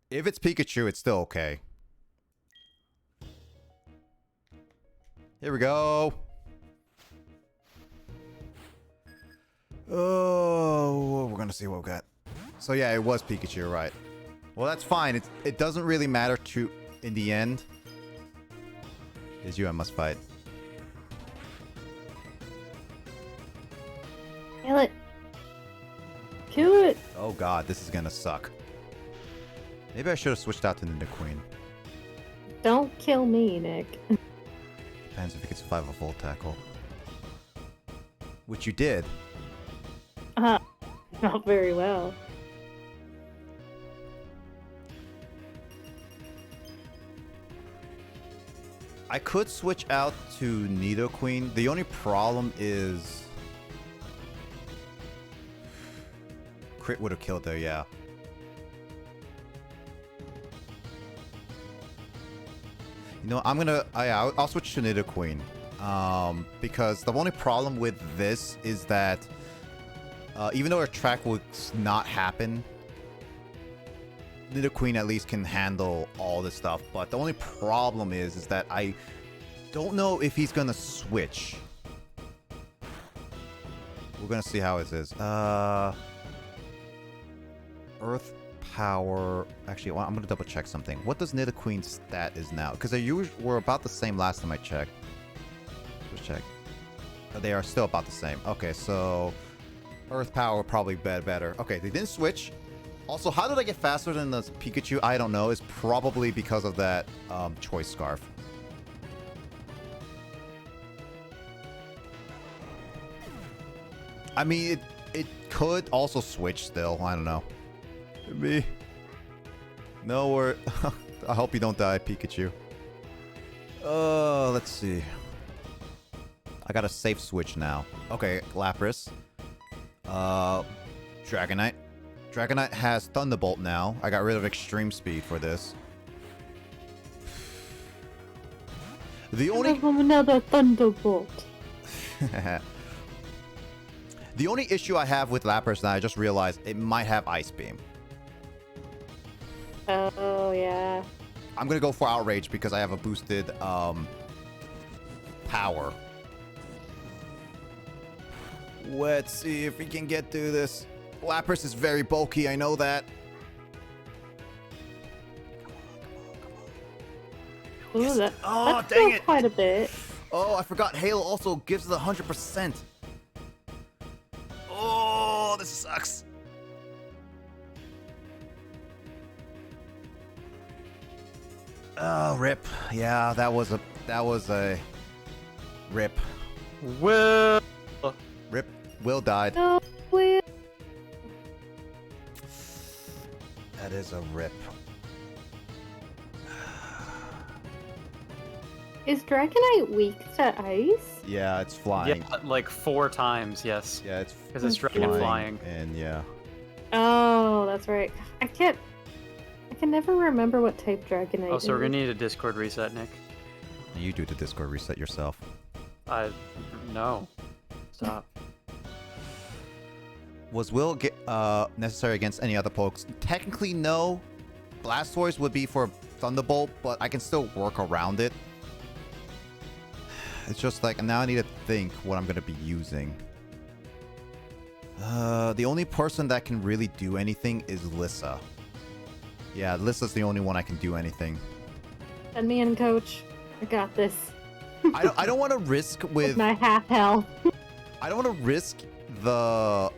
If it's Pikachu, it's still okay. Here we go. Oh, we're gonna see what we got. So yeah, it was Pikachu, right? Well, that's fine. It doesn't really matter in the end. It's you I must fight. Kill it. Kill it. Oh god, this is gonna suck. Maybe I should have switched out to Nidoqueen. Don't kill me, Nick. Depends if you can survive a full tackle. Which you did. Not very well. I could switch out to Nidoqueen. The only problem is... Crit would have killed there, yeah. You know, I'll switch to Nidoqueen. Because the only problem with this is that even though a track would not happen, Nidoqueen at least can handle all this stuff. But the only problem is that I don't know if he's gonna switch. We're gonna see how it is. Earth Power. Actually, I'm gonna double check something. What does Nidoqueen's stat is now? Because they were about the same last time I checked. Let's check. They are still about the same. Okay, so Earth Power probably better. Okay, they didn't switch. Also, how did I get faster than the Pikachu? I don't know. It's probably because of that Choice Scarf. I mean, it could also switch still. I don't know. Me. No, we're... I hope you don't die, Pikachu. Let's see. I got a safe switch now. Okay, Lapras. Dragonite. Dragonite has Thunderbolt now. I got rid of Extreme Speed for this. The only... Another Thunderbolt. The only issue I have with Lapras now, I just realized it might have Ice Beam. Oh, yeah. I'm gonna go for Outrage because I have a boosted power. Let's see if we can get through this. Lapras is very bulky, I know that. Ooh, Yes. that, Oh, that's dang still it. quite a bit. Oh, I forgot Hail also gives it 100%. Oh, this sucks. Oh, rip. Yeah, that was a rip. Will. Rip. Will died. No, Will. That is a rip. Is Dragonite weak to ice? Yeah, it's flying. Yeah, like 4 times, yes. Yeah, it's Because it's dragon flying. and yeah. Oh, that's right. I can never remember what type Dragonite Oh, so we're is. gonna need a Discord reset, Nick. You do the Discord reset yourself. No. Stop. Was Will necessary against any other pokes? Technically, no. Blastoise would be for Thunderbolt, but I can still work around it. It's just like, now I need to think what I'm going to be using. The only person that can really do anything is Lissa. Yeah, Lissa's the only one I can do anything. Send me in, coach. I got this. I don't want to risk with... My half health. I don't want to risk the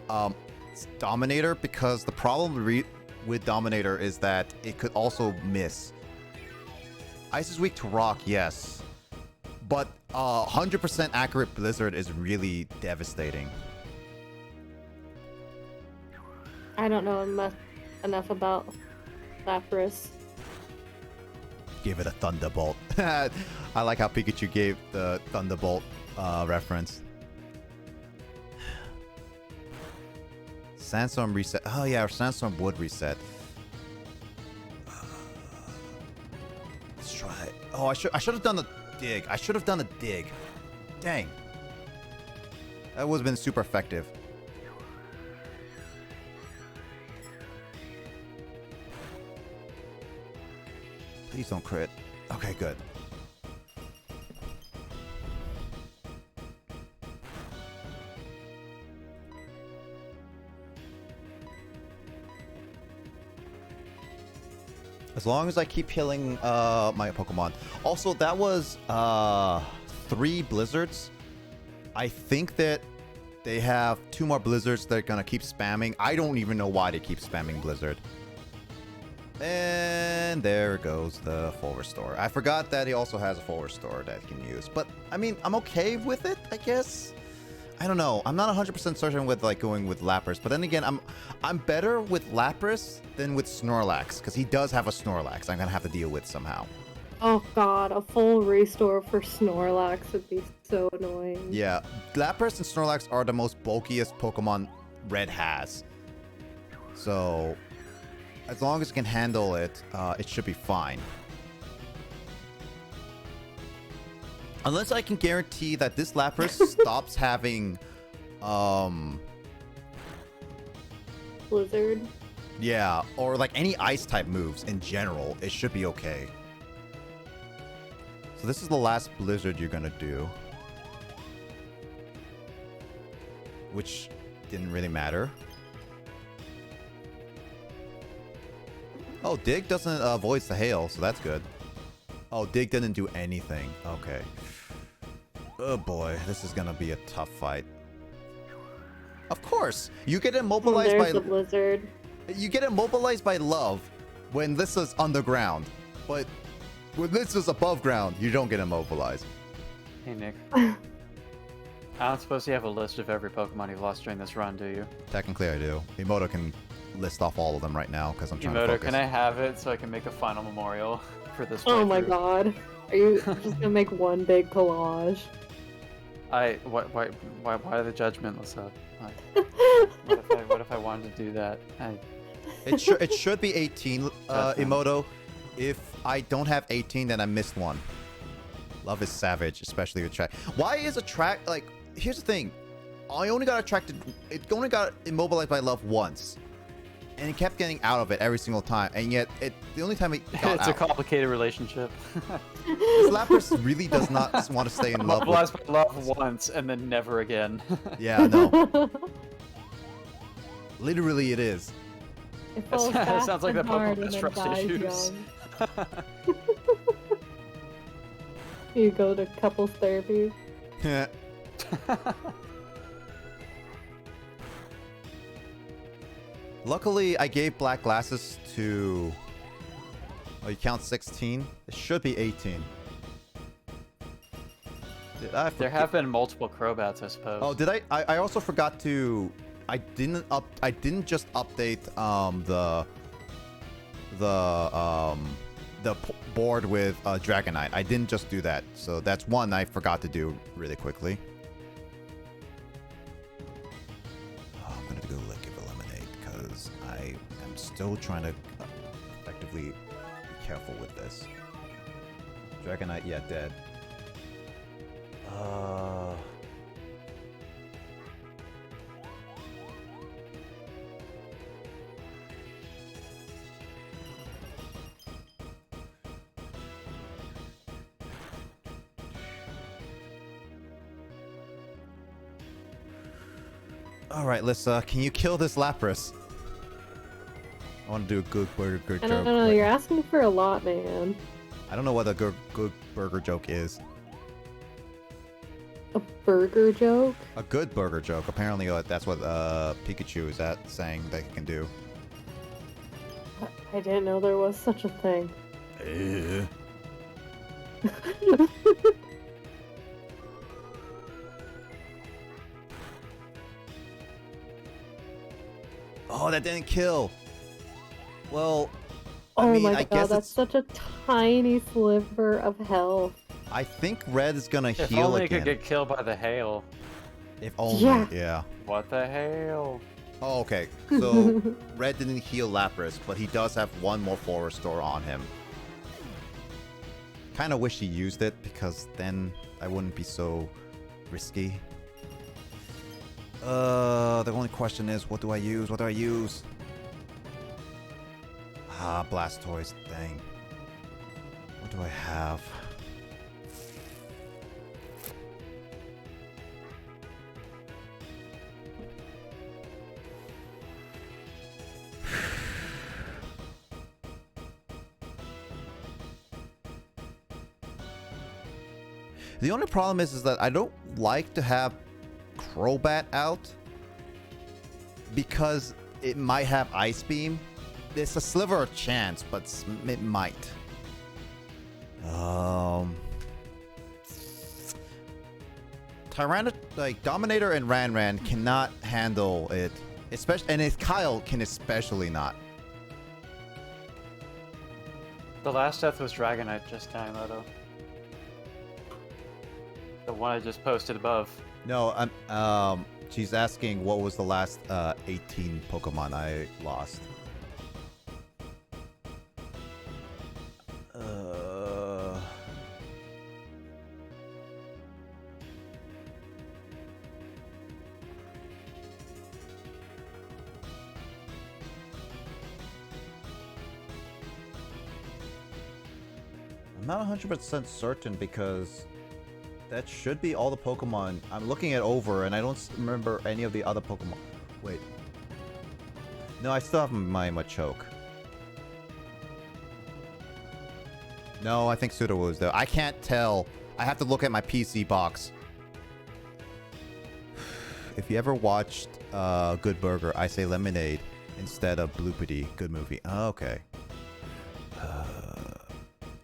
Dominator because the problem with Dominator is that it could also miss. Ice is weak to rock, yes. But 100% accurate Blizzard is really devastating. I don't know enough about Lapras. Give it a Thunderbolt. I like how Pikachu gave the Thunderbolt reference. Sandstorm reset. Oh yeah, Sandstorm would reset. Let's try it. Oh, I should have done the dig. I should have done the dig. Dang. That would have been super effective. Please don't crit. Okay, good. As long as I keep healing my Pokemon. Also, that was 3 Blizzards. I think that they have 2 more Blizzards they're gonna keep spamming. I don't even know why they keep spamming Blizzard. And there goes the full restore. I forgot that he also has a full restore that you can use. But, I mean, I'm okay with it, I guess. I don't know. I'm not 100% certain with, like, going with Lapras. But then again, I'm better with Lapras than with Snorlax. Because he does have a Snorlax I'm going to have to deal with somehow. Oh god, a full restore for Snorlax would be so annoying. Yeah. Lapras and Snorlax are the most bulkiest Pokemon Red has. So... as long as it can handle it, it should be fine. Unless I can guarantee that this Lapras stops having, Blizzard. yeah, or like any ice type moves in general, it should be okay. So this is the last Blizzard you're gonna do. Which didn't really matter. Oh, Dig doesn't avoid the hail, so that's good. Oh, Dig didn't do anything. Okay. Oh boy, this is gonna be a tough fight. Of course, you get immobilized There's by the blizzard. you get immobilized by love when this is underground, but when this is above ground, you don't get immobilized. Hey, Nick. I don't suppose you have a list of every Pokemon you've lost during this run, do you? Technically, I do. Emoto can list off all of them right now because I'm trying to Emoto, focus. can I have it so I can make a final memorial for this Oh my playthrough? god. Are you just gonna make one big collage? Why the judgment, Lissa? What if I wanted to do that? It should be 18, Emoto. If I don't have 18, then I missed one. Love is savage, especially with track. Why is a track like? Here's the thing. I only got attracted. It only got immobilized by love once, and it kept getting out of it every single time. And yet, the only time it got It's out. a complicated relationship. This Lapras really does not want to stay in love with. Immobilized by love once and then never again. Yeah, no. Literally, it is. It falls It fast sounds like and the hard Pokemon and then trust dies issues. young. You go to couples therapy. Luckily, I gave black glasses to. Oh, you count 16? It should be 18. Did I? There have been multiple Crobats, I suppose. Oh, did I? I also forgot to. I didn't just update the board with Dragonite. I didn't just do that. So that's one I forgot to do really quickly. Oh, I'm gonna go Lick of Eliminate because I am still trying to effectively be careful with this. Dragonite, yeah, dead. Alright, Lissa, can you kill this Lapras? I want to do a good burger joke. I don't know, right you're now. asking for a lot, man. I don't know what a good burger joke is. A burger joke? A good burger joke. Apparently, that's what Pikachu is saying they can do. I didn't know there was such a thing. Oh, that didn't kill. Well, Oh I mean, my I god, guess that's it's. such a tiny sliver of health. I think Red is gonna If heal only it again. could get killed by the hail. If only, Yeah. yeah. What the hail? Oh, okay. So Red didn't heal Lapras, but he does have one more full restore on him. Kind of wish he used it because then I wouldn't be so risky. The only question is, what do I use? What do I use? Ah, Blastoise. Dang. What do I have? The only problem is that I don't like to have Crobat out because it might have Ice Beam. There's a sliver of chance, but it might. Dominator and Ranran cannot handle it, especially, and Kyle can especially not. The last death was Dragonite just now, Moto. The one I just posted above. No, she's asking what was the last 18 Pokemon I lost. I'm not 100% certain because that should be all the Pokemon. I'm looking it over and I don't remember any of the other Pokemon. Wait. No, I still have my Machoke. No, I think Sudowoo's though. I can't tell. I have to look at my PC box if you ever watched Good Burger, I say lemonade instead of bloopity. Good movie. Oh, okay.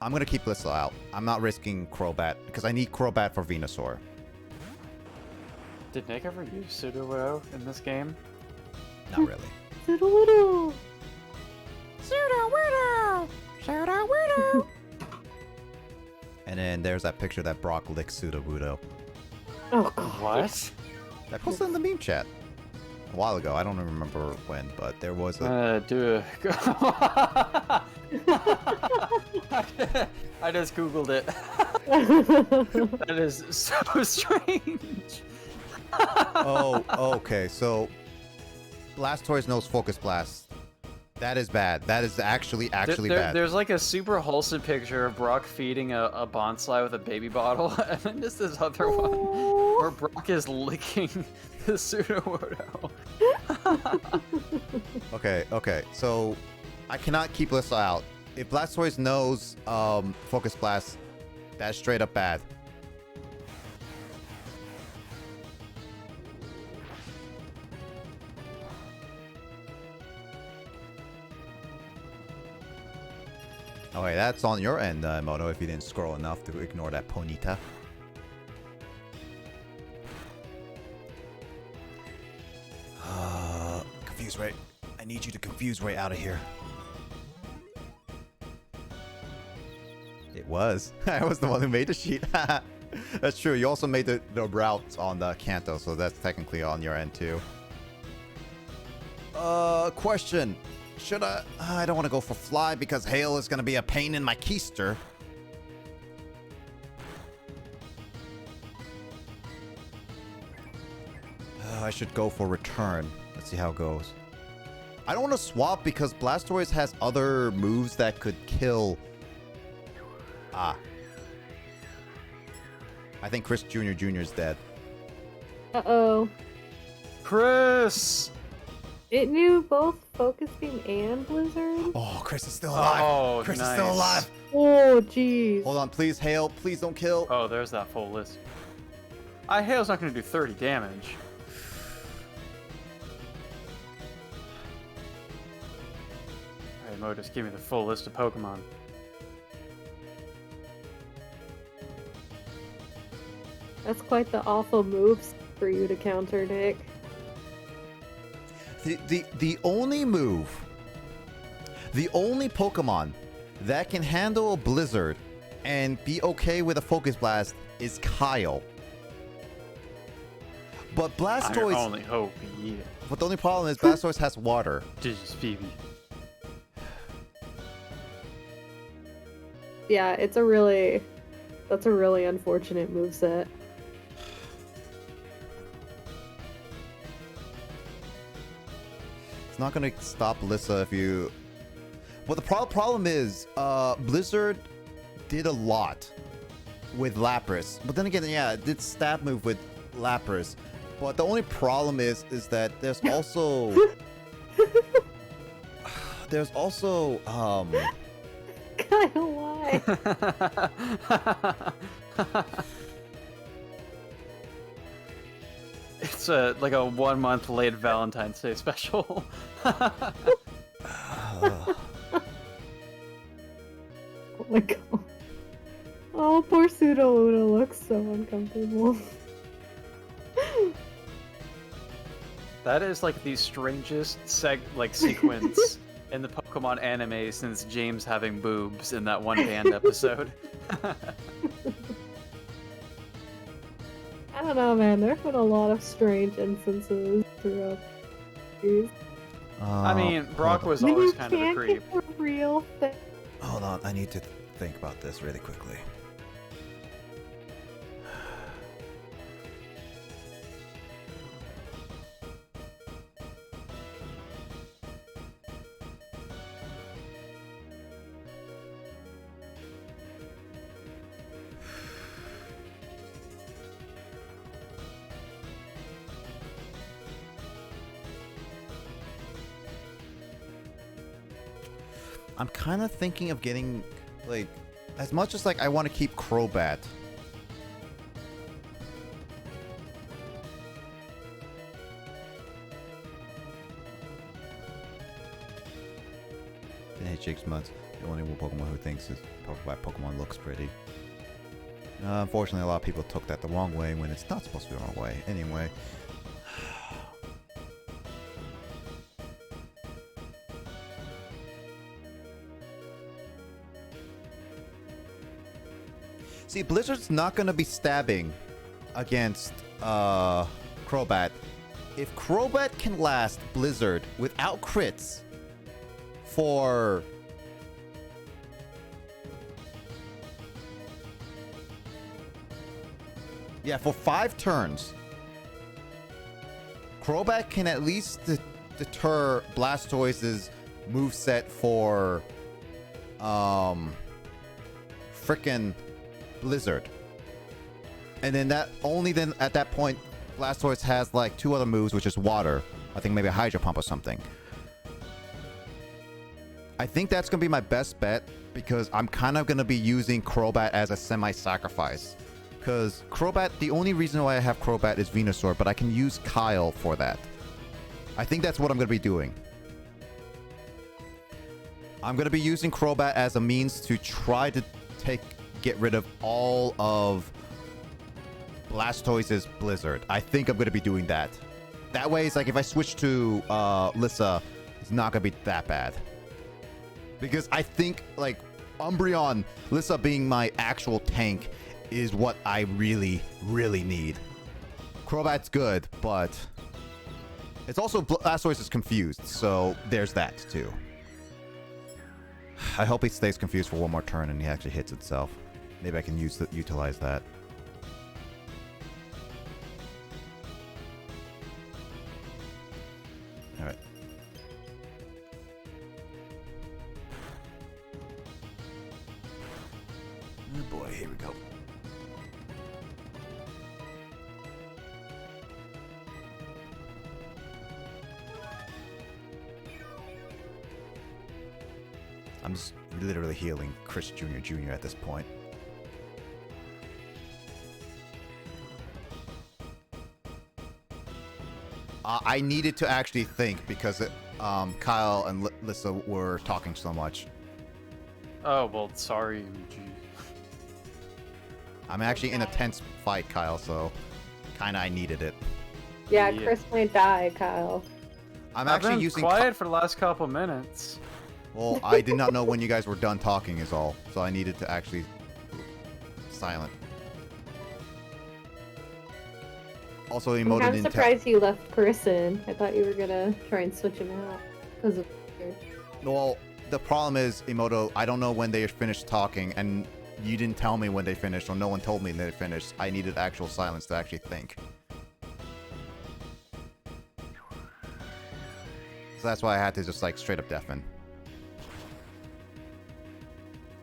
I'm gonna keep Blissel out. I'm not risking Crobat because I need Crobat for Venusaur. Did Nick ever use Sudowoodo in this game? Not really. Sudowoodo! Sudowoodo! Sudowoodo! And then there's that picture that Brock licks Sudowoodo. Oh god. What? That posted in the meme chat a while ago. I don't remember when, but there was a... I just googled it. That is so strange. Oh, okay. So Blastoise knows Focus Blast. That is bad. That is actually bad. There's like a super wholesome picture of Brock feeding a bonsai with a baby bottle, and then just this other one where Brock is licking the Sudowoodo. Okay. So I cannot keep Blissel out. If Blastoise knows Focus Blast, that's straight up bad. Okay, that's on your end, Moto, if you didn't scroll enough to ignore that Ponyta. Confuse Ray. I need you to confuse Ray out of here. It was. I was the one who made the sheet. That's true. You also made the route on the Kanto, so that's technically on your end too. Question. Should I don't want to go for Fly because Hail is going to be a pain in my keister. I should go for Return. Let's see how it goes. I don't want to swap because Blastoise has other moves that could kill. I think Chris Jr. is dead. Uh-oh. Chris! It knew both Focus Beam and Blizzard? Oh, Chris is still alive. Oh, Chris nice. is still alive. Oh, jeez. Hold on, please, Hail. Please don't kill. Oh, there's that full list. Hail's not going to do 30 damage. Alright, Mo, just give me the full list of Pokemon. That's quite the awful moves for you to counter, Nick. The only move, the only Pokemon that can handle a Blizzard and be okay with a Focus Blast is Kyle. But Blastoise... I only hope, yeah. But the only problem is Blastoise has water. Digis Phoebe. Yeah, that's a really unfortunate moveset. It's not going to stop Lissa if you... But the problem is, Blizzard did a lot with Lapras. But then again, yeah, it did stab move with Lapras. But the only problem is that there's also... there's also, Kyle, why? It's like a 1 month late Valentine's Day special. Oh my god. Oh, poor Sudowoodo looks so uncomfortable. That is like the strangest sequence in the Pokemon anime since James having boobs in that one band episode. I don't know, man. There have been a lot of strange instances throughout these. I mean, Brock was always kind of a creep. For real thing. hold on, I need to think about this really quickly. I'm kind of thinking of getting, like, as much as, like, I want to keep Crobat. Hey Jigsmuds, the only one Pokemon who thinks his Pokemon looks pretty. Unfortunately, a lot of people took that the wrong way when it's not supposed to be the wrong way. Anyway. See, Blizzard's not going to be stabbing against Crobat. If Crobat can last Blizzard without crits for... Yeah, for 5 turns, Crobat can at least deter Blastoise's moveset for frickin' Blizzard. And then then at that point, Blastoise has like 2 other moves, which is water. I think maybe a Hydro Pump or something. I think that's going to be my best bet because I'm kind of going to be using Crobat as a semi-sacrifice. Because Crobat, the only reason why I have Crobat is Venusaur, but I can use Kyle for that. I think that's what I'm going to be doing. I'm going to be using Crobat as a means to try to get rid of all of Blastoise's Blizzard. I think I'm going to be doing that. That way, it's like if I switch to Lissa, it's not going to be that bad. Because I think, like, Umbreon, Lissa being my actual tank is what I really, really need. Crobat's good, but it's also Blastoise is confused, so there's that too. I hope he stays confused for one more turn and he actually hits itself. Maybe I can utilize that. All right. Oh boy, here we go. I'm just literally healing Chris Jr. at this point. I needed to actually think because Kyle and Lissa were talking so much. Oh, well, sorry. Gee. I'm actually in a tense fight, Kyle, so kinda I needed it. Yeah, Yeah. Chris might die, Kyle. I'm I've actually been using quiet for the last couple minutes. Well, I did not know when you guys were done talking is all, so I needed to actually silent. Also, I'm emoted kind in of surprised you left Chris in. I thought you were gonna try and switch him out because of. Well, the problem is, Emoto, I don't know when they finished talking, and you didn't tell me when they finished, or no one told me they finished. I needed actual silence to actually think. So that's why I had to just, like, straight up deafen.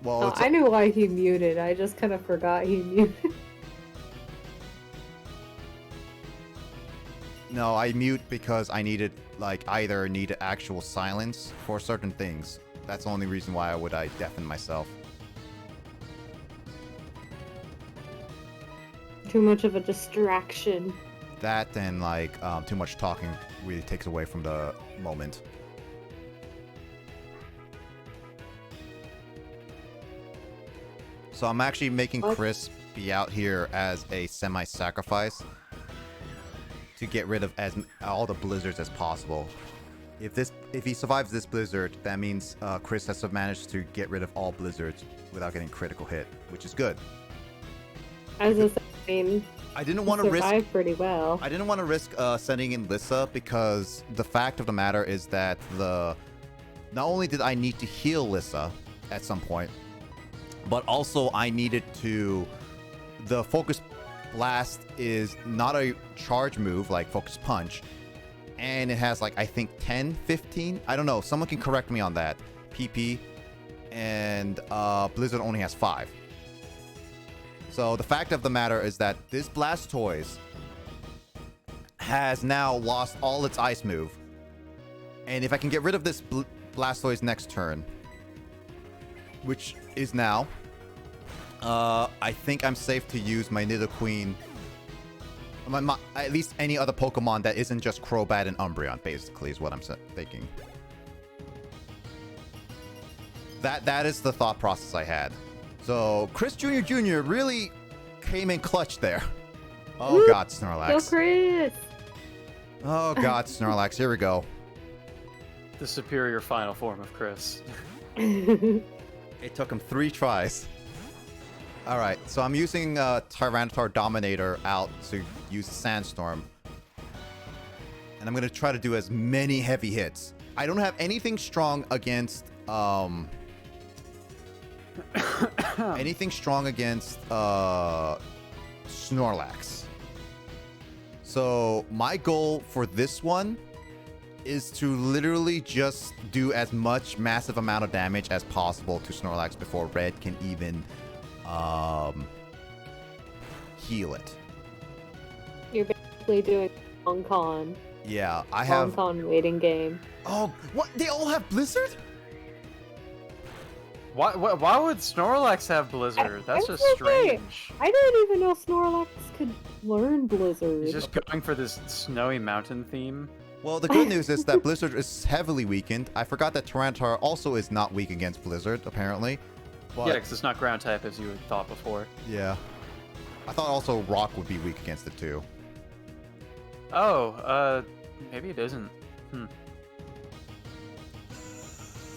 Well, Oh, I knew why he muted. I just kind of forgot he muted. No, I mute because I needed, like, either need actual silence for certain things. That's the only reason why I deafen myself. Too much of a distraction. That and, like, too much talking really takes away from the moment. So I'm actually making Chris be out here as a semi-sacrifice to get rid of all the blizzards as possible. If he survives this blizzard, that means Chris has managed to get rid of all blizzards without getting critical hit, which is good. As I mean, I didn't want to risk pretty well. I didn't want to risk sending in Lissa because the fact of the matter is that not only did I need to heal Lissa at some point, but also I needed to. The Focus Blast is not a charge move like Focus Punch, and it has like I think 10, 15. I don't know. Someone can correct me on that. PP and Blizzard only has 5. So the fact of the matter is that this Blastoise has now lost all its ice move. And if I can get rid of this Blastoise next turn, which is now, I think I'm safe to use my Nidoqueen. At least any other Pokemon that isn't just Crobat and Umbreon, basically, is what I'm thinking. That is the thought process I had. So Chris Jr. really came in clutch there. Oh Woo! God, Go Snorlax. Chris! Oh God, Snorlax. Here we go. The superior final form of Chris. It took him 3 tries. All right, so I'm using Tyranitar Dominator out to use Sandstorm. And I'm going to try to do as many heavy hits. I don't have anything strong against... anything strong against Snorlax. So my goal for this one is to literally just do as much massive amount of damage as possible to Snorlax before Red can even heal it. You're basically doing Hong Kong. Yeah, I Hong have... Kong waiting game. Oh, what? They all have Blizzard? Why would Snorlax have Blizzard? That's just okay. strange. I didn't even know Snorlax could learn Blizzard. He's just going for this snowy mountain theme. Well, the good news is that Blizzard is heavily weakened. I forgot that Tyranitar also is not weak against Blizzard, apparently. But, Yeah, because it's not ground type as you had thought before. yeah. I thought also Rock would be weak against it too. Oh, maybe it isn't.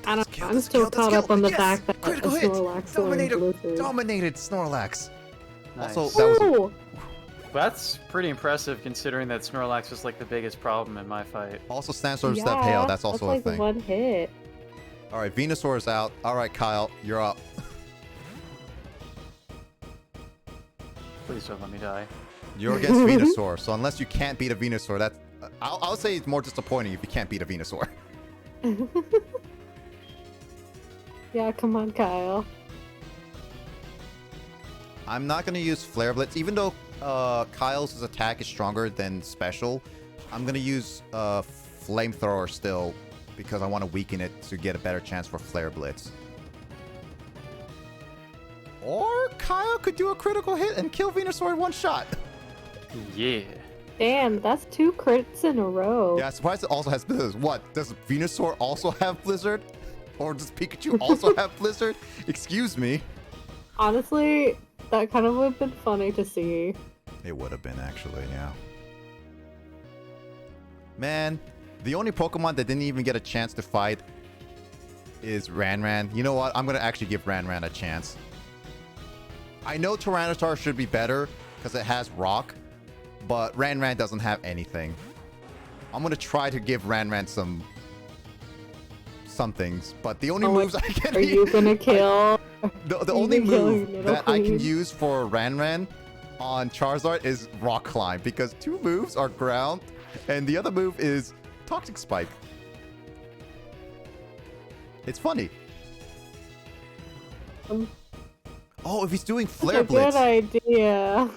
I don't know. I'm still caught up on the fact that Critical hit! Snorlax learned Blizzard. Dominated Snorlax. Nice. Also, that was... Ooh! That's pretty impressive considering that Snorlax was like the biggest problem in my fight. Also, Sandstorm Step Yeah, Hail. That's also like a thing. one hit. All right, Venusaur is out. All right, Kyle, you're up. Please don't let me die. You're against Venusaur, so unless you can't beat a Venusaur, that's... I'll say it's more disappointing if you can't beat a Venusaur. Yeah, come on, Kyle. I'm not going to use Flare Blitz, even though Kyle's attack is stronger than Special. I'm going to use Flamethrower still, because I want to weaken it to get a better chance for Flare Blitz. Or Kyle could do a critical hit and kill Venusaur in one shot. Yeah. Damn, that's 2 crits in a row. Yeah, I'm surprised it also has Blizzard. What? Does Venusaur also have Blizzard? Or does Pikachu also have Blizzard? Excuse me. Honestly, that kind of would have been funny to see. It would have been, actually, yeah. Man, the only Pokemon that didn't even get a chance to fight is Ranran. You know what? I'm going to actually give Ranran a chance. I know Tyranitar should be better because it has Rock, but Ranran doesn't have anything. I'm going to try to give Ranran some things, but the only moves I can... Are you going to kill... The only move that I can use for Ranran on Charizard is Rock Climb, because 2 moves are ground, and the other move is Toxic Spike. It's funny. Oh, if he's doing Flare Blitz. Good idea.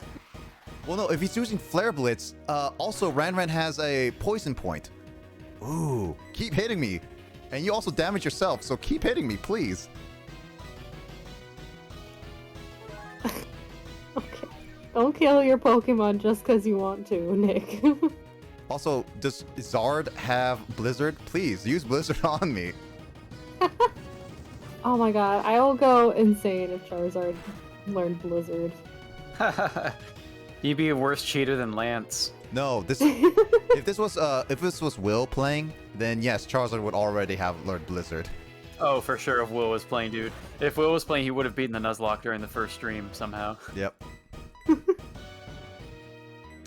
Well, no, if he's using Flare Blitz, also Ranran has a Poison Point. Ooh, keep hitting me. And you also damage yourself, so keep hitting me, please. Okay. Don't kill your Pokemon just because you want to, Nick. Also, does Zard have Blizzard? Please, use Blizzard on me. Oh my god, I will go insane if Charizard learned Blizzard. He'd be a worse cheater than Lance. No, this if this was Will playing, then yes, Charizard would already have learned Blizzard. Oh, for sure, if Will was playing, dude. If Will was playing, he would have beaten the Nuzlocke during the first stream, somehow. Yep.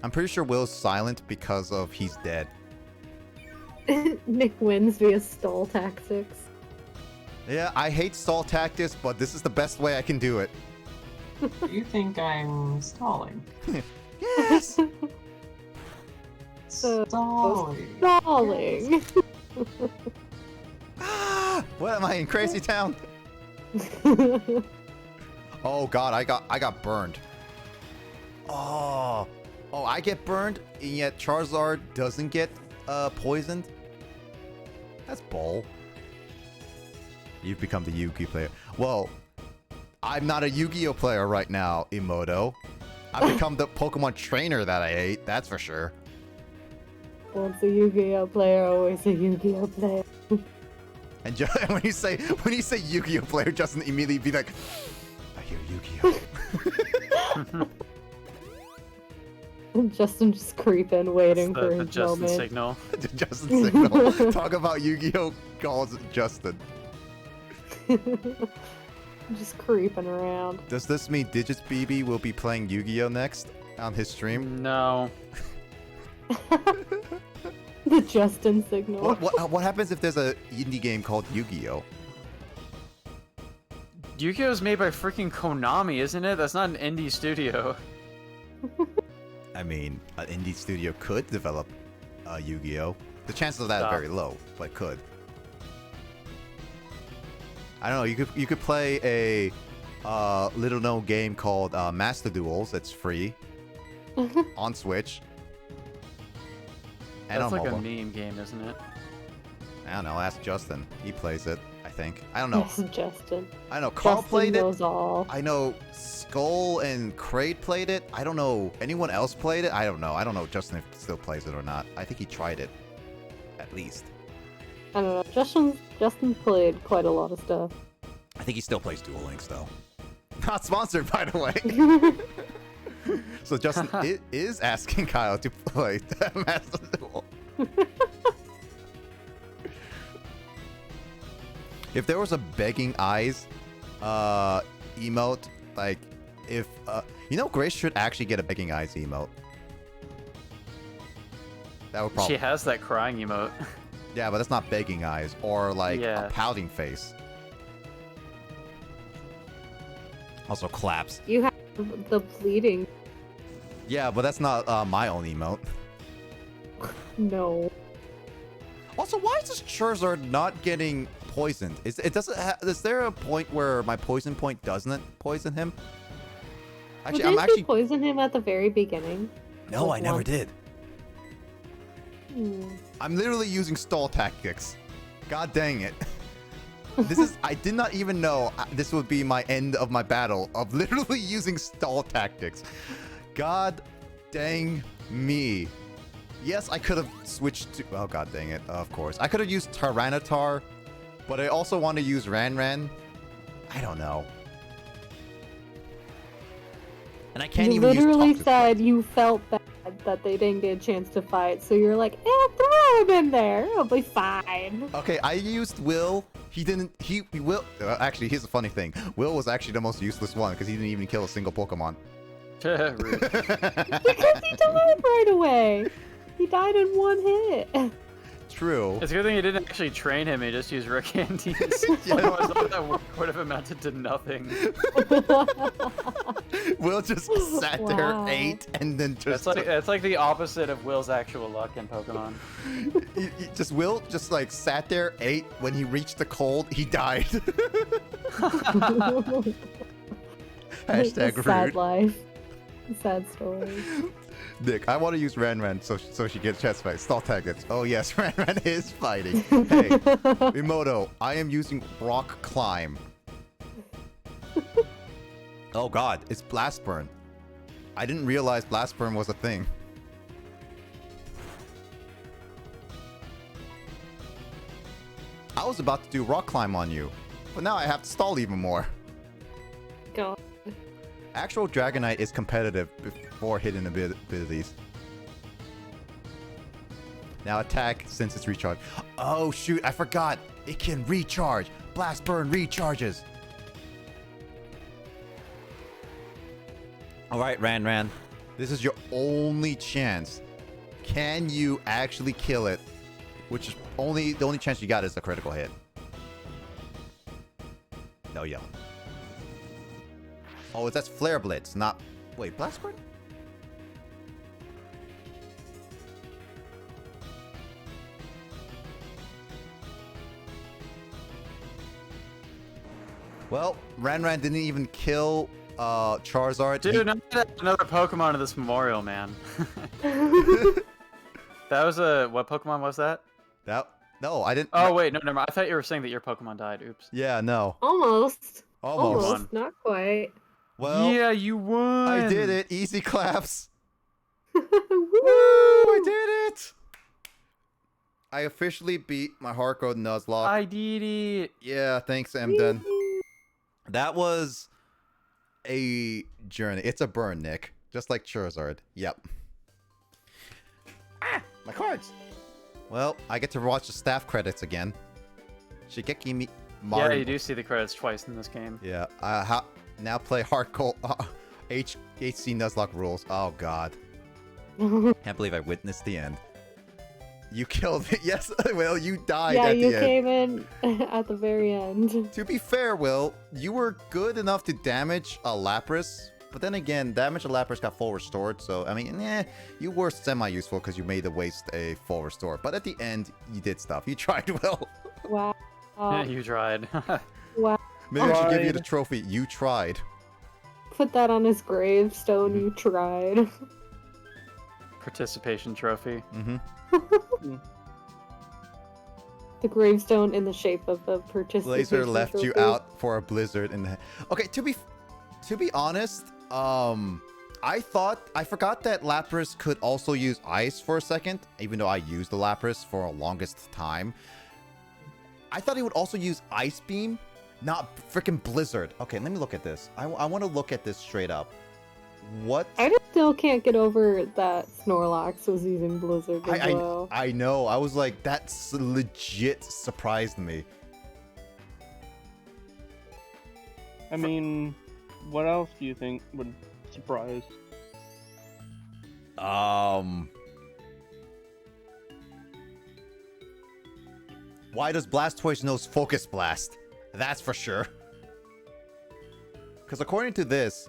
I'm pretty sure Will's silent because of he's dead. Nick wins via stall tactics. Yeah, I hate stall tactics, but this is the best way I can do it. You think I'm stalling? Yes! Stalling. Stalling. Ah! What am I in Crazy Town? Oh god, I got burned. Oh, I get burned, and yet Charizard doesn't get poisoned. That's bull. You've become the Yu-Gi player. Well, I'm not a Yu-Gi-Oh player right now, Emoto. I've become the Pokemon trainer that I hate, that's for sure. Once a Yu-Gi-Oh player, always a Yu-Gi-Oh player. And when you say Yu-Gi-Oh player, Justin immediately be like, I hear Yu-Gi-Oh. Justin just creeping, waiting for The his Justin moment. signal. Justin signal. Talk about Yu-Gi-Oh calls Justin. Just creeping around. Does this mean Digits BB will be playing Yu-Gi-Oh next on his stream? No. The Justin signal. What happens if there's a indie game called Yu-Gi-Oh? Yu-Gi-Oh is made by freaking Konami, isn't it? That's not an indie studio. I mean, an indie studio could develop Yu-Gi-Oh. The chances of that are very low, but could. I don't know. You could play a little-known game called Master Duels. That's free on Switch. And That's on like mobile. a meme game, isn't it? I don't know. Ask Justin. He plays it, I think. I don't know. Yes, Justin. I know Carl Justin played it. knows all. I know Skull and Kraid played it. I don't know anyone else played it. I don't know. I don't know if Justin still plays it or not. I think he tried it, at least. I don't know. Justin played quite a lot of stuff. I think he still plays Duel Links though. Not sponsored, by the way. So Justin is asking Kyle to play Master Duel. If there was a begging eyes emote, like if Grace should actually get a begging eyes emote. That would probably. She has that crying emote. Yeah, but that's not begging eyes or like Yeah. a pouting face. Also claps. You have the bleeding. Yeah, but that's not my own emote. No. Also, why is this Charizard not getting poisoned? Is there a point where my poison point doesn't poison him? Actually, Well, I'm didn't actually you poison him at the very beginning? no, Like I never once? did. Hmm. I'm literally using stall tactics. God dang it. I did not even know this would be my end of my battle of literally using stall tactics. God dang me. Yes, I could have switched to, oh god dang it, of course. I could have used Tyranitar, but I also want to use Ranran. I don't know. And I can't You even use literally Toxic said Plate. you felt bad that they didn't get a chance to fight, so you're like, throw him in there. It'll be fine. Okay, I used Will. He didn't. He Will. Actually, here's the funny thing. Will was actually the most useless one because he didn't even kill a single Pokemon. Rude. Because he died right away. He died in one hit. True. It's a good thing you didn't actually train him, you just used Ricandies. Yeah. Otherwise, all that work would have amounted to nothing. Will just sat there, Wow. ate, and then just That's like the opposite of Will's actual luck in Pokemon. Will just like sat there, ate. When he reached the cold, he died. Hashtag Sad rude. life. Sad story. Nick, I want to use Ranran so she gets chest fight. Stall tactics. Oh yes, Ranran is fighting. Hey, Emoto, I am using Rock Climb. Oh god, it's Blast Burn. I didn't realize Blast Burn was a thing. I was about to do Rock Climb on you, but now I have to stall even more. God. Actual Dragonite is competitive before hidden abilities. Now attack since it's recharged. Oh shoot, I forgot. It can recharge. Blast Burn recharges. Alright, Ran. This is your only chance. Can you actually kill it? Which is the only chance you got is a critical hit. No yelling. Oh, that's Flare Blitz, not... Wait, Blast Burn? Well, Ranran didn't even kill Charizard. Dude, not another Pokemon to this memorial, man. That was what Pokemon was that? No, I didn't... Oh, wait, no, never mind. I thought you were saying that your Pokemon died. Oops. Yeah, no. Almost. Almost. Almost. Not quite. Well, yeah, you won! I did it. Easy claps. Woo! Woo! I did it! I officially beat my HeartGold Nuzlocke. I did it. Yeah, thanks, Emden. That was a journey. It's a burn, Nick. Just like Charizard. Yep. Ah! My cards! Well, I get to watch the staff credits again. Shigeki Maru. Yeah, you do see the credits twice in this game. Yeah. Now play HeartGold HC Nuzlocke rules. Oh, God. Can't believe I witnessed the end. You killed it. Yes, Will, you died Yeah, at you the end. came in at the very end. To be fair, Will, you were good enough to damage a Lapras, but then again, damage a Lapras got full restored, so, I mean, you were semi-useful because you made the waste a full restore. But at the end, you did stuff. You tried, Will. Wow. Yeah, you tried. Wow. Maybe I should give you the Tried. trophy. You tried. Put that on his gravestone, you tried. Participation trophy. Mm-hmm. The gravestone in the shape of the participation Laser left you trophy. out for a blizzard in the... Okay, to be honest, I forgot that Lapras could also use ice for a second, even though I used the Lapras for a longest time. I thought he would also use Ice Beam, not freaking Blizzard. Okay, let me look at this. I want to look at this straight up. What? I just still can't get over that Snorlax was using Blizzard as well. I know. I was like, that's legit surprised me. I mean, what else do you think would surprise? Why does Blastoise knows Focus Blast? That's for sure. Because according to this,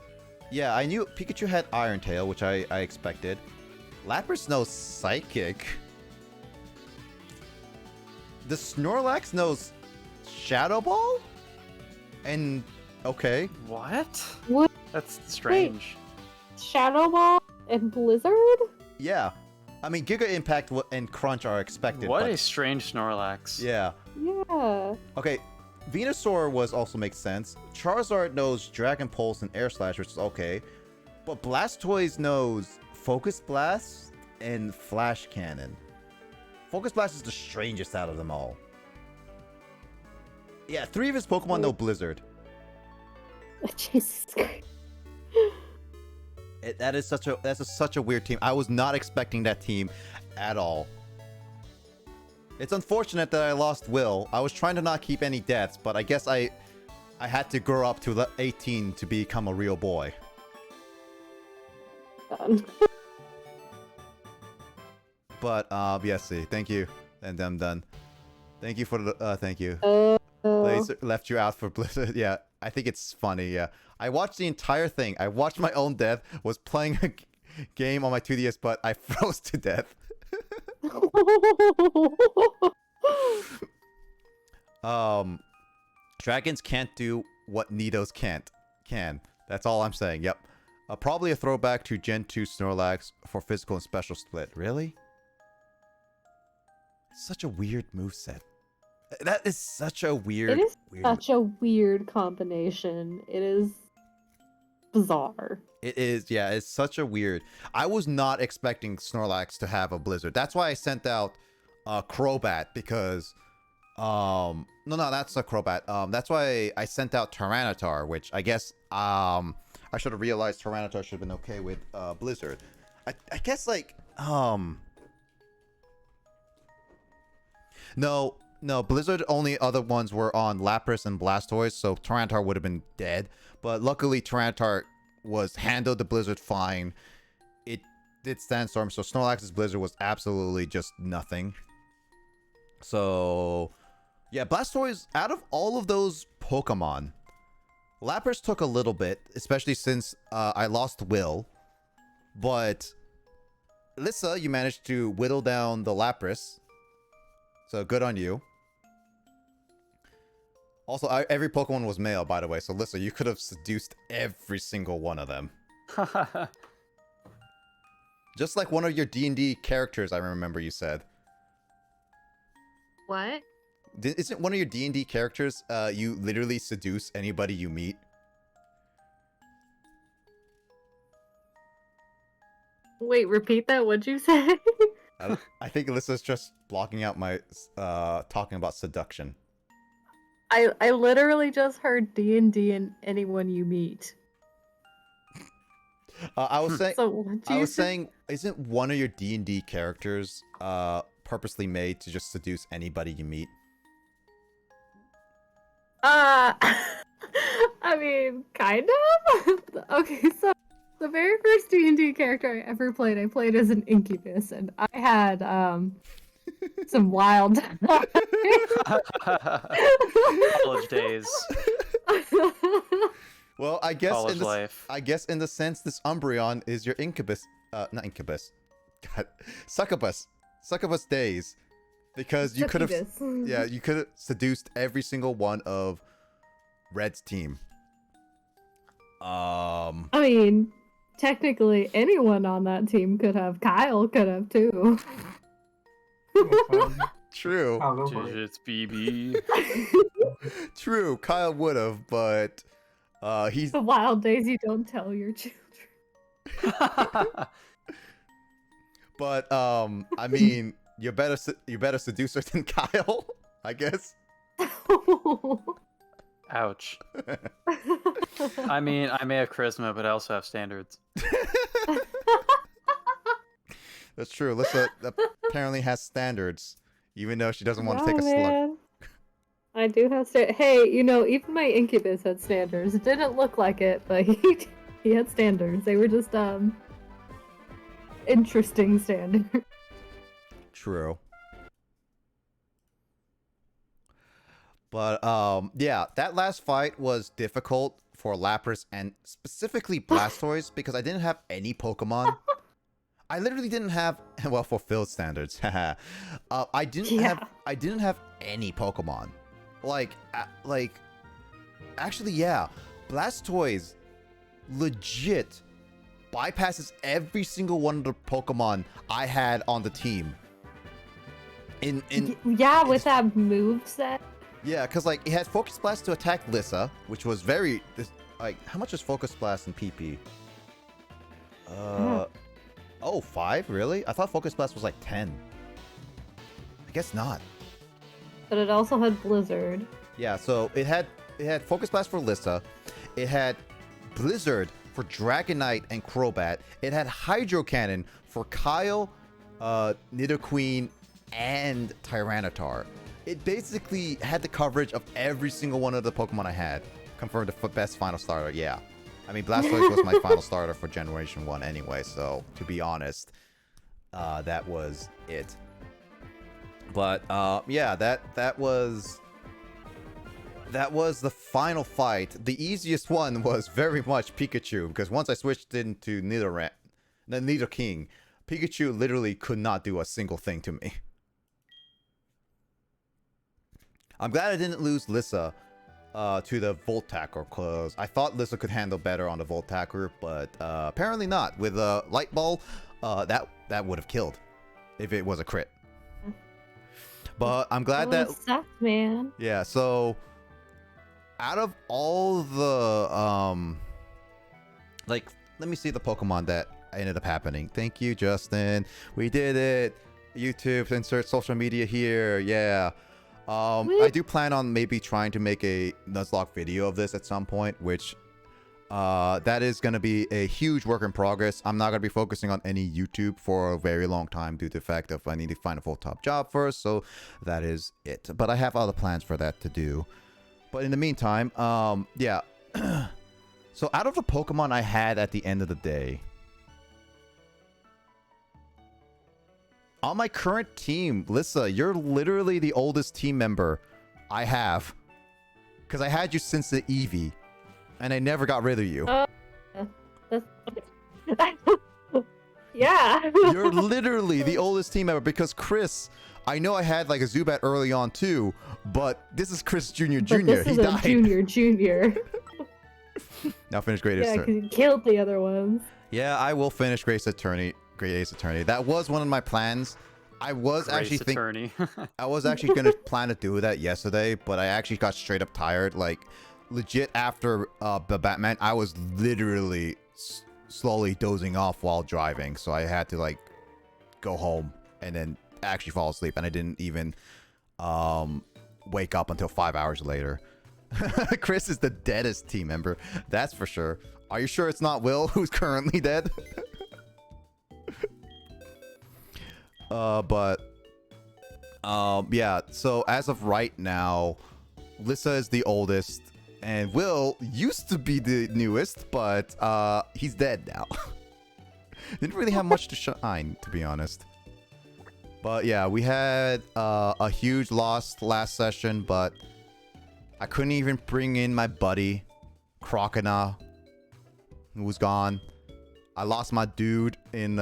yeah, I knew Pikachu had Iron Tail, which I expected. Lapras knows Psychic. The Snorlax knows Shadow Ball? And, okay. What? What? That's strange. Shadow Ball and Blizzard? Yeah. I mean, Giga Impact and Crunch are expected. What but, a strange Snorlax. yeah. Yeah. Okay, Venusaur also makes sense. Charizard knows Dragon Pulse and Air Slash, which is okay. But Blastoise knows Focus Blast and Flash Cannon. Focus Blast is the strangest out of them all. Yeah, 3 of his Pokemon know Blizzard. Jesus Christ. That's such a weird team. I was not expecting that team at all. It's unfortunate that I lost Will. I was trying to not keep any deaths, but I guess I had to grow up to 18 to become a real boy. But yes, see, thank you, and I'm done. Thank you for the thank you. Laser left you out for Blizzard. Yeah, I think it's funny. Yeah, I watched the entire thing. I watched my own death. Was playing a game on my 2DS, but I froze to death. Dragons can't do what Nidos can. That's all I'm saying. Yep. Probably a throwback to Gen 2 Snorlax for physical and special split. Really? Such a weird moveset. That is such a weird... It is weird... such a weird combination. It is bizarre. It is, yeah, it's such a weird... I was not expecting Snorlax to have a Blizzard. That's why I sent out Crobat, because... No, that's a Crobat. That's why I sent out Tyranitar, which I guess, I should have realized Tyranitar should have been okay with, Blizzard. I guess, like, No, Blizzard only other ones were on Lapras and Blastoise, so Tyranitar would have been dead. But luckily, Tyranitar handled the Blizzard fine. It did Sandstorm, so Snorlax's Blizzard was absolutely just nothing. So, yeah, Blastoise, out of all of those Pokemon, Lapras took a little bit, especially since I lost Will. But, Lissa, you managed to whittle down the Lapras. So good on you. Also, every Pokemon was male, by the way. So Lissa, you could have seduced every single one of them. Just like one of your D&D characters, I remember you said. What? Isn't one of your D&D characters, you literally seduce anybody you meet? Wait, repeat that. What'd you say? I think Alyssa's just blocking out my talking about seduction. I literally just heard D&D and anyone you meet. I was saying, So what I you was say? saying, isn't one of your D&D characters purposely made to just seduce anybody you meet? I mean, kind of. Okay, so the very first D&D character I ever played, I played as an incubus, and I had some wild College days. Well, I guess College in the life. I guess in the sense this Umbreon is your incubus, not incubus, God, succubus days, because you could have, Succubus. yeah, you could have seduced every single one of Red's team. I mean, technically, anyone on that team could have. Kyle could have too. True, I'll go for it. It's BB. true. Kyle would have, but he's The wild days you don't tell your children. but I mean, you're better seducer than Kyle, I guess. Ouch. I mean, I may have charisma, but I also have standards. That's true. Alyssa apparently has standards, even though she doesn't want to take a slug. Man. I do have Hey, you know, even my incubus had standards. It didn't look like it, but he had standards. They were just interesting standards. True. But yeah, that last fight was difficult for Lapras and specifically Blastoise because I didn't have any Pokemon. I literally didn't have, well, for field standards. I didn't have any Pokemon. Actually, yeah, Blastoise legit bypasses every single one of the Pokemon I had on the team. Yeah, with that move set. Yeah, because like it had Focus Blast to attack Lissa, which was very how much is Focus Blast in PP? Oh, 5? Really? I thought Focus Blast was like 10. I guess not. But it also had Blizzard. Yeah, so it had Focus Blast for Lissa. It had Blizzard for Dragonite and Crobat. It had Hydro Cannon for Kyle, Nidoqueen, and Tyranitar. It basically had the coverage of every single one of the Pokemon I had. Confirmed the best final starter, yeah. I mean, Blastoise was my final starter for Generation 1 anyway, so to be honest, that was it. But yeah, that was the final fight. The easiest one was very much Pikachu, because once I switched into Nidoking, Pikachu literally could not do a single thing to me. I'm glad I didn't lose Lissa to the Volt Tackle, because I thought Lissa could handle better on the Volt Tackle, but apparently not. With a Light Ball, that would have killed if it was a crit. But I'm glad that sucked, man. Yeah, so out of all the let me see the Pokemon that ended up happening. Thank you, Justin. We did it. YouTube, insert social media here. Yeah. I do plan on maybe trying to make a Nuzlocke video of this at some point, which that is going to be a huge work in progress. I'm not going to be focusing on any YouTube for a very long time due to the fact that I need to find a full-time job first, so that is it. But I have other plans for that to do. But in the meantime, yeah. So out of the Pokemon I had at the end of the day, on my current team, Lissa, you're literally the oldest team member I have. Because I had you since the Eevee, and I never got rid of you. Yeah. You're literally the oldest team member, because Chris, I know I had like a Zubat early on too, but this is Chris Jr. Jr. This is he a died. junior. Now finish Great Ace Yeah, Attorney. because he killed the other ones. Yeah, I will finish Great Ace Attorney. That was one of my plans. I was actually thinking I was actually gonna plan to do that yesterday, but I actually got straight up tired. Like, legit after the Batman, I was literally slowly dozing off while driving, so I had to like go home and then actually fall asleep, and I didn't even wake up until 5 hours later. Chris is the deadest team member, that's for sure. Are you sure it's not Will who's currently dead? Yeah, so as of right now, Lissa is the oldest, and Will used to be the newest, but he's dead now. Didn't really have much to shine, to be honest. But yeah, we had a huge loss last session, but I couldn't even bring in my buddy, Crocodile, who was gone. I lost my dude in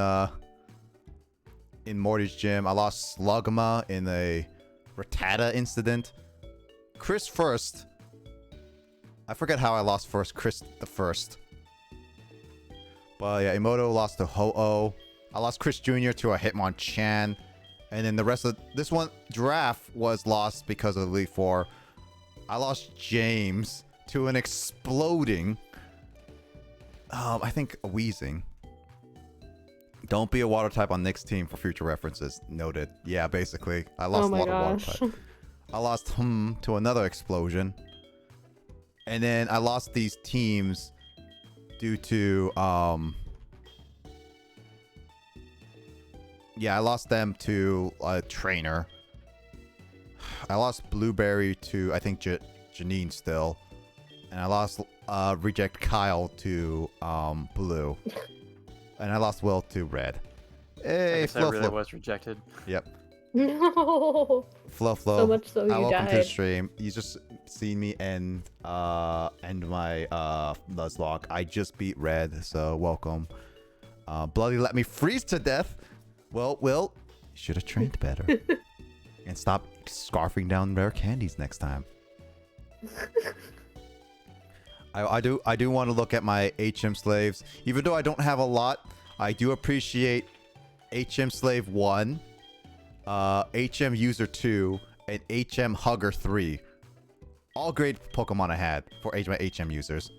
Morty's gym. I lost Slugma in a Rattata incident. Chris first. I forget how I lost first. Chris the first. But yeah, Emoto lost to Ho-Oh. I lost Chris Jr. to a Hitmonchan. And then the rest of this one, Giraffe, was lost because of Elite Four. I lost James to an exploding, I think a Weezing. Don't be a water type on Nick's team for future references. Noted. Yeah, basically. I lost a lot of water type. I lost to another explosion. And then I lost these teams due to yeah, I lost them to a trainer. I lost Blueberry to, I think, Janine still. And I lost Reject Kyle to Blue. And I lost Will to Red. Hey, I really was rejected. Yep. No. Flo. So much so you welcome to the died. stream. You just seen me end my Nuzlocke. I just beat Red, so welcome. Bloody let me freeze to death. Well, Will, you should have trained better. And stop scarfing down rare candies next time. I do want to look at my HM slaves. Even though I don't have a lot, I do appreciate HM Slave 1, HM User 2, and HM Hugger 3. All great Pokemon I had for my HM users.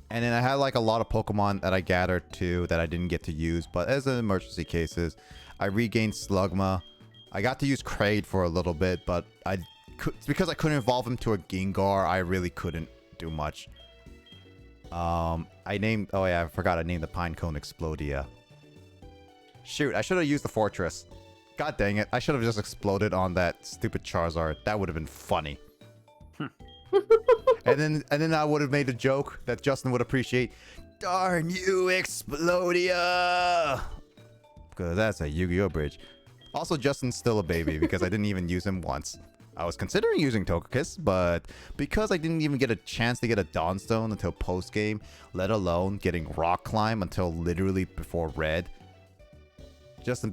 And then I had like a lot of Pokemon that I gathered too that I didn't get to use, but as in emergency cases, I regained Slugma. I got to use Kraid for a little bit, but because I couldn't evolve him to a Gengar, I really couldn't do much. I forgot I named the Pinecone Explodia. Shoot, I should have used the Fortress. God dang it, I should have just exploded on that stupid Charizard. That would have been funny. and then I would have made a joke that Justin would appreciate. Darn you, Explodia! Because that's a Yu-Gi-Oh! Bridge. Also, Justin's still a baby because I didn't even use him once. I was considering using Togekiss, but because I didn't even get a chance to get a Dawnstone until post-game, let alone getting Rock Climb until literally before Red, Justin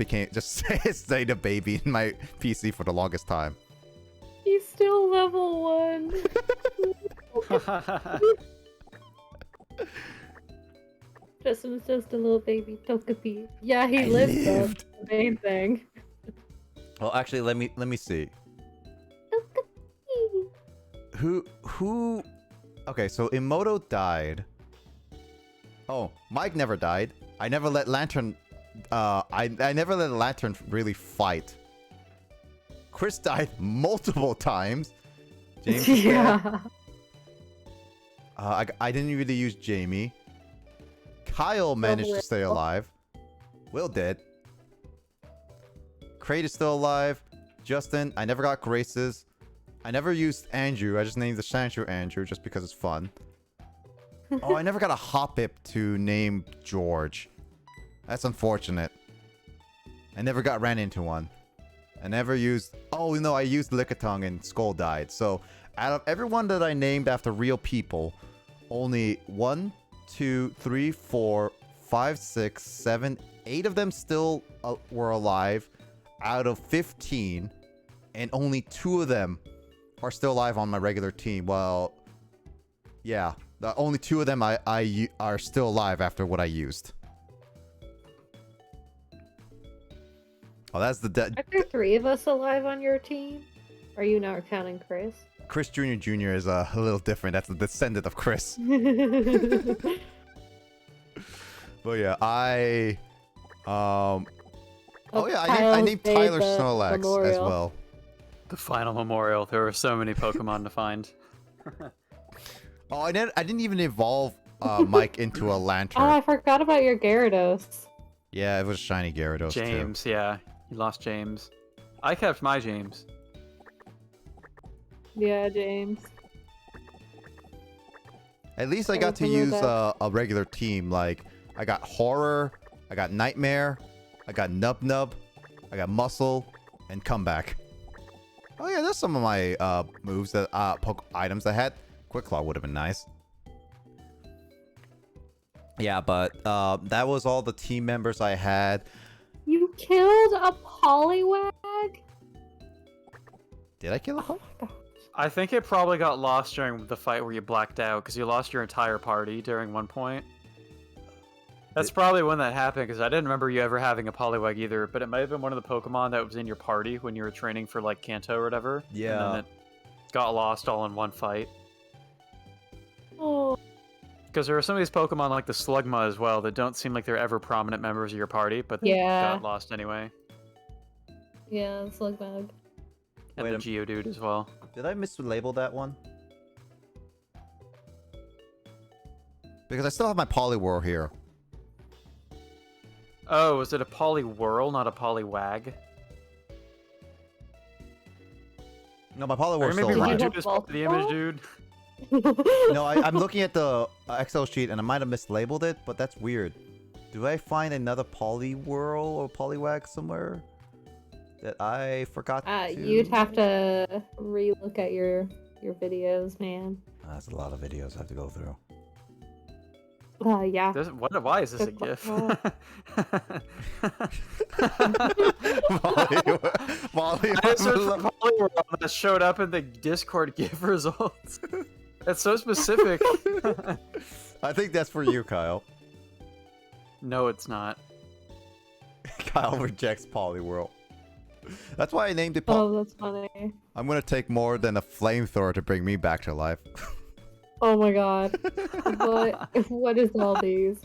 stayed a baby in my PC for the longest time. He's still level 1. Justin's just a little baby Togepi. Yeah, he lived. Though. The main thing. Well, actually, let me see. Who? Okay, so Emoto died. Oh, Mike never died. I never let Lantern. I never let Lantern really fight. Chris died multiple times. James was dead. I didn't really use Jamie. Kyle managed to stay alive. Will did. Kraid is still alive. Justin, I never got Graces. I never used Andrew. I just named the Sandshrew Andrew just because it's fun. Oh, I never got a Hoppip to name George. That's unfortunate. I never ran into one. I never used... Oh, no, I used Lickitung and Skull died. So, out of everyone that I named after real people, only 1, 2, 3, 4, 5, 6, 7, 8 of them still were alive out of 15. And only 2 of them are still alive on my regular team. Well, yeah. The only 2 of them are still alive after what I used. Oh, that's the Are there 3 of us alive on your team? Are you not counting Chris? Chris Jr. is a little different. That's the descendant of Chris. But yeah, Oh yeah, I Kyle named made Tyler the Snorlax as memorial. well. The final memorial. There were so many Pokemon to find. Oh, I didn't even evolve Mike into a lantern. Oh, I forgot about your Gyarados. Yeah, it was shiny Gyarados too. James, yeah. You lost James. I kept my James. Yeah, James. At least I got to use a regular team. Like, I got Horror, I got Nightmare, I got Nub Nub, I got Muscle, and Comeback. Oh yeah, there's some of my moves that items I had. Quick Claw would have been nice. Yeah, but that was all the team members I had. You killed a Poliwag? Did I kill a I think it probably got lost during the fight where you blacked out, because you lost your entire party during one point. That's probably when that happened, because I didn't remember you ever having a Poliwag either, but it might have been one of the Pokemon that was in your party when you were training for, like, Kanto or whatever. Yeah. And then it got lost all in one fight. Oh. Because there are some of these Pokemon, like the Slugma as well, that don't seem like they're ever prominent members of your party, but they got lost anyway. Yeah, Slugma. And Wait, the Geodude as well. Did I mislabel that one? Because I still have my Poliwhirl here. Oh, was it a Poliwhirl, not a Poliwag? No, my Poliwhirl's Or maybe still alive. Raichu is part of the image, dude. No, I'm looking at the Excel sheet and I might have mislabeled it, but that's weird. Do I find another Poliwhirl or Poliwag somewhere that I forgot to? You'd have to relook at your videos, man. That's a lot of videos I have to go through. Yeah. Why is this a Good GIF? I searched for Poliwhirl that showed up in the Discord GIF results. That's so specific. I think that's for you, Kyle. No, it's not. Kyle rejects Poliwhirl. That's why I named it Oh, that's funny. I'm gonna take more than a flamethrower to bring me back to life. Oh my god. What is all these?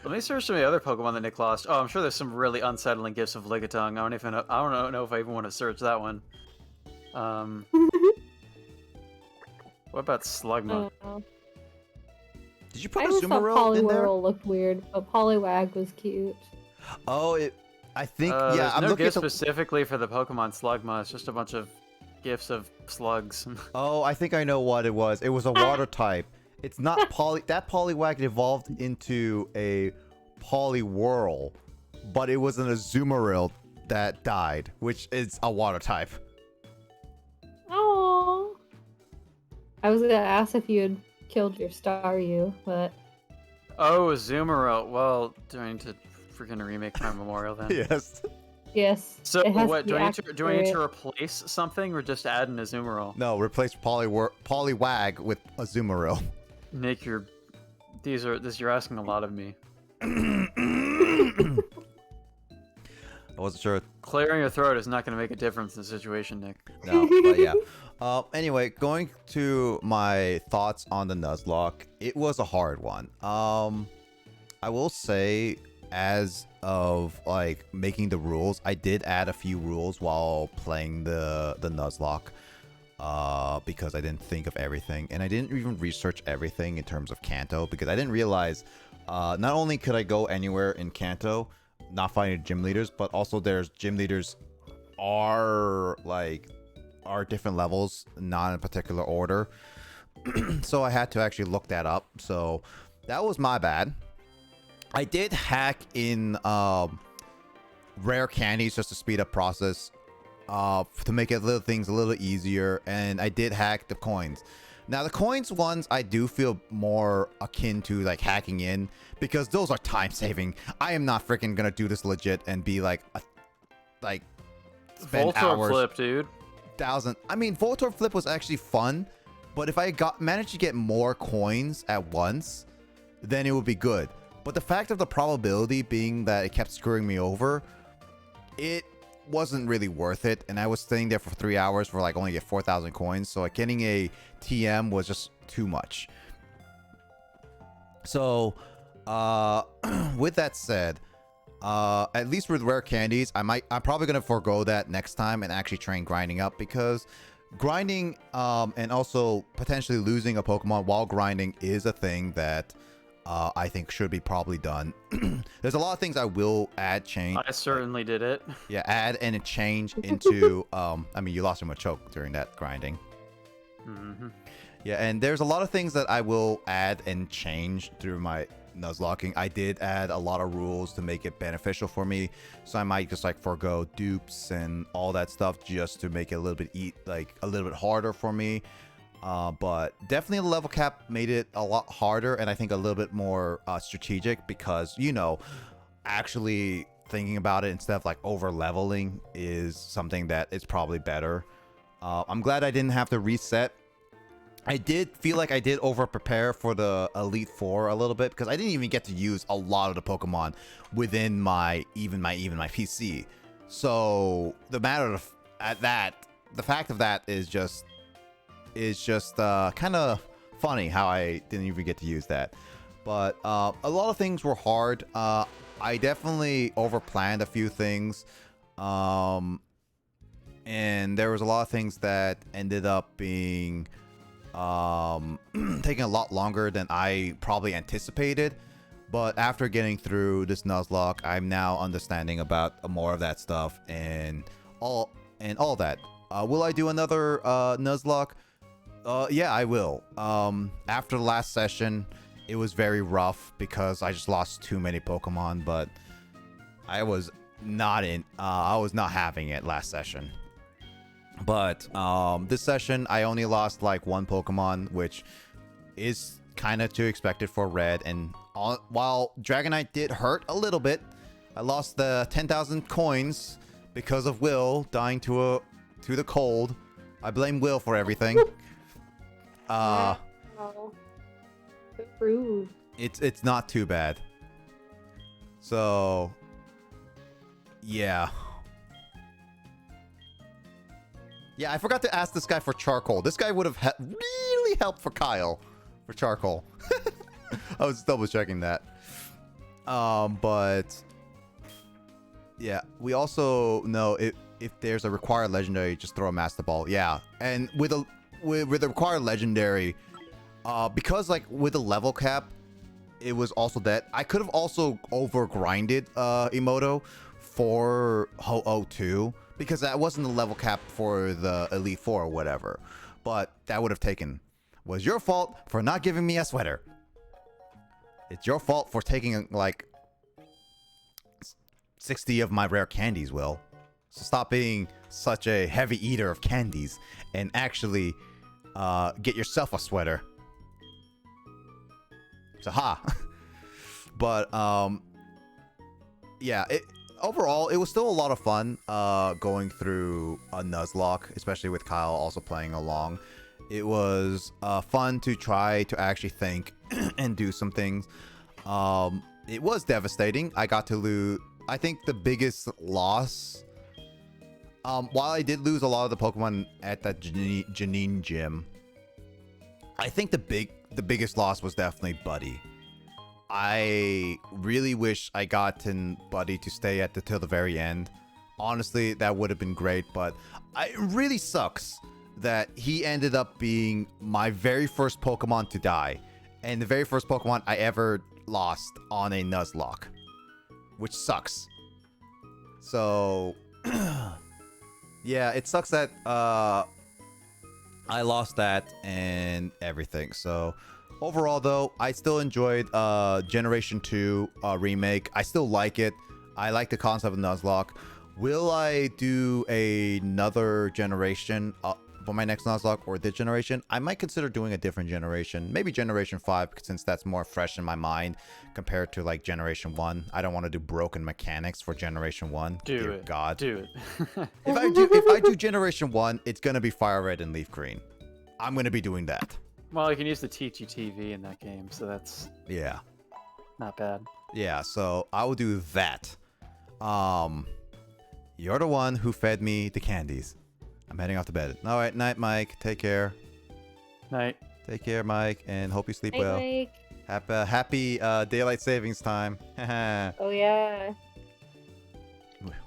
Let me search some of the other Pokemon that Nick lost. Oh, I'm sure there's some really unsettling gifts of Lickitung. I don't know if I even want to search that one. What about Slugma? Did you put I a just thought Zoomeril in there? Poliwhirl looked weird, but Poliwag was cute. Oh, I think yeah. There's I'm no looking at gift the... specifically for the Pokemon Slugma. It's just a bunch of gifts of slugs. Oh, I think I know what it was. It was a water type. It's not that Poliwag evolved into a Poliwhirl, but it was an Azumarill that died, which is a water type. Oh. I was gonna ask if you had killed your Staryu, but Oh, Azumarill. Well, do I need to freaking remake my memorial then? Yes. yes. So it has what? to be Do I need to accurate. replace something or just add an Azumarill? No, replace Poliwag with Azumarill. Nick, you're asking a lot of me. I wasn't sure. Clearing your throat is not going to make a difference in the situation, Nick. No, but yeah. Anyway, going to my thoughts on the Nuzlocke, it was a hard one. I will say, as of like making the rules, I did add a few rules while playing the Nuzlocke, because I didn't think of everything, and I didn't even research everything in terms of Kanto, because I didn't realize not only could I go anywhere in Kanto, not finding gym leaders, but also there's gym leaders are different levels, not in a particular order. So I had to actually look that up. So that was my bad. I did hack in rare candies just to speed up process, to make it things a little easier, and I did hack the coins. Now the coins ones I do feel more akin to like hacking in, because those are time saving. I am not freaking gonna do this legit and be like spend Voltorb hours. flip, dude. I mean, Voltorb flip was actually fun, but if I managed to get more coins at once, then it would be good. But the fact of the probability being that it kept screwing me over, it wasn't really worth it. And I was staying there for 3 hours for like only get 4,000 coins. So like getting a TM was just too much. So with that said, at least with rare candies, I'm probably gonna forego that next time and actually train grinding up, because grinding and also potentially losing a Pokemon while grinding is a thing that I think should be probably done. There's a lot of things I will add, change. I certainly did it. Yeah, add and change into. I mean, you lost him a choke during that grinding. Mm-hmm. Yeah, and there's a lot of things that I will add and change through my Nuzlocking. I did add a lot of rules to make it beneficial for me, so I might just like forego dupes and all that stuff just to make it a little bit harder for me. But definitely the level cap made it a lot harder, and I think a little bit more strategic, because actually thinking about it instead of like over leveling is something that is probably better. I'm glad I didn't have to reset. I did feel like I did over prepare for the Elite Four a little bit, because I didn't even get to use a lot of the Pokemon within my PC. So the fact of that is just kind of funny how I didn't even get to use that. But a lot of things were hard. I definitely overplanned a few things. And there was a lot of things that ended up being taking a lot longer than I probably anticipated. But after getting through this Nuzlocke, I'm now understanding about more of that stuff and all that. Will I do another Nuzlocke? Yeah, I will. After the last session, it was very rough because I just lost too many Pokemon, but I was not having it last session. But this session, I only lost like one Pokemon, which is kind of too expected for Red. And while Dragonite did hurt a little bit, I lost the 10,000 coins because of Will dying to the cold. I blame Will for everything. Wow. So rude. It's not too bad. So yeah. Yeah, I forgot to ask this guy for charcoal. This guy would have really helped for Kyle for charcoal. I was double checking that. But yeah, we also know if there's a required legendary, just throw a Master Ball. Yeah, and with the required legendary, because like with the level cap, it was also that I could have also over grinded Emoto for Ho-Oh 2. Because that wasn't the level cap for the Elite Four or whatever. But that would have was your fault for not giving me a sweater. It's your fault for taking like 60 of my rare candies, Will. So stop being such a heavy eater of candies and actually get yourself a sweater. So ha. But yeah, overall, it was still a lot of fun going through a Nuzlocke, especially with Kyle also playing along. It was fun to try to actually think and do some things. It was devastating. I got to lose, I think the biggest loss, while I did lose a lot of the Pokemon at that Janine gym, I think the biggest loss was definitely Buddy. I really wish I gotten Buddy to stay till the very end. Honestly, that would have been great, but it really sucks that he ended up being my very first Pokemon to die, and the very first Pokemon I ever lost on a Nuzlocke, which sucks. So, yeah, it sucks that I lost that and everything. So, overall, though, I still enjoyed Generation 2 remake. I still like it. I like the concept of Nuzlocke. Will I do another generation for my next Nuzlocke, or this generation? I might consider doing a different generation. Maybe Generation 5, since that's more fresh in my mind compared to like Generation 1. I don't want to do broken mechanics for Generation 1. Dear God. Do it. If I do Generation 1, it's going to be Fire Red and Leaf Green. I'm going to be doing that. Well, you can use the TGTV in that game, so that's not bad. Yeah, so I will do that. You're the one who fed me the candies. I'm heading off to bed. All right, night, Mike. Take care. Night. Take care, Mike, and hope you sleep Night, well. Mike. Happy daylight savings time. Oh yeah.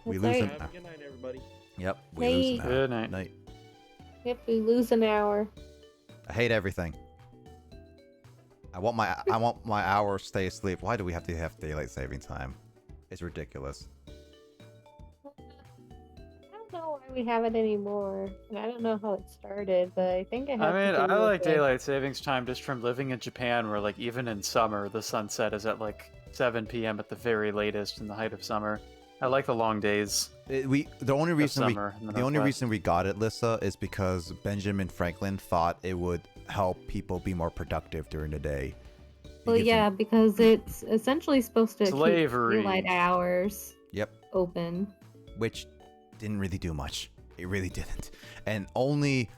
We That's lose right. an Have a good night, everybody. Yep, we lose an Night. hour. Good night. Night. If we lose an hour. I hate everything. I want my hour to stay asleep. Why do we have to have daylight saving time? It's ridiculous. I don't know why we have it anymore. And I don't know how it started, but I think it has I mean, to do I with like daylight savings time just from living in Japan, where like even in summer, the sunset is at like 7 p.m. at the very latest in the height of summer. I like the long days. The only reason summer in the the only Northwest. reason we got it, Lissa, is because Benjamin Franklin thought it would help people be more productive during the day. He Well, gives yeah, them- because it's essentially supposed to Slavery. keep daylight hours Yep. open. Which didn't really do much. It really didn't. And only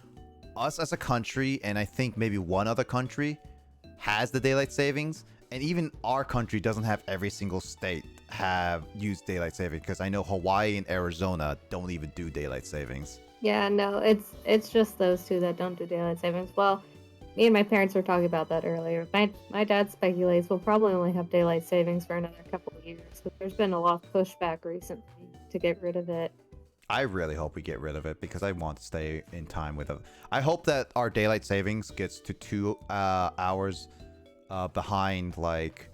us as a country, and I think maybe one other country, has the daylight savings. And even our country doesn't have every single state have used daylight saving, because I know Hawaii and Arizona don't even do daylight savings. Yeah, no, it's just those two that don't do daylight savings. Well, me and my parents were talking about that earlier. My dad speculates we'll probably only have daylight savings for another couple of years, but there's been a lot of pushback recently to get rid of it. I really hope we get rid of it because I want to stay in time with it. I hope that our daylight savings gets to 2 hours behind, like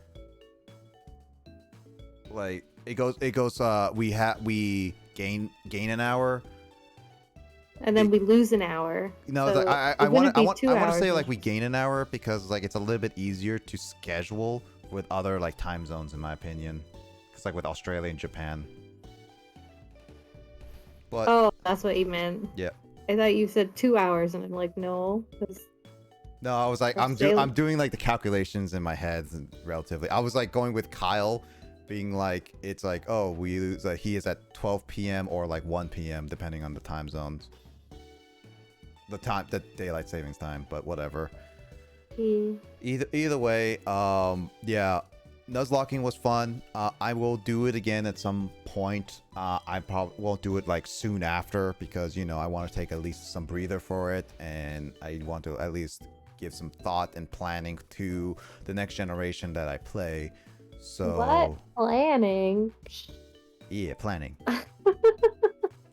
it goes we gain an hour. And then we lose an hour. No, So I it want wouldn't be 2 to say hours. like we gain an hour because like it's a little bit easier to schedule with other like time zones, in my opinion. Because like with Australia and Japan. But Oh, that's what you meant. yeah. I thought you said 2 hours, and I'm like, no. 'Cause No, I was like, That's I'm doing like the calculations in my head relatively. I was like going with Kyle, being like, it's like, oh, we lose, like he is at 12 p.m. or like 1 p.m. depending on the time zones. The daylight savings time, but whatever. Either way, yeah, Nuzlocking was fun. I will do it again at some point. I probably won't do it like soon after because, you know, I want to take at least some breather for it, and I want to at least give some thought and planning to the next generation that I play. So What planning? yeah, planning.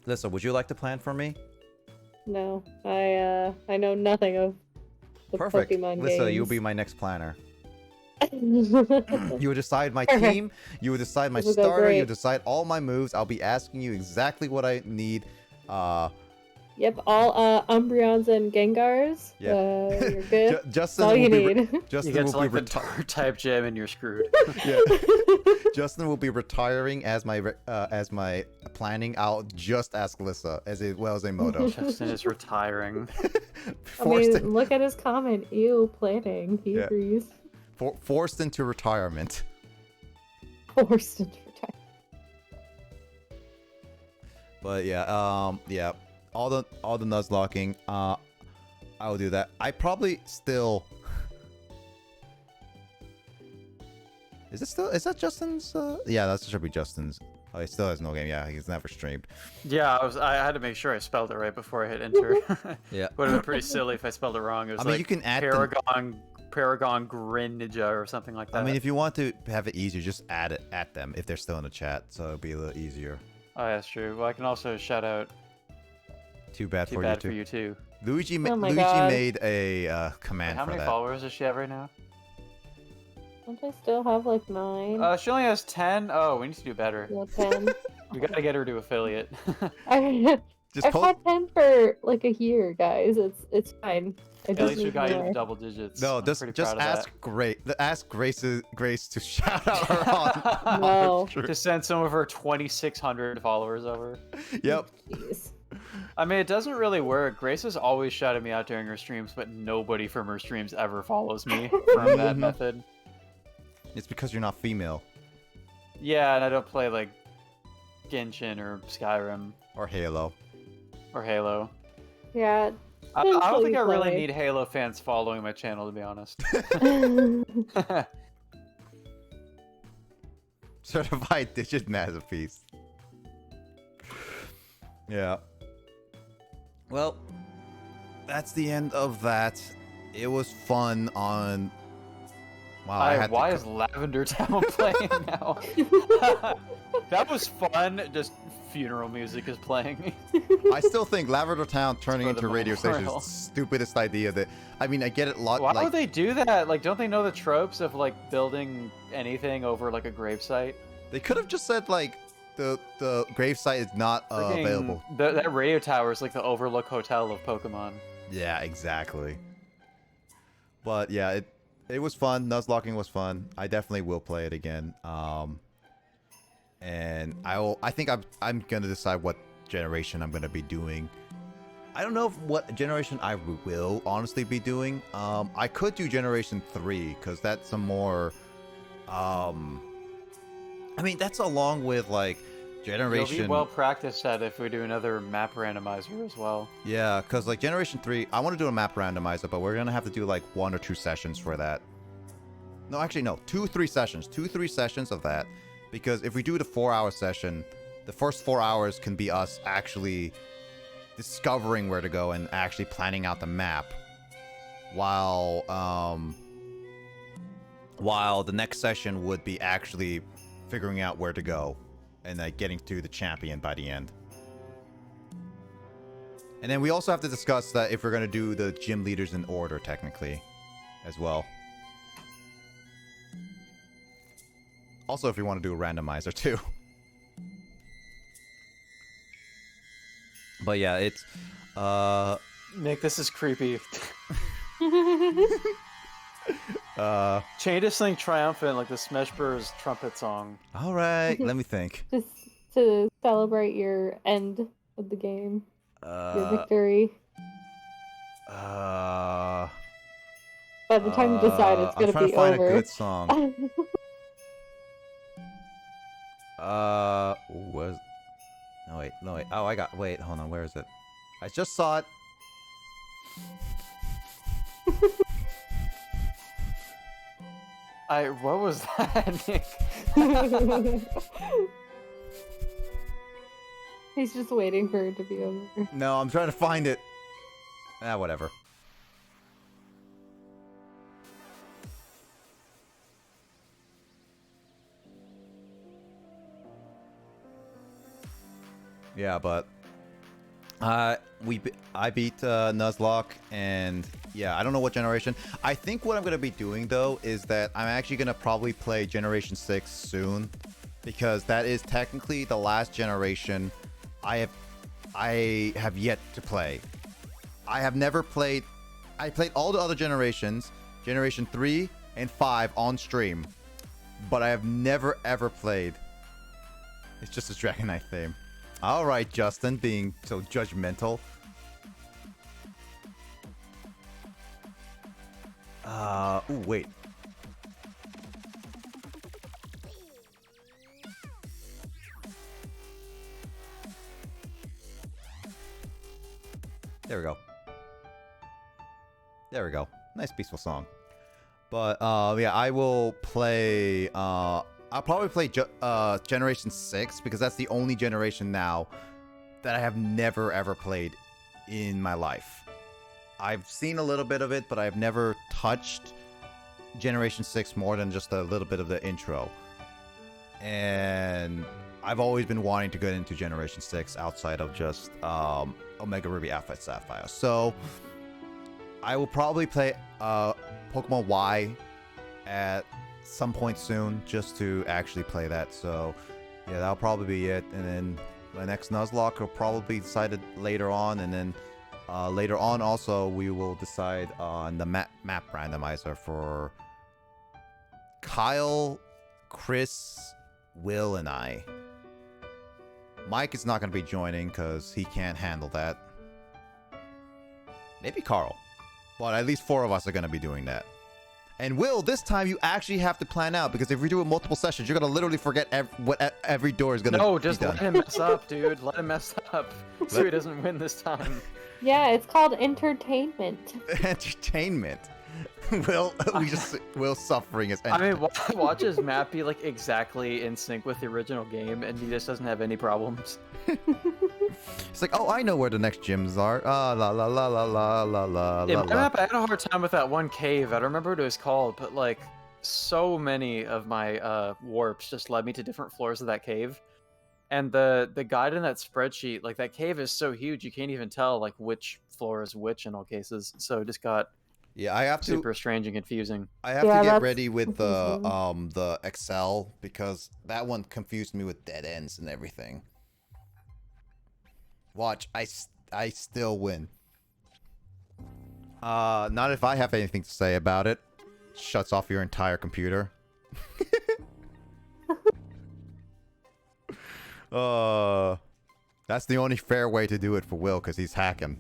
Lissa, would you like to plan for me? No, I know nothing of the Perfect. Pokemon Lissa, games. you'll be my next planner. games. You would decide my Perfect. team. You would decide my This will go starter. You great. would decide all my moves. I'll be asking you exactly what I need. Yep, all Umbreons and Gengars. Yeah. You're good. Justin That's all will you be need. You Justin get will to be like the dark type gym and you're screwed. yeah. Justin will be retiring as my planning. I'll just ask Lissa as well as a Moto. Justin is retiring. I mean, look at his comment. Ew, planning. He Yeah. agrees. Forced into retirement. Forced into retirement. But yeah, yeah, all the Nuzlocking, I will do that. I probably still. Is that Justin's? Yeah, that should be Justin's. Oh, he still has no game. Yeah, he's never streamed. Yeah, I had to make sure I spelled it right before I hit enter. Yeah. Would have been pretty silly if I spelled it wrong. It was I mean, like you can add them. Paragon Greninja or something like that. I mean, if you want to have it easier, just add it at them if they're still in the chat, so it'll be a little easier. Oh, that's true. Well, I can also shout out Too bad Too for Bad you for too. You Too. Luigi Oh my Luigi God. made a Wait, command how for many that. followers does she have right now? Don't I still have like 9? She only has 10. Oh, we need to do better. Yeah, 10. We gotta get her to affiliate. I've Just post. had 10 for like a year, guys. It's fine. I At just least we need got you more. to double digits. No, I'm just pretty proud of ask Grace to shout out her that. on. No. To send some of her 2,600 followers over. Yep. Jeez. I mean, it doesn't really work. Grace has always shouted me out during her streams, but nobody from her streams ever follows me from that Mhm. method. It's because you're not female Yeah, and I don't play like Genshin or Skyrim or Halo. or Halo. Yeah. I don't Until think you I really play. need Halo fans following my channel, to be honest. Certified digit masterpiece. Yeah. Well, that's the end of that. It was fun on. Wow, I had Why to is Lavender Town playing now? That was fun, just funeral music is playing. I still think Lavender Town turning For the into a radio station is memorial. the stupidest idea. That I mean, I get it. Why Like would they do that? Like, don't they know the tropes of like building anything over like a gravesite? they could have just said like the gravesite is not Freaking- available. That radio tower is like the Overlook Hotel of Pokemon. Yeah, exactly. But yeah, it was fun. Nuzlocking was fun. I definitely will play it again. And I think I'm gonna decide what generation I'm gonna be doing. I don't know what generation I will honestly be doing. I could do generation 3 because that's a more I mean that's along with like generation. You'll be well practiced at it if we do another map randomizer as well. Yeah, because like generation 3, I want to do a map randomizer, but we're gonna have to do like 1 or 2 sessions for that. No, actually no, 2-3 sessions. 2-3 sessions of that. Because if we do the 4-hour session, the first 4 hours can be us actually discovering where to go and actually planning out the map. While the next session would be actually figuring out where to go and getting to the champion by the end. And then we also have to discuss that if we're going to do the gym leaders in order technically as well. Also, if you want to do a randomizer, too. But yeah, it's... Nick, this is creepy. Change this thing triumphant like the Smash Bros. Trumpet song. Alright, let me think. Just to celebrate your end of the game, your victory. By the time you decide, it's I'm gonna trying be to find over. a good song. Was... No, wait. Oh, wait, hold on, where is it? I just saw it. What was that, Nick? He's just waiting for it to be over. No, I'm trying to find it. Whatever. Yeah, but I beat Nuzlocke, and yeah, I don't know what generation. I think what I'm gonna be doing though is that I'm actually gonna probably play Generation 6 soon, because that is technically the last generation I have yet to play. I have never played. I played all the other generations, Generation 3 and 5 on stream, but I have never ever played. It's just a Dragon Knight theme. All right, Justin, being so judgmental. Ooh, wait. There we go. There we go. Nice peaceful song. But yeah, I will play I'll probably play Generation 6 because that's the only generation now that I have never ever played in my life. I've seen a little bit of it, but I've never touched Generation 6 more than just a little bit of the intro. And I've always been wanting to get into Generation 6 outside of just Omega Ruby Alpha Sapphire. So I will probably play Pokemon Y at some point soon just to actually play that. So yeah, that'll probably be it. And then the next Nuzlocke will probably be decided later on, and then later on also we will decide on the map randomizer for Kyle, Chris, Will, and I. Mike is not going to be joining because he can't handle that. Maybe Carl, but at least 4 of us are going to be doing that. And Will, this time you actually have to plan out, because if we do it multiple sessions, you're gonna literally forget what every door is gonna. No, just be done. let him mess up, dude. Let him mess up, so he doesn't win this time. Yeah, it's called entertainment. Entertainment. Will suffering is. I mean, watch his map be like exactly in sync with the original game, and he just doesn't have any problems. It's like, oh, I know where the next gyms are. La la la la la la la. In my la. map, I had a hard time with that one cave. I don't remember what it was called, but like, so many of my warps just led me to different floors of that cave. And the guide in that spreadsheet, like that cave is so huge you can't even tell like which floor is which in all cases. So it just got Yeah, I have to. super strange and confusing. I have Yeah, to get that's ready with confusing. the Excel because that one confused me with dead ends and everything. Watch, I still win. Not if I have anything to say about it. Shuts off your entire computer. That's the only fair way to do it for Will because he's hacking.